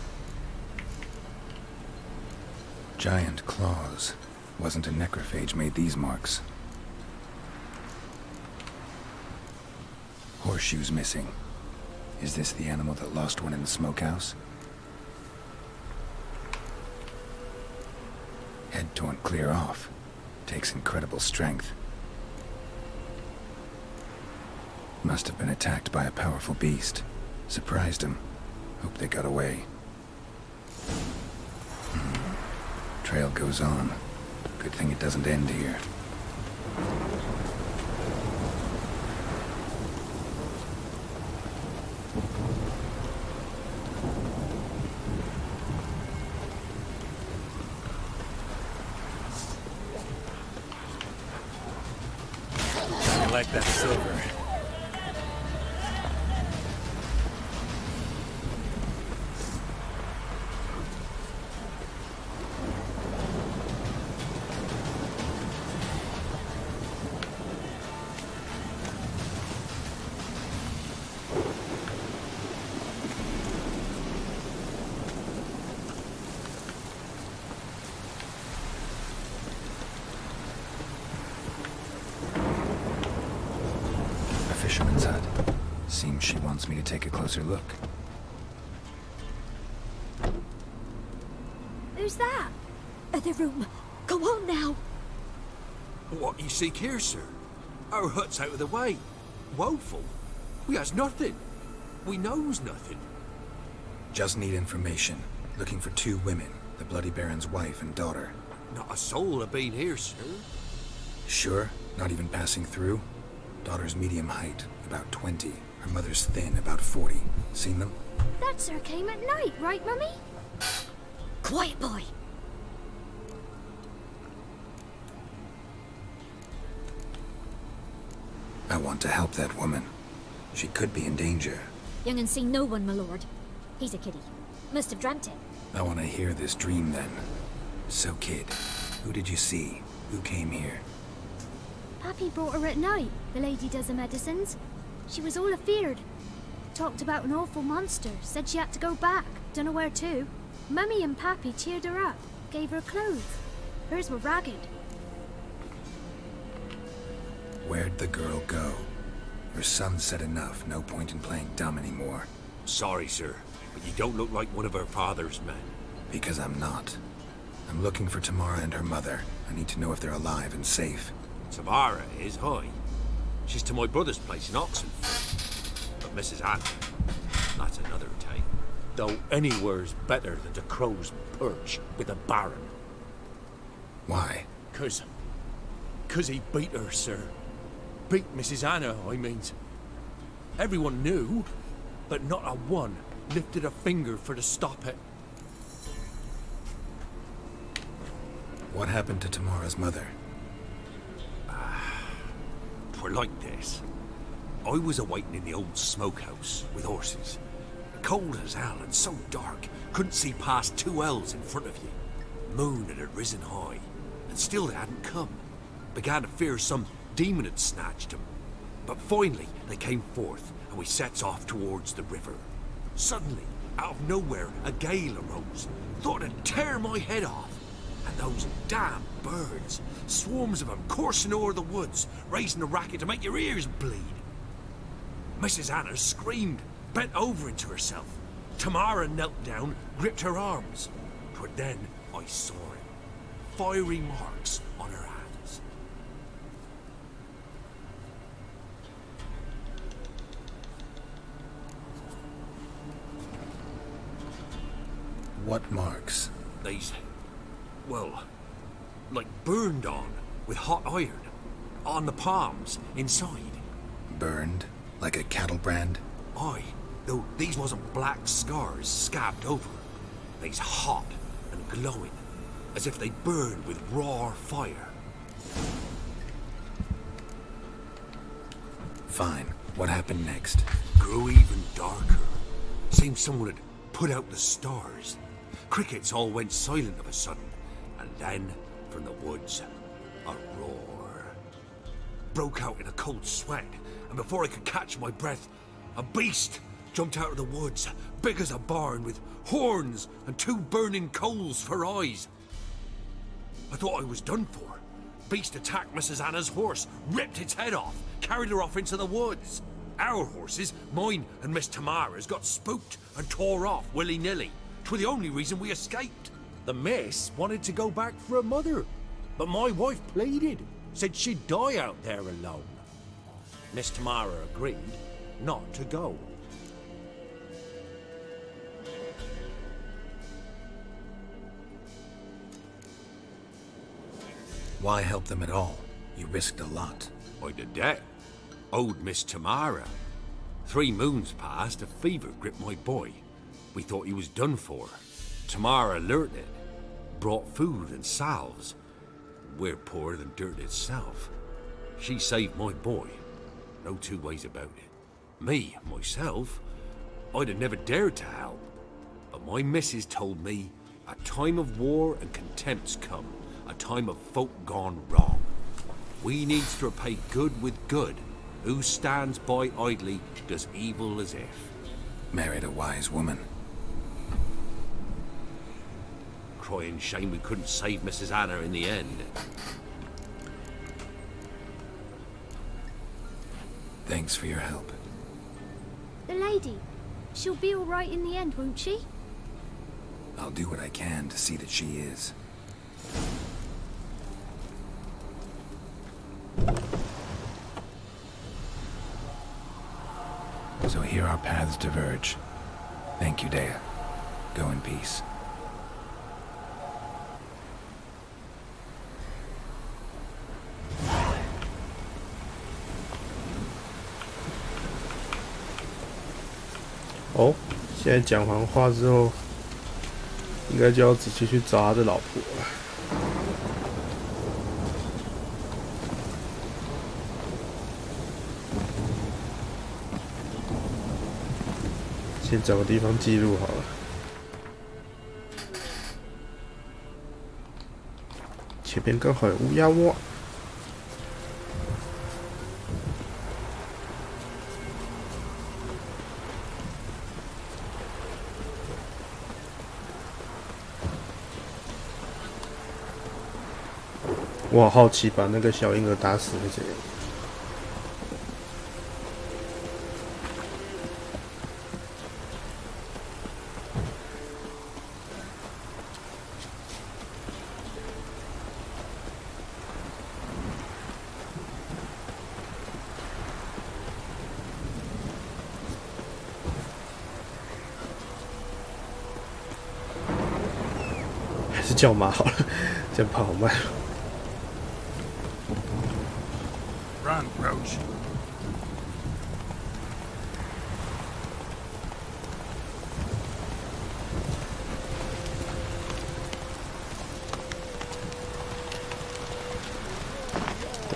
[SPEAKER 5] Giant claws. Wasn't a necrophage made these marks. Horseshoes missing. Is this the animal that lost one in the smokehouse? Head torn clear off. Takes incredible strength. Must have been attacked by a powerful beast. Surprised him. Hope they got away. Trail goes on. Good thing it doesn't end here.
[SPEAKER 16] I like that silver.
[SPEAKER 5] Fisherman's hut. Seems she wants me to take a closer look.
[SPEAKER 11] Who's that?
[SPEAKER 10] Other room. Go on now.
[SPEAKER 9] What you seek here, sir? Our hut's out of the way. Woeful. We has nothing. We knows nothing.
[SPEAKER 5] Just need information. Looking for 2 women. The Bloody Baron's wife and daughter.
[SPEAKER 9] Not a soul have been here, sir.
[SPEAKER 5] Sure? Not even passing through? Daughter's medium height, about 20. Her mother's thin, about 40. Seen them?
[SPEAKER 10] That sir came at night, right, Mummy? Quiet, boy.
[SPEAKER 5] I want to help that woman. She could be in danger.
[SPEAKER 10] Young and seen no one, my lord. He's a kiddie. Must have dreamt it.
[SPEAKER 5] I want to hear this dream then. So, kid, who did you see? Who came here?
[SPEAKER 10] Pappy brought her at night, the lady does the medicines. She was all afeared. Talked about an awful monster, said she had to go back, dunno where to. Mummy and Pappy cheered her up, gave her clothes. Hers were ragged.
[SPEAKER 5] Where'd the girl go? Her son said enough, no point in playing dumb anymore.
[SPEAKER 9] Sorry, sir, but you don't look like one of her father's men.
[SPEAKER 5] Because I'm not. I'm looking for Tamara and her mother. I need to know if they're alive and safe.
[SPEAKER 9] Tamara is, hi. She's to my brother's place in Oxenford. But Mrs. Anna, that's another tale.
[SPEAKER 13] Though anywhere's better than the Crow's Perch with the Baron.
[SPEAKER 5] Why?
[SPEAKER 13] 'Cause he beat her, sir. Beat Mrs. Anna, I mean. Everyone knew, but not a one lifted a finger for to stop it.
[SPEAKER 5] What happened to Tamara's mother?
[SPEAKER 9] Twere like this. I was awaiting in the old smokehouse with horses. Cold as hell and so dark, couldn't see past 2 ells in front of you. Moon had risen high, and still they hadn't come. Began to fear some demon had snatched them. But finally they came forth, and we sets off towards the river. Suddenly, out of nowhere, a gale arose. Thought it'd tear my head off. And those damn birds, swarms of them coursing o'er the woods, raising a racket to make your ears bleed. Mrs. Anna screamed, bent over into herself. Tamara knelt down, gripped her arms. But then I saw it. Fiery marks on her hands.
[SPEAKER 5] What marks?
[SPEAKER 9] These, well, like burned on with hot iron. On the palms, inside.
[SPEAKER 5] Burned? Like a cattle brand?
[SPEAKER 9] Aye, though these wasn't black scars scabbed over. They's hot and glowing, as if they burned with raw fire.
[SPEAKER 5] Fine. What happened next?
[SPEAKER 9] Grew even darker. Seemed someone had put out the stars. Crickets all went silent of a sudden, and then, from the woods, a roar. Broke out in a cold sweat, and before I could catch my breath, a beast jumped out of the woods, big as a barn, with horns and 2 burning coals for eyes. I thought I was done for. Beast attacked Mrs. Anna's horse, ripped its head off, carried her off into the woods. Our horses, mine and Miss Tamara's, got spooked and tore off willy-nilly. 'Twere the only reason we escaped.
[SPEAKER 13] The miss wanted to go back for her mother, but my wife pleaded, said she'd die out there alone. Miss Tamara agreed not to go.
[SPEAKER 5] Why help them at all? You risked a lot.
[SPEAKER 9] I did that. Owed Miss Tamara. 3 moons passed, a fever gripped my boy. We thought he was done for. Tamara learnt it. Brought food and salves. We're poorer than dirt itself. She saved my boy. No 2 ways about it. Me, myself, I'd have never dared to help. But my missus told me a time of war and contempt's come. A time of folk gone wrong. We needs to repay good with good. Who stands by idly does evil as if.
[SPEAKER 5] Married a wise woman.
[SPEAKER 9] Crying shame we couldn't save Mrs. Anna in the end.
[SPEAKER 5] Thanks for your help.
[SPEAKER 10] The lady, she'll be all right in the end, won't she?
[SPEAKER 5] I'll do what I can to see that she is. So here our paths diverge. Thank you, Dea. Go in peace.
[SPEAKER 1] 哦，现在讲完话之后，应该就要直接去找他的老婆了。先找个地方记录好了。前面刚好有乌鸦窝。我好好奇，把那个小婴儿打死会怎样？还是叫马好了，这样跑好慢。
[SPEAKER 5] Run, Roach.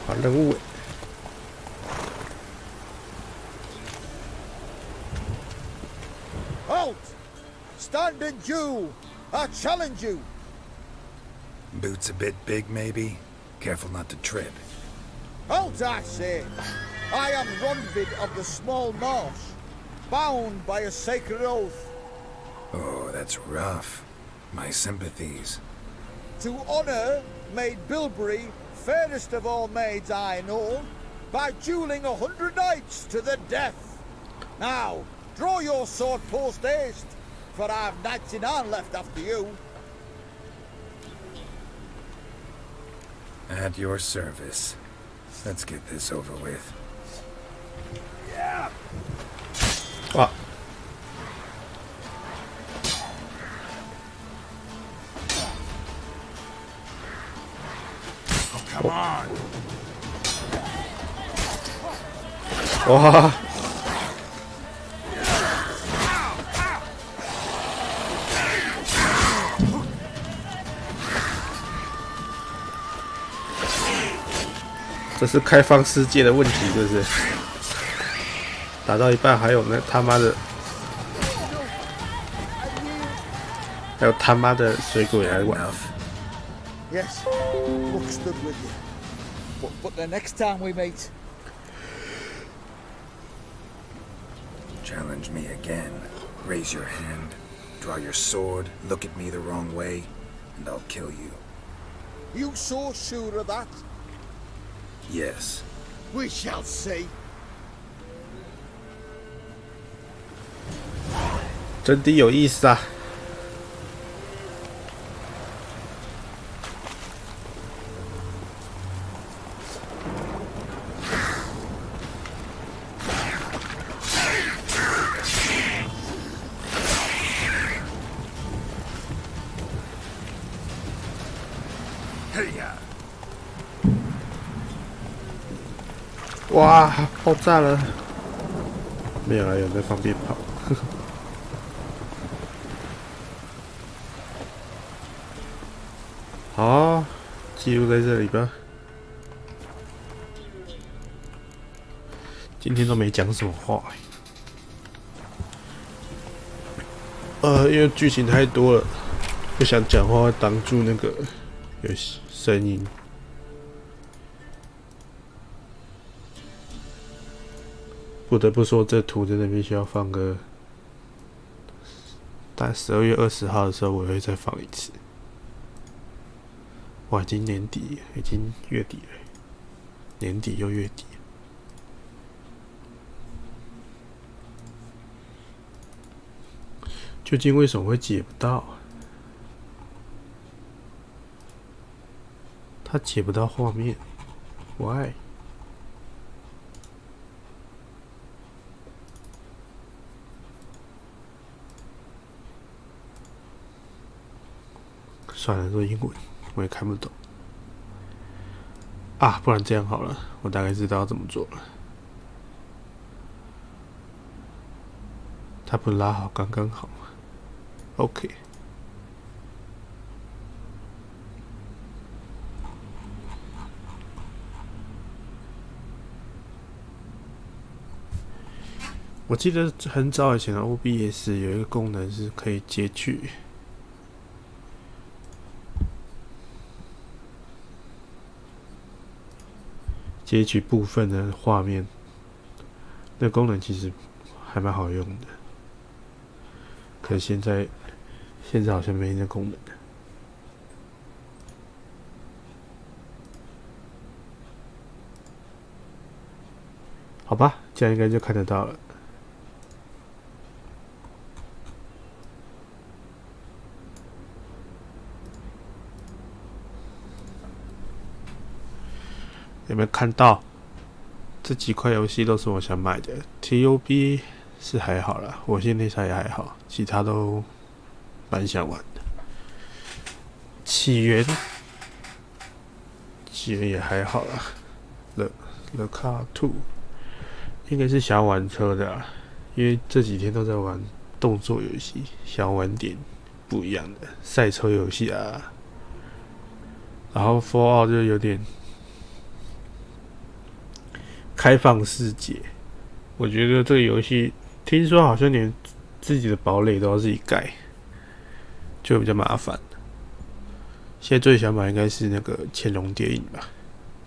[SPEAKER 1] 哇，任务！
[SPEAKER 3] Halt! Stand and do! I challenge you!
[SPEAKER 5] Boots a bit big, maybe? Careful not to trip.
[SPEAKER 3] Halt, I say! I am Ronvid of the Small Marsh, bound by a sacred oath.
[SPEAKER 5] Oh, that's rough. My sympathies.
[SPEAKER 3] To honor Maid Bilberry, fairest of all maids I know, by dueling 100 knights to the death. Now, draw your sword post haste, for I've 99 left after you.
[SPEAKER 5] At your service. Let's get this over with.
[SPEAKER 3] Yeah.
[SPEAKER 1] 哇！
[SPEAKER 5] Oh, come on!
[SPEAKER 1] 哇！ 这是开放世界的问题，是不是？打到一半还有那他妈的，还有他妈的水鬼来玩。
[SPEAKER 3] Yes, Book stood with you. But the next time we meet,
[SPEAKER 5] Challenge me again. Raise your hand, draw your sword, look at me the wrong way, and I'll kill you.
[SPEAKER 3] you so sure of that?
[SPEAKER 5] Yes.
[SPEAKER 3] We shall see.
[SPEAKER 1] 真的有意思啊！
[SPEAKER 5] 嘿呀！
[SPEAKER 1] 哇，爆炸了！没有啊，有在方便跑。好，记录在这里吧。今天都没讲什么话因为剧情太多了，不想讲话会挡住那个有声音。 不得不说，这图真的必须要放个，但12月20号的时候，我会再放一次。哇，已经年底，已经月底了，年底又月底。究竟为什么会解不到？他解不到画面 ，Why？ 算了，说英文我也看不懂啊，不然这样好了，我大概知道要怎么做了。它不拉好刚刚好 ，OK。我记得很早以前的 OBS 有一个功能是可以截取部分的画面，那功能其实还蛮好用的。可是现在好像没那功能了。好吧，这样应该就看得到了。有没有看到？这几块游戏都是我想买的。TOB 是还好啦，我现在才也还好，其他都蛮想玩的。起源也还好啦。The Car 2应该是想要玩车的啦，因为这几天都在玩动作游戏，想要玩点不一样的赛车游戏啊。然后 Fallout 就有点开放世界，我觉得这个游戏听说好像连自己的堡垒都要自己盖，就比较麻烦。现在最想买应该是那个乾隆电影吧，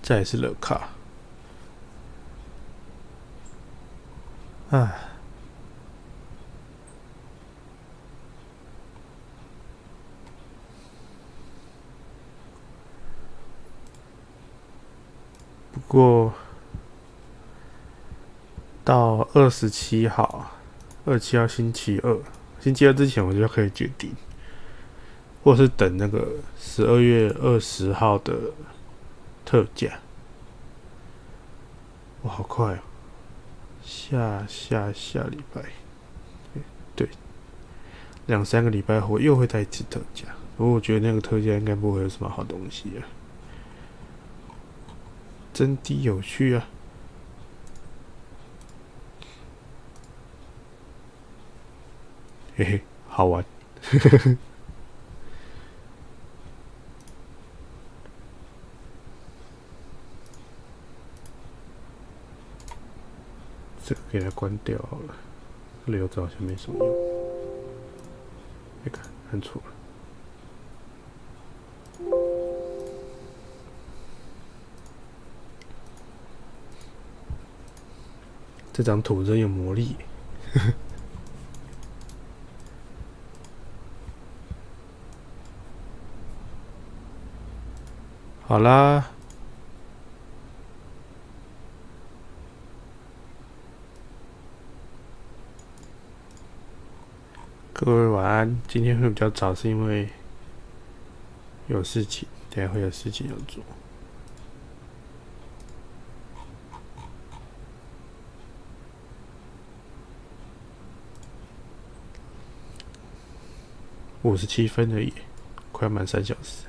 [SPEAKER 1] 再来是乐卡。唉，不过到27号星期二之前我就可以决定，或是等那个12月20号的特价。哇，好快哦！下礼拜，对，2-3个礼拜后又会再一次特价。不过我觉得那个特价应该不会有什么好东西啊，真的有趣啊！嘿嘿，好玩。这个给它关掉好了，留着好像没什么用。看错了。这张图真有魔力。好啦，各位晚安。今天会比较早，是因为有事情，等一下会有事情要做。57分而已，快满3小时。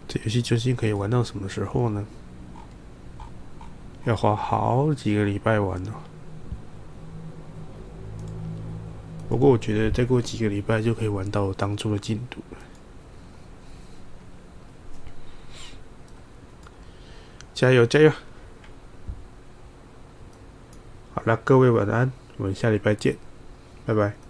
[SPEAKER 1] 这游戏究竟可以玩到什么时候呢？要花好几个礼拜玩哦。不过我觉得再过几个礼拜就可以玩到当初的进度了。加油加油！好了，各位晚安，我们下礼拜见，拜拜。